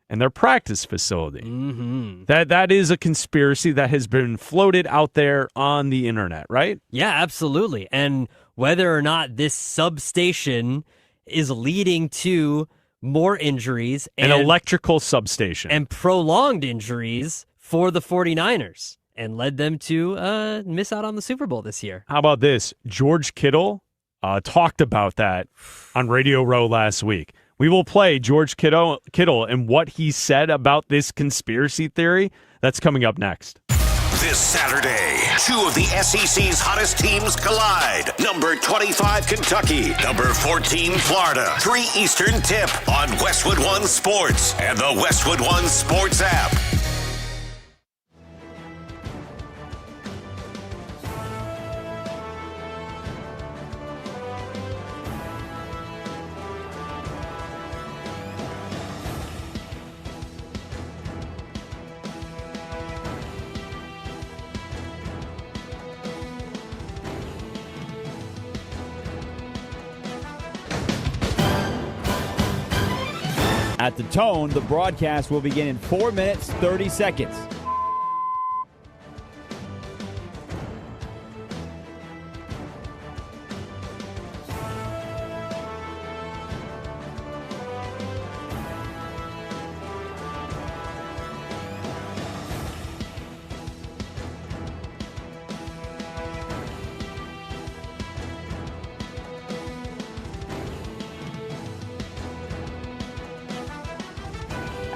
and their practice facility. Mm-hmm. That is a conspiracy that has been floated out there on the internet, right? Yeah, absolutely. And whether or not this substation is leading to more injuries and an electrical substation and prolonged injuries for the 49ers and led them to miss out on the Super Bowl this year. How about this? George Kittle talked about that on Radio Row last week. We will play George Kittle and what he said about this conspiracy theory. That's coming up next. This Saturday, two of the SEC's hottest teams collide. Number 25, Kentucky. Number 14, Florida. 3 Eastern tip on Westwood One Sports and the Westwood One Sports app. At the tone, the broadcast will begin in 4 minutes, 30 seconds.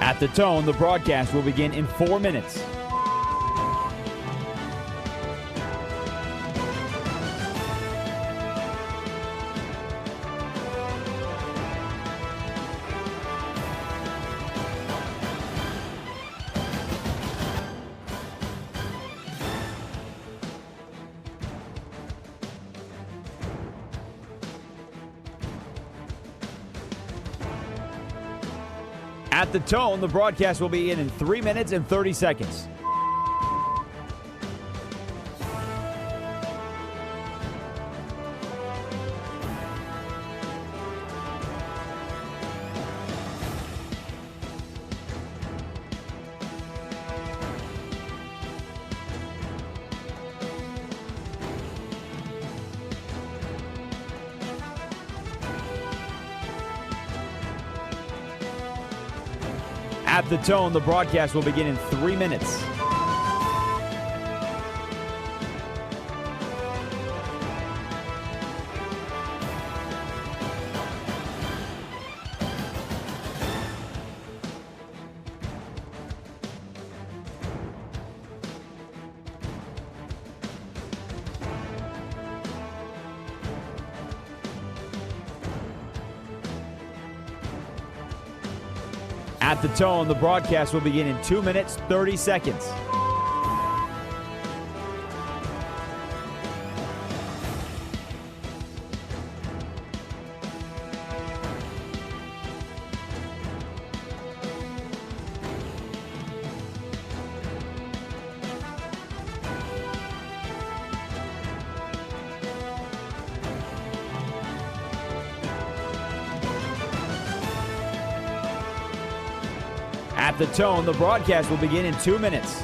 At the tone, the broadcast will begin in 4 minutes. At the tone, the broadcast will begin in 3 minutes and 30 seconds. At the tone, the broadcast will begin in 3 minutes. At the tone, the broadcast will begin in 2 minutes, 30 seconds. At the tone, the broadcast will begin in 2 minutes.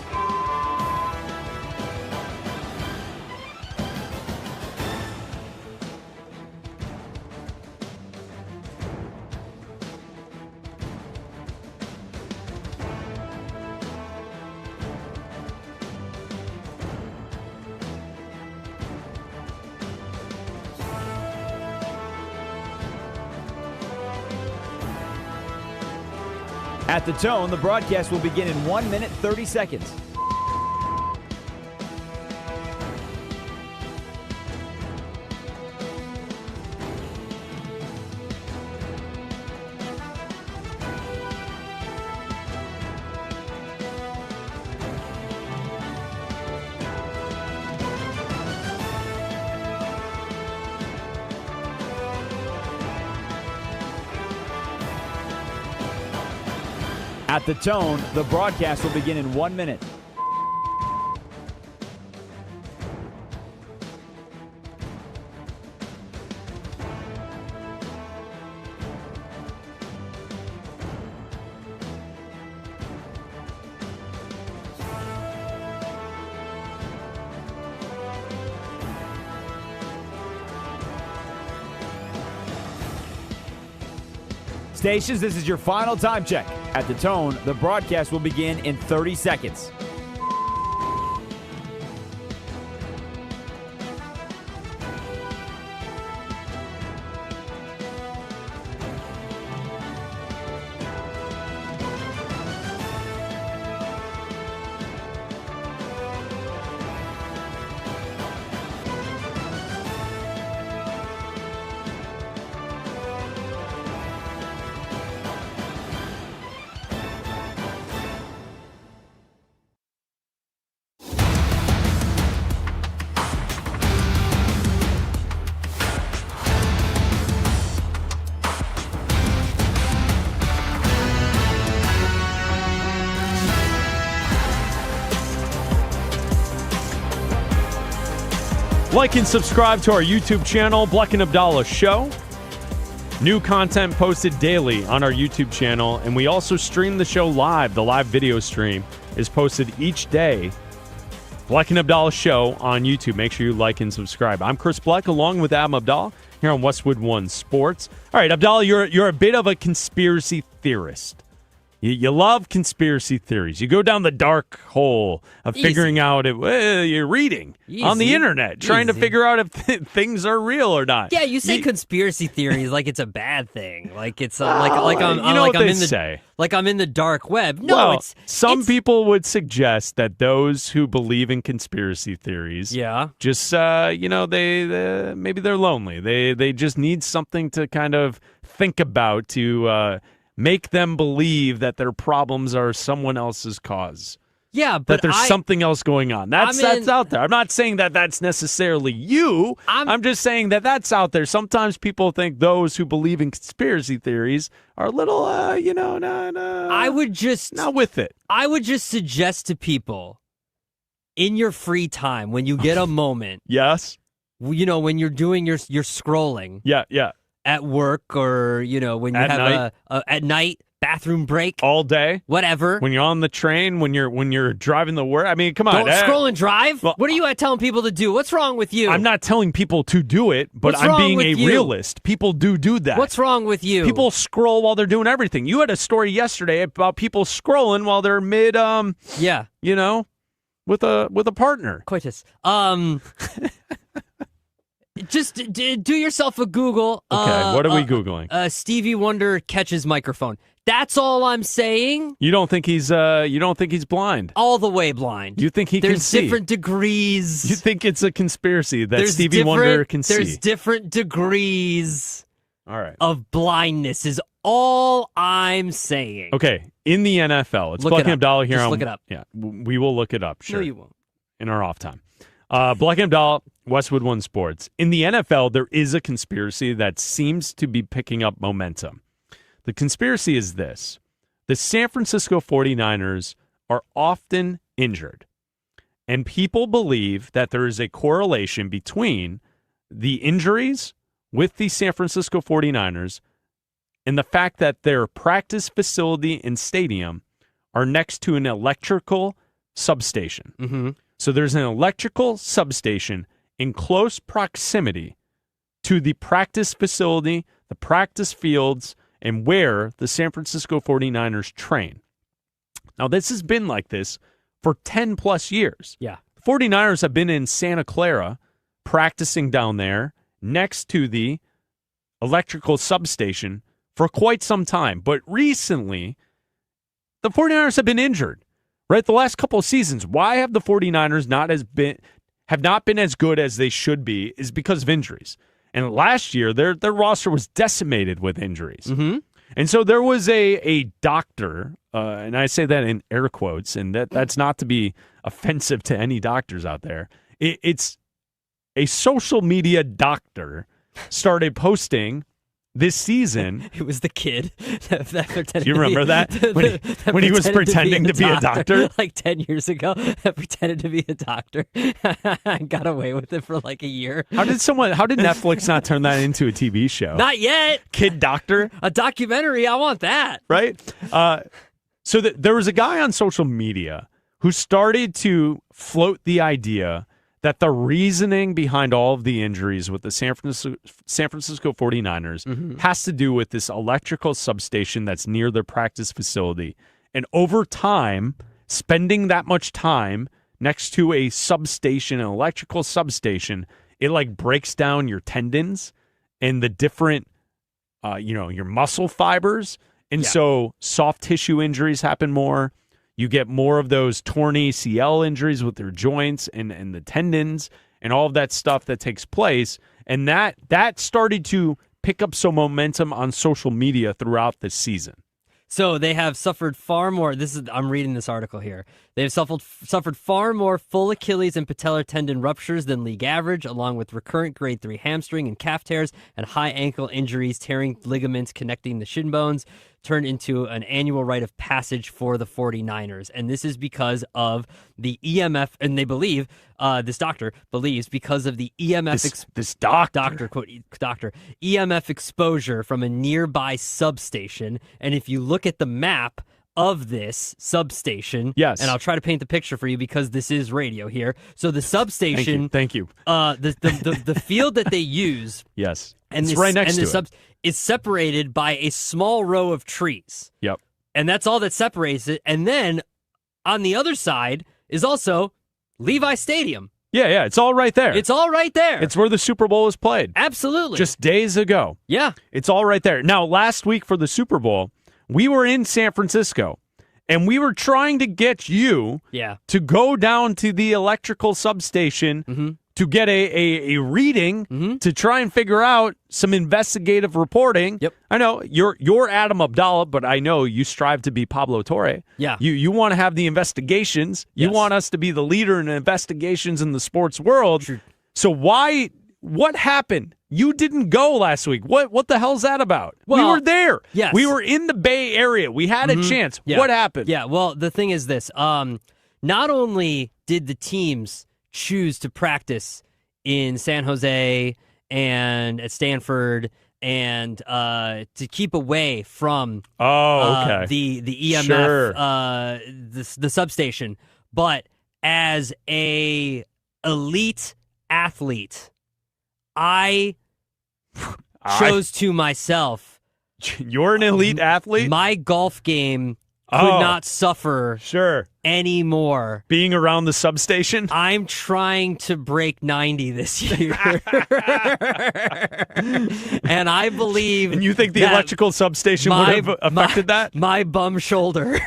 At the tone, the broadcast will begin in 1 minute, 30 seconds. At the tone, the broadcast will begin in 1 minute. Stations, this is your final time check. At the tone, the broadcast will begin in 30 seconds. Like and subscribe to our YouTube channel, Bleck Abdalla Show. New content posted daily on our YouTube channel, and we also stream the show live. The live video stream is posted each day. Bleck Abdalla Show on YouTube. Make sure you like and subscribe. I'm Chris Bleck, along with Adam Abdalla, here on Westwood One Sports. All right, Abdalla, you're a bit of a conspiracy theorist. You love conspiracy theories. You go down the dark hole of figuring out if you're reading on the internet, trying to figure out if things are real or not. Yeah, you say conspiracy theories like it's a bad thing, like it's I'm in the dark web. No, well, some people would suggest that those who believe in conspiracy theories, just they maybe they're lonely. They just need something to kind of think about to make them believe that their problems are someone else's cause. Yeah, but that there's something else going on. That's out there. I'm not saying that that's necessarily you. I'm just saying that that's out there. Sometimes people think those who believe in conspiracy theories are a little, not with it. I would just suggest to people in your free time when you get a moment. Yes. When you're doing your scrolling. Yeah. At work or when you have at night. Bathroom break all day, whatever. When you're on the train, when you're driving the work. I mean, come on, don't scroll and drive. Well, what are you telling people to do? What's wrong with you? I'm not telling people to do it, but I'm being a realist. People do that. What's wrong with you? People scroll while they're doing everything. You had a story yesterday about people scrolling while they're mid, with a partner. Coitus. Just do yourself a Google. Okay, what are we Googling? Stevie Wonder catches microphone. That's all I'm saying. You don't think he's blind? All the way blind. You think he can see? There's different degrees. You think it's a conspiracy that Stevie Wonder can see? There's different degrees. All right. Of blindness is all I'm saying. Okay, in the NFL, it's Bleck Abdalla here. Just look it up. Yeah, we will look it up. Sure. No, you won't. In our off time. Bleck Abdalla, Westwood One Sports. In the NFL, there is a conspiracy that seems to be picking up momentum. The conspiracy is this. The San Francisco 49ers are often injured, and people believe that there is a correlation between the injuries with the San Francisco 49ers and the fact that their practice facility and stadium are next to an electrical substation. Mm-hmm. So there's an electrical substation in close proximity to the practice facility, the practice fields, and where the San Francisco 49ers train. Now, this has been like this for 10 plus years. Yeah. The 49ers have been in Santa Clara practicing down there next to the electrical substation for quite some time. But recently, the 49ers have been injured. Right, the last couple of seasons, why have the 49ers have not been as good as they should be is because of injuries. And last year, their roster was decimated with injuries. Mm-hmm. And so there was a doctor, and I say that in air quotes, and that's not to be offensive to any doctors out there. It's a social media doctor started posting this season. It was the kid that pretended. Do you remember that? When he was pretending to be a doctor? Like 10 years ago, that pretended to be a doctor. I got away with it for like a year. How did Netflix not turn that into a TV show? Not yet. Kid doctor? A documentary. I want that. Right? So there was a guy on social media who started to float the idea that the reasoning behind all of the injuries with the San Francisco 49ers has to do with this electrical substation that's near their practice facility. And over time, spending that much time next to a substation, an electrical substation, it like breaks down your tendons and the different, your muscle fibers. And so soft tissue injuries happen more. You get more of those torn ACL injuries with their joints and the tendons and all of that stuff that takes place. And that started to pick up some momentum on social media throughout this season. So they have suffered far more. I'm reading this article here. They have suffered far more full Achilles and patellar tendon ruptures than league average, along with recurrent grade 3 hamstring and calf tears and high ankle injuries, tearing ligaments connecting the shin bones, turned into an annual rite of passage for the 49ers. And this is because of the EMF, and they believe, this doctor believes, because of the EMF... This doctor. Doctor, quote, doctor. EMF exposure from a nearby substation. And if you look at the map of this substation... Yes. And I'll try to paint the picture for you because this is radio here. So the substation... Thank you. The field that they use... Yes. And it's right next to it. Is separated by a small row of trees. Yep. And that's all that separates it. And then on the other side is also Levi Stadium. Yeah, it's all right there. It's all right there. It's where the Super Bowl was played. Absolutely. Just days ago. Yeah. It's all right there. Now, last week for the Super Bowl, we were in San Francisco, and we were trying to get you to go down to the electrical substation to get a reading to try and figure out some investigative reporting. Yep. I know you're Adam Abdalla, but I know you strive to be Pablo Torre. Yeah. You want to have the investigations. You Yes. want us to be the leader in investigations in the sports world. True. So what happened? You didn't go last week. What the hell's that about? We Well, were there. yes. We were in the Bay Area. We had a chance. Yeah. What happened? Yeah, well, the thing is this. Not only did the teams choose to practice in San Jose and at Stanford and to keep away from the EMF, Sure. the substation, but as a elite athlete, I chose to myself. You're an elite athlete? My golf game could not suffer anymore. Being around the substation? I'm trying to break 90 this year. And I believe. And you think the electrical substation would have affected that? My bum shoulder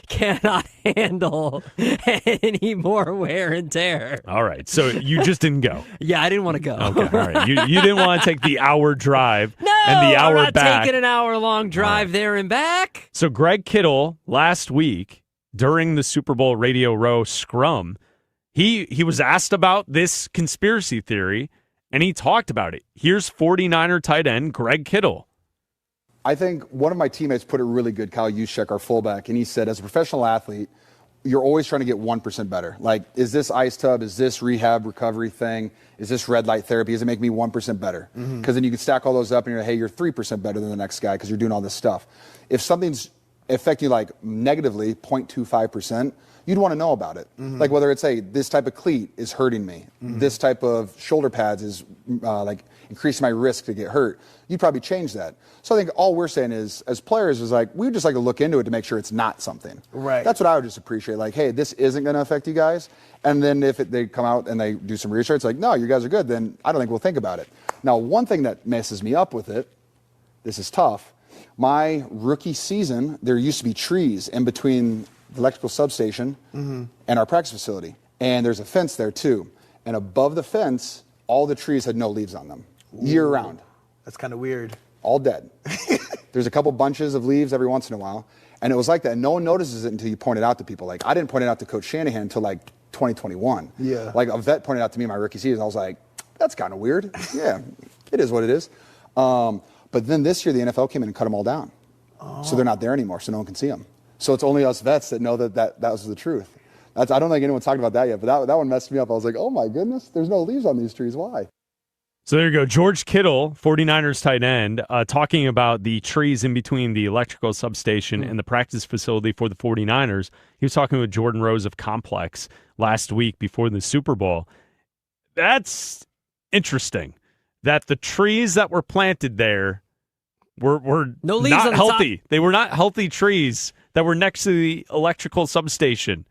cannot handle any more wear and tear. All right. So you just didn't go. Yeah, I didn't want to go. Okay. All right. You didn't want to take the hour drive No, and the hour I'm not back. taking an hour-long drive there and back. So Greg Kittle last week during the Super Bowl Radio Row scrum, he was asked about this conspiracy theory, and he talked about it. Here's 49er tight end Greg Kittle. I think one of my teammates put it really good, Kyle Juszczyk, our fullback, and he said, as a professional athlete, you're always trying to get 1% better. Like, is this ice tub, is this rehab recovery thing, is this red light therapy, does it make me 1% better? Because then you can stack all those up and you're like, hey, you're 3% better than the next guy because you're doing all this stuff. If something's affecting you like negatively 0.25%, you'd want to know about it. Like whether it's, hey, this type of cleat is hurting me, this type of shoulder pads is like increasing my risk to get hurt, you'd probably change that. So I think all we're saying is, as players, is like, we would just like to look into it to make sure it's not something. Right. That's what I would just appreciate. Like, hey, this isn't going to affect you guys. And then if they come out and they do some research, like, no, you guys are good, then I don't think we'll think about it. Now, one thing that messes me up with it, this is tough. My rookie season, there used to be trees in between the electrical substation and our practice facility. And there's a fence there too. And above the fence, all the trees had no leaves on them, year round. That's kind of weird. All dead. There's a couple bunches of leaves every once in a while. And it was like that. And no one notices it until you point it out to people. Like, I didn't point it out to Coach Shanahan until like 2021. Yeah. Like, a vet pointed out to me my rookie season. I was like, that's kind of weird. Yeah, it is what it is. But then this year, the NFL came in and cut them all down. So they're not there anymore, so no one can see them. So it's only us vets that know that was the truth. I don't think anyone's talked about that yet, but that one messed me up. I was like, oh my goodness, there's no leaves on these trees. Why? So there you go. George Kittle, 49ers tight end, talking about the trees in between the electrical substation and the practice facility for the 49ers. He was talking with Jordan Rose of Complex last week before the Super Bowl. That's interesting that the trees that were planted there were No leaves not on the healthy. top. They were not healthy trees that were next to the electrical substation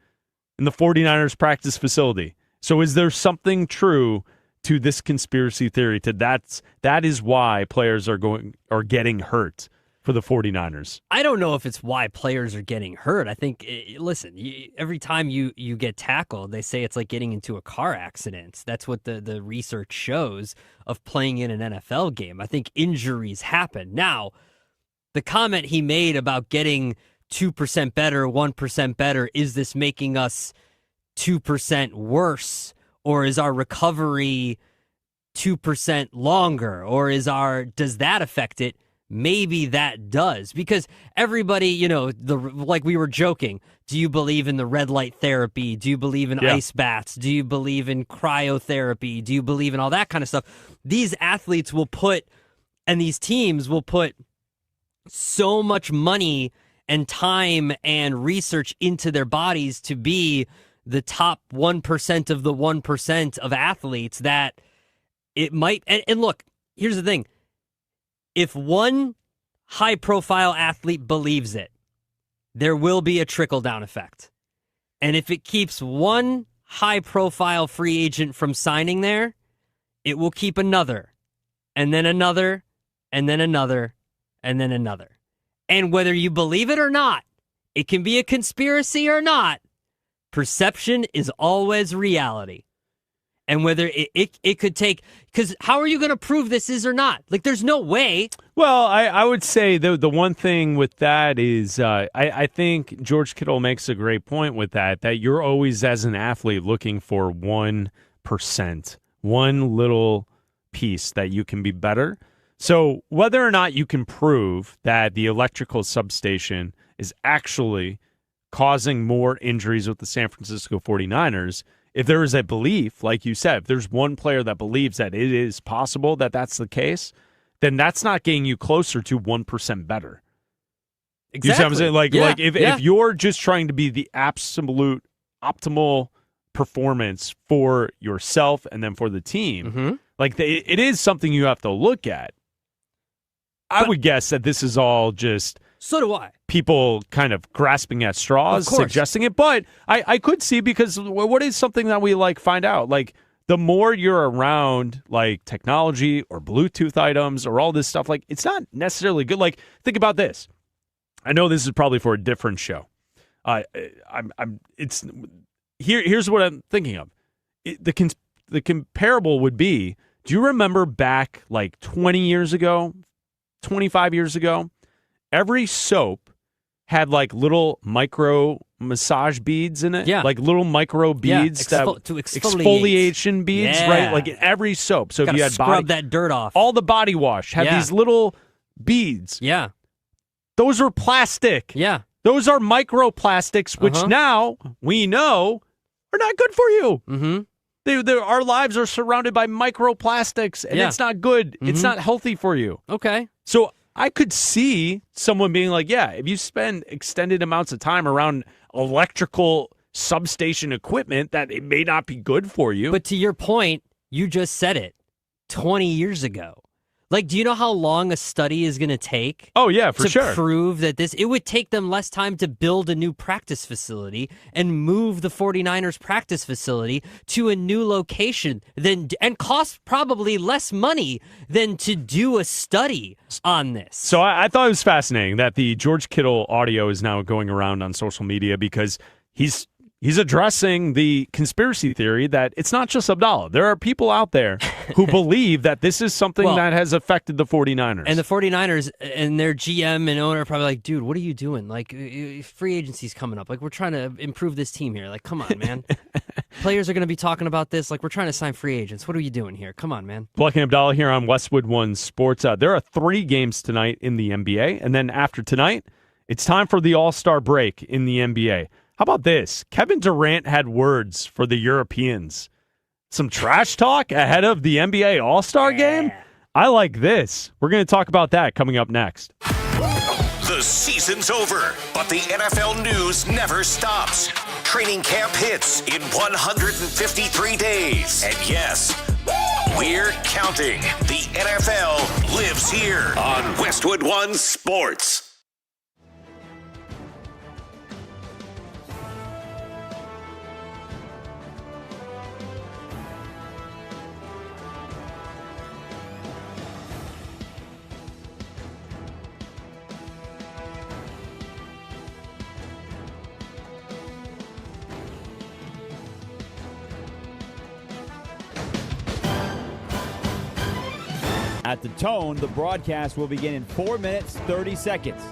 in the 49ers practice facility. So is there something true to this conspiracy theory that is why players are getting hurt for the 49ers? I don't know if it's why players are getting hurt. I think, listen, every time you get tackled, they say it's like getting into a car accident. That's what the research shows of playing in an NFL game. I think injuries happen. Now, the comment he made about getting 2% better, 1% better, is this making us 2% worse? Or is our recovery 2% longer? Or does that affect it? Maybe that does, because everybody, like we were joking, do you believe in the red light therapy? Do you believe in ice baths? Do you believe in cryotherapy? Do you believe in all that kind of stuff? These athletes will put, and these teams will put so much money and time and research into their bodies to be the top 1% of the 1% of athletes that it might, and look, here's the thing. If one high-profile athlete believes it, there will be a trickle-down effect. And if it keeps one high-profile free agent from signing there, it will keep another, and then another, and then another, and then another. And whether you believe it or not, it can be a conspiracy or not, perception is always reality. and whether it could take, because how are you going to prove this is or not? Like, there's no way. Well, I would say the one thing with that is I think George Kittle makes a great point with that you're always, as an athlete, looking for 1%, one little piece that you can be better. So whether or not you can prove that the electrical substation is actually causing more injuries with the San Francisco 49ers, if there is a belief, like you said, if there's one player that believes that it is possible that that's the case, then that's not getting you closer to 1% better. Exactly. You see what I'm saying? If you're just trying to be the absolute optimal performance for yourself and then for the team, it is something you have to look at. I would guess that this is all just so do I. People kind of grasping at straws, suggesting it. But I could see, because what is something that we find out? The more you're around technology or Bluetooth items or all this stuff, it's not necessarily good. Think about this. I know this is probably for a different show. Here's what I'm thinking of. The comparable would be, do you remember back 20 years ago, 25 years ago, every soap had little micro massage beads in it? Yeah. Little micro beads to exfoliation beads, right? In every soap. So if you had scrub that dirt off. All the body wash had these little beads. Yeah. Those were plastic. Yeah. Those are microplastics, which now we know are not good for you. Mm-hmm. Our lives are surrounded by microplastics, and it's not good. Mm-hmm. It's not healthy for you. Okay. So I could see someone being if you spend extended amounts of time around electrical substation equipment, that it may not be good for you. But to your point, you just said it 20 years ago. Do you know how long a study is going to take? Oh, yeah, for sure. To prove that it would take them less time to build a new practice facility and move the 49ers practice facility to a new location and cost probably less money than to do a study on this. So I thought it was fascinating that the George Kittle audio is now going around on social media, because he's addressing the conspiracy theory that it's not just Abdalla. There are people out there who believe that this is something that has affected the 49ers. And the 49ers and their GM and owner are probably dude, what are you doing? Free agency's coming up. We're trying to improve this team here. Come on, man. Players are going to be talking about this. We're trying to sign free agents. What are you doing here? Come on, man. Bleck Abdalla here on Westwood One Sports. There are 3 games tonight in the NBA. And then after tonight, it's time for the All-Star break in the NBA. How about this? Kevin Durant had words for the Europeans. Some trash talk ahead of the NBA All-Star game? I like this. We're going to talk about that coming up next. The season's over, but the NFL news never stops. Training camp hits in 153 days. And yes, we're counting. The NFL lives here on Westwood One Sports. At the tone, the broadcast will begin in 4 minutes, 30 seconds.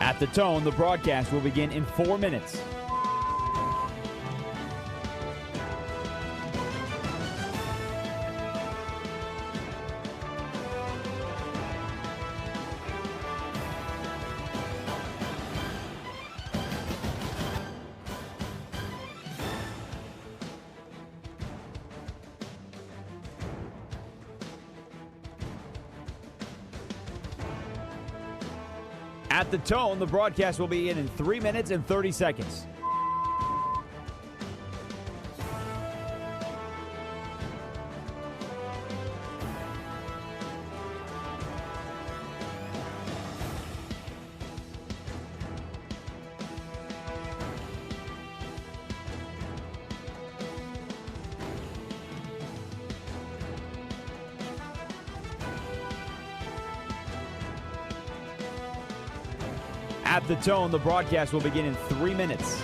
At the tone, the broadcast will begin in 4 minutes. At the tone, the broadcast will begin in 3 minutes and 30 seconds. At the tone, the broadcast will begin in 3 minutes.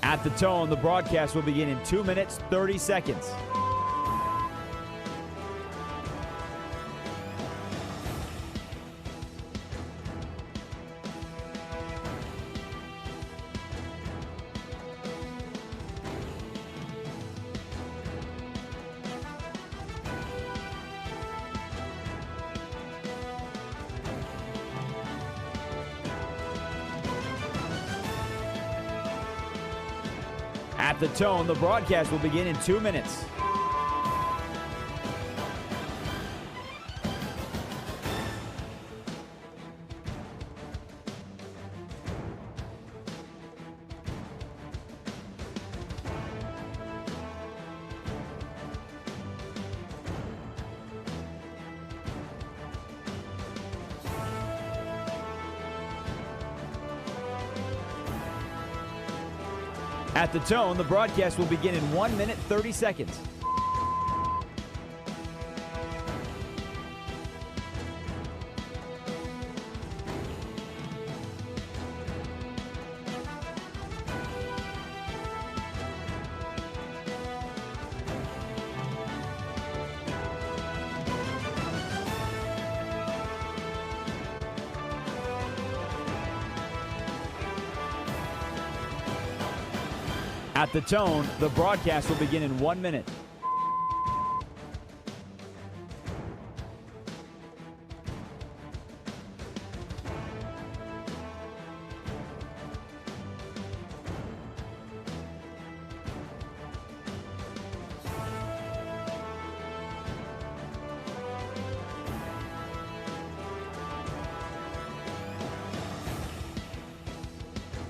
At the tone, the broadcast will begin in 2 minutes, 30 seconds. At the tone, the broadcast will begin in 2 minutes. At the tone, the broadcast will begin in 1 minute, 30 seconds. At the tone, the broadcast will begin in 1 minute.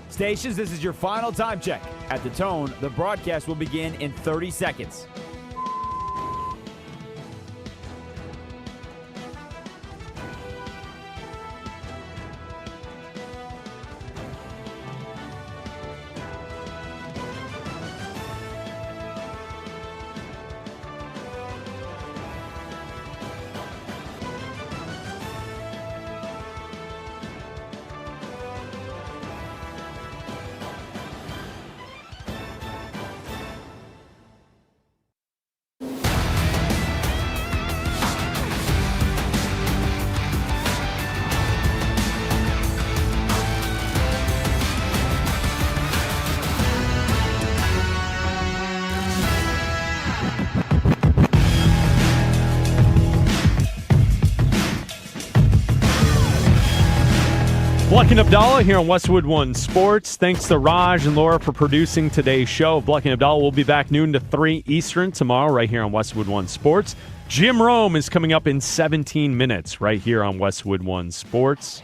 Stations, this is your final time check. At the tone, the broadcast will begin in 30 seconds. Bleck Abdalla here on Westwood One Sports. Thanks to Raj and Laura for producing today's show. Bleck Abdalla will be back noon to 3 Eastern tomorrow right here on Westwood One Sports. Jim Rome is coming up in 17 minutes right here on Westwood One Sports.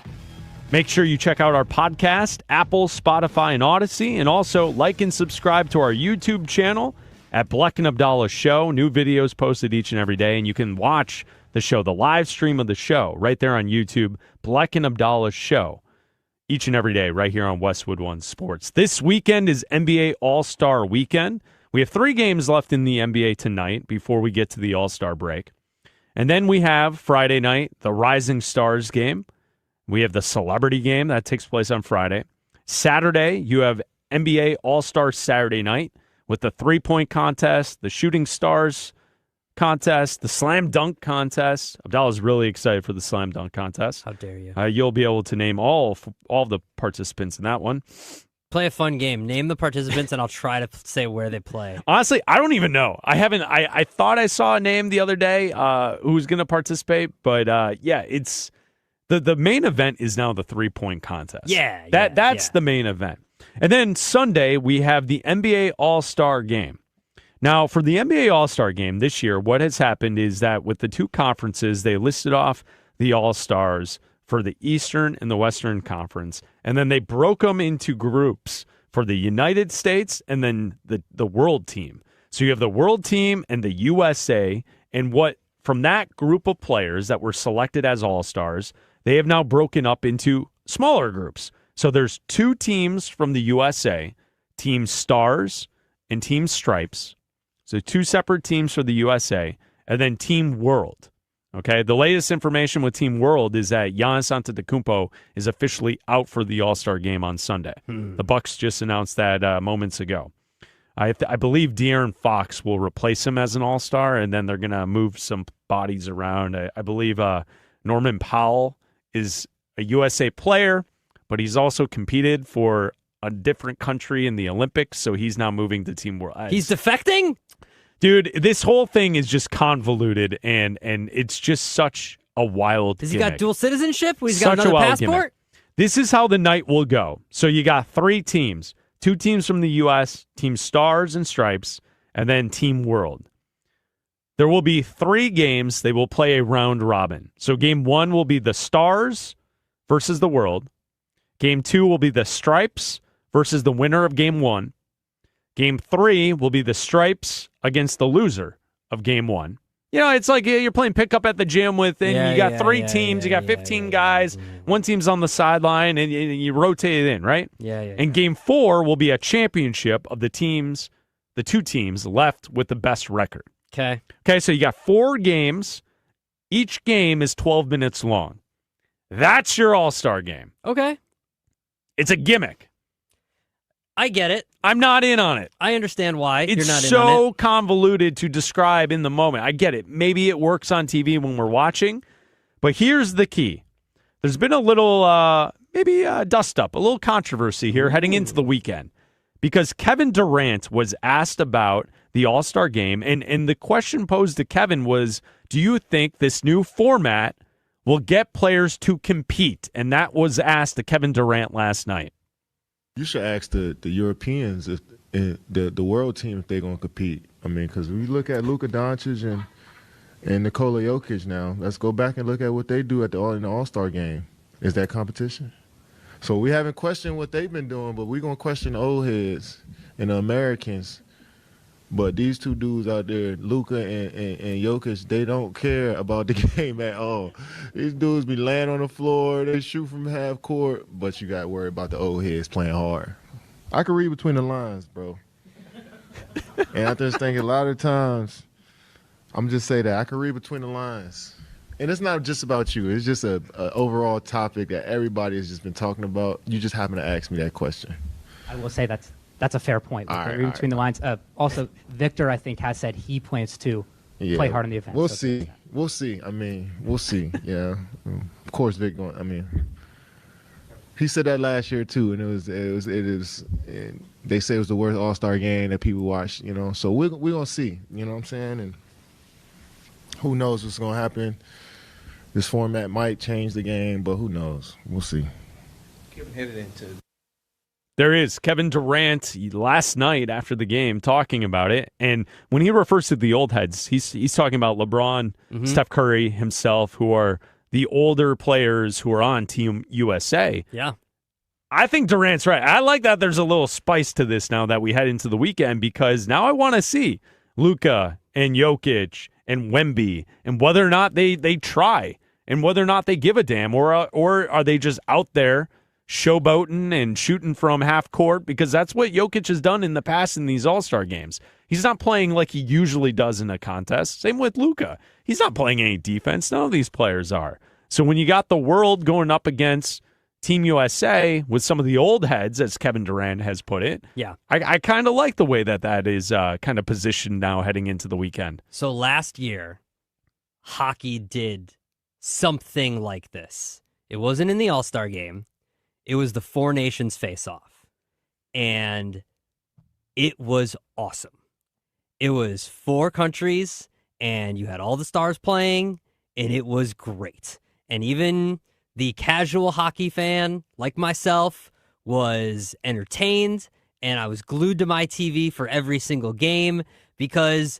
Make sure you check out our podcast, Apple, Spotify, and Odyssey, and also like and subscribe to our YouTube channel at Bleck Abdalla Show. New videos posted each and every day, and you can watch the show, the live stream of the show, right there on YouTube, Bleck Abdalla Show. Each and every day right here on Westwood One Sports. This weekend is NBA All-Star Weekend. We have 3 games left in the NBA tonight before we get to the All-Star break. And then we have Friday night, the Rising Stars game. We have the Celebrity game that takes place on Friday. Saturday, you have NBA All-Star Saturday night with the three-point contest, the Shooting Stars contest, the Slam Dunk contest. Abdalla's really excited for the Slam Dunk contest. How dare you? You'll be able to name all the participants in that one. Play a fun game. Name the participants, and I'll try to say where they play. Honestly, I don't even know. I thought I saw a name the other day who's going to participate, but yeah, it's the main event is now the three-point contest. That's the main event. And then Sunday, we have the NBA All-Star Game. Now, for the NBA All-Star Game this year, what has happened is that with the two conferences, they listed off the All-Stars for the Eastern and the Western Conference, and then they broke them into groups for the United States and then the world team. So you have the world team and the USA, and what from that group of players that were selected as all-stars, they have now broken up into smaller groups. So there's 2 teams from the USA, Team Stars and Team Stripes. So 2 separate teams for the USA, and then Team World. Okay, the latest information with Team World is that Giannis Antetokounmpo is officially out for the All-Star game on Sunday. The Bucks just announced that moments ago. I believe De'Aaron Fox will replace him as an All-Star, and then they're going to move some bodies around. I believe Norman Powell is a USA player, but he's also competed for a different country in the Olympics, so he's now moving to Team World. He's defecting? Dude, this whole thing is just convoluted, and it's just such a wild Has he gimmick. got dual citizenship? He's got Such a another wild passport? gimmick. This is how the night will go. So you got 3 teams. 2 teams from the U.S., Team Stars and Stripes, and then Team World. There will be 3 games. They will play a round robin. So game 1 will be the Stars versus the World. Game 2 will be the Stripes versus the winner of game 1. Game 3 will be the Stripes against the loser of game 1. You know, it's like you're playing pickup at the gym with, and you got 3 teams, you got 15 guys, one team's on the sideline, and you rotate it in, right? And game 4 will be a championship of the 2 teams left with the best record. Okay, so you got 4 games. Each game is 12 minutes long. That's your All-Star game. Okay. It's a gimmick. I get it. I'm not in on it. I understand why It's you're not in on it. so convoluted to describe in the moment. I get it. Maybe it works on TV when we're watching, but here's the key. There's been a little, dust up, a little controversy here heading into the weekend because Kevin Durant was asked about the All-Star game, and the question posed to Kevin was, do you think this new format will get players to compete? And that was asked to Kevin Durant last night. You should ask the Europeans, if the world team, if they're going to compete. I mean, because we look at Luka Doncic and Nikola Jokic now. Let's go back and look at what they do in the All-Star game. Is that competition? So we haven't questioned what they've been doing, but we're going to question the old heads and the Americans. But these 2 dudes out there, Luka and Jokic, they don't care about the game at all. These dudes be laying on the floor, they shoot from half court, but you got to worry about the old heads playing hard. I can read between the lines, bro. And I just think a lot of times, I'm just say that I can read between the lines. And it's not just about you. It's just a overall topic that everybody has just been talking about. You just happen to ask me that question. I will say that's a fair point. Read between the lines. Also, Victor, I think, has said he plans to play hard in the event. We'll see. We'll see. I mean, we'll see. Yeah. Of course, Vic going. I mean, he said that last year too, and it is. They say it was the worst All-Star game that people watched. You know, so we're gonna see. You know what I'm saying? And who knows what's gonna happen? This format might change the game, but who knows? We'll see. Kevin hit it into. There is Kevin Durant last night after the game talking about it. And when he refers to the old heads, he's talking about LeBron, Steph Curry himself, who are the older players who are on Team USA. Yeah. I think Durant's right. I like that there's a little spice to this now that we head into the weekend because now I want to see Luka and Jokic and Wemby and whether or not they try and whether or not they give a damn or are they just out there showboating and shooting from half court because that's what Jokic has done in the past in these All-Star games. He's not playing like he usually does in a contest. Same with Luka. He's not playing any defense. None of these players are. So when you got the world going up against Team USA with some of the old heads, as Kevin Durant has put it, yeah, I kind of like the way that is kind of positioned now heading into the weekend. So last year, hockey did something like this. It wasn't in the All-Star game. It was the Four Nations face-off, and it was awesome. It was 4 countries, and you had all the stars playing, and it was great. And even the casual hockey fan, like myself, was entertained, and I was glued to my TV for every single game because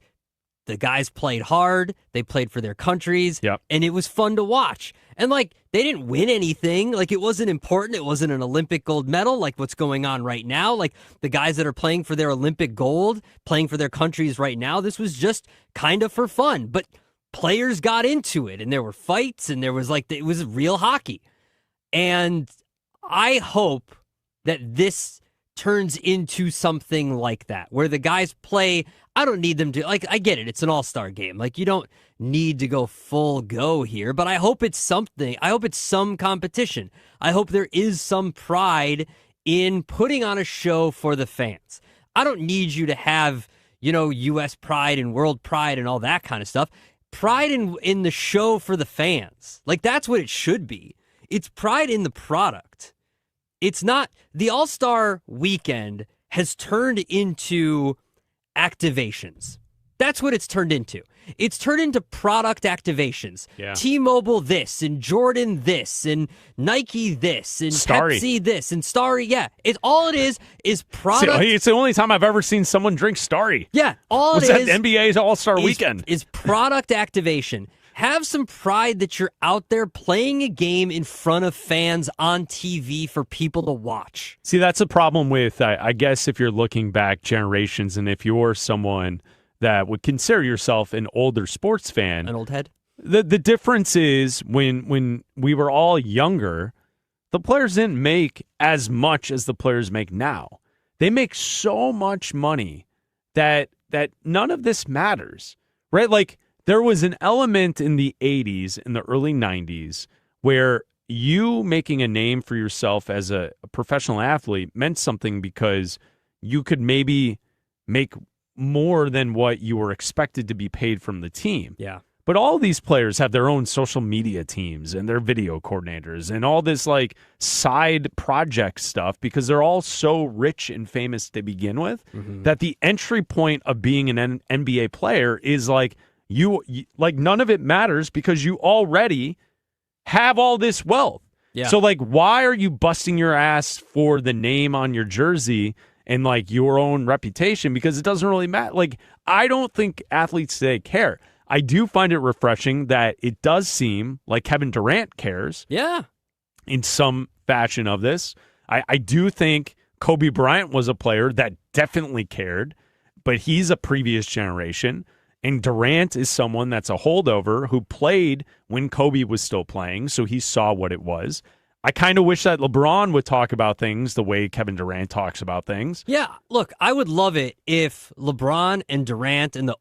The guys played hard. They played for their countries. Yep. And it was fun to watch. And, like, they didn't win anything. Like, it wasn't important. It wasn't an Olympic gold medal like what's going on right now. Like, the guys that are playing for their Olympic gold, playing for their countries right now, this was just kind of for fun. But players got into it, and there were fights, and there was, like, it was real hockey. And I hope that this turns into something like that, where the guys play. I don't need them to, like, I get it. It's an all-star game. Like, you don't need to go full go here, but I hope it's something. I hope it's some competition. I hope there is some pride in putting on a show for the fans. I don't need you to have, U.S. pride and world pride and all that kind of stuff. Pride in the show for the fans. Like, that's what it should be. It's pride in the product. It's not, the All-Star weekend has turned into activations. That's what it's turned into. It's turned into product activations. Yeah. T-Mobile this, and Jordan this, and Nike this, and Starry. Pepsi this, and Starry, yeah. All it is product. See, it's the only time I've ever seen someone drink Starry. Yeah, all Was it that is NBA's All-Star is- weekend. is product activation. Have some pride that you're out there playing a game in front of fans on TV for people to watch. See, that's a problem with, I guess, if you're looking back generations, and if you're someone that would consider yourself an older sports fan. An old head? The difference is when we were all younger, the players didn't make as much as the players make now. They make so much money that none of this matters, right? Like, there was an element in the 80s and the early 90s where you making a name for yourself as a professional athlete meant something because you could maybe make more than what you were expected to be paid from the team. Yeah. But all these players have their own social media teams and their video coordinators and all this like side project stuff because they're all so rich and famous to begin with that the entry point of being an NBA player is like, you like none of it matters because you already have all this wealth. Yeah. So like, why are you busting your ass for the name on your jersey and like your own reputation? Because it doesn't really matter. Like, I don't think athletes today care. I do find it refreshing that it does seem like Kevin Durant cares. Yeah. In some fashion of this. I do think Kobe Bryant was a player that definitely cared, but he's a previous generation. And Durant is someone that's a holdover who played when Kobe was still playing, so he saw what it was. I kind of wish that LeBron would talk about things the way Kevin Durant talks about things. Yeah, look, I would love it if LeBron and Durant and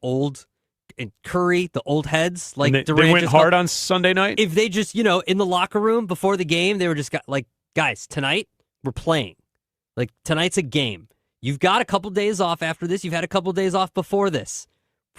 and Curry, the old heads, like And Durant they went just hard on Sunday night? If they just, in the locker room before the game, they were just like, guys, tonight we're playing. Like, tonight's a game. You've got a couple days off after this. You've had a couple days off before this.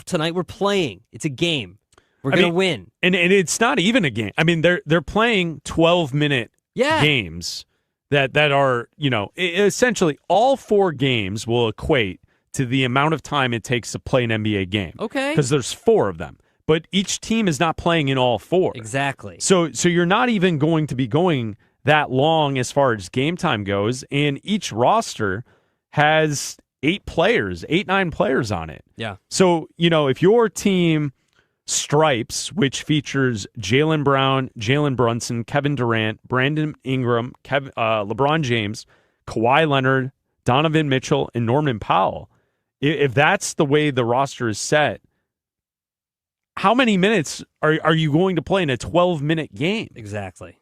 Tonight we're playing. It's a game. We're going to win. And it's not even a game. I mean, they're playing 12-minute games that are, essentially all 4 games will equate to the amount of time it takes to play an NBA game. Okay. Because there's 4 of them. But each team is not playing in all 4. Exactly. So you're not even going to be going that long as far as game time goes. And each roster has 9 players on it. Yeah. So, if your team stripes, which features Jaylen Brown, Jalen Brunson, Kevin Durant, Brandon Ingram, LeBron James, Kawhi Leonard, Donovan Mitchell, and Norman Powell, if that's the way the roster is set, how many minutes are you going to play in a 12-minute game? Exactly.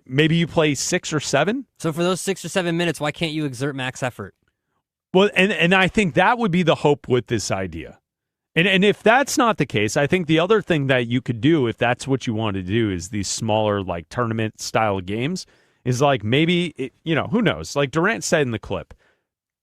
Maybe you play 6 or 7? So for those 6 or 7 minutes, why can't you exert max effort? Well, and I think that would be the hope with this idea. And if that's not the case, I think the other thing that you could do, if that's what you want to do, is these smaller, like, tournament-style games, is like maybe, who knows? Like Durant said in the clip,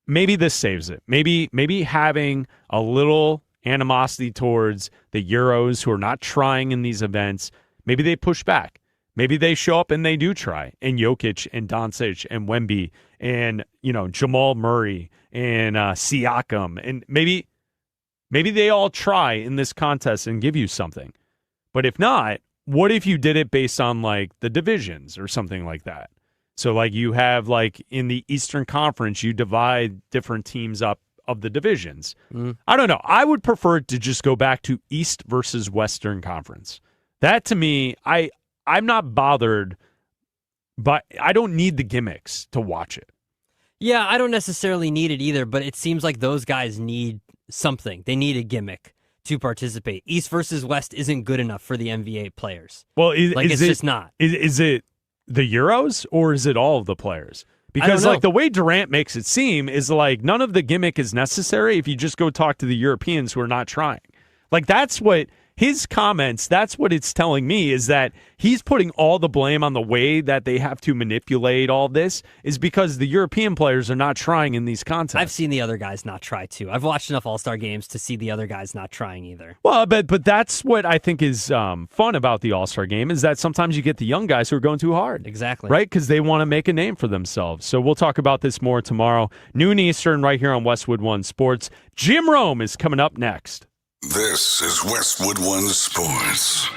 maybe this saves it. Maybe having a little animosity towards the Euros who are not trying in these events, maybe they push back. Maybe they show up and they do try. And Jokic and Doncic and Wemby and, Jamal Murray and Siakam. And maybe they all try in this contest and give you something. But if not, what if you did it based on, like, the divisions or something like that? So, like, you have, like, in the Eastern Conference, you divide different teams up of the divisions. I don't know. I would prefer to just go back to East versus Western Conference. That to me, I'm not bothered, but I don't need the gimmicks to watch it. Yeah, I don't necessarily need it either, but it seems like those guys need something. They need a gimmick to participate. East versus West isn't good enough for the NBA players. Well, it's just not. Is it the Euros or is it all of the players? Because like the way Durant makes it seem is like none of the gimmick is necessary if you just go talk to the Europeans who are not trying. Like that's what his comments, that's what it's telling me, is that he's putting all the blame on the way that they have to manipulate all this is because the European players are not trying in these contests. I've seen the other guys not try too. I've watched enough All-Star games to see the other guys not trying either. Well, but that's what I think is fun about the All-Star game is that sometimes you get the young guys who are going too hard. Exactly. Right? Because they want to make a name for themselves. So we'll talk about this more tomorrow. Noon Eastern right here on Westwood One Sports. Jim Rome is coming up next. This is Westwood One Sports.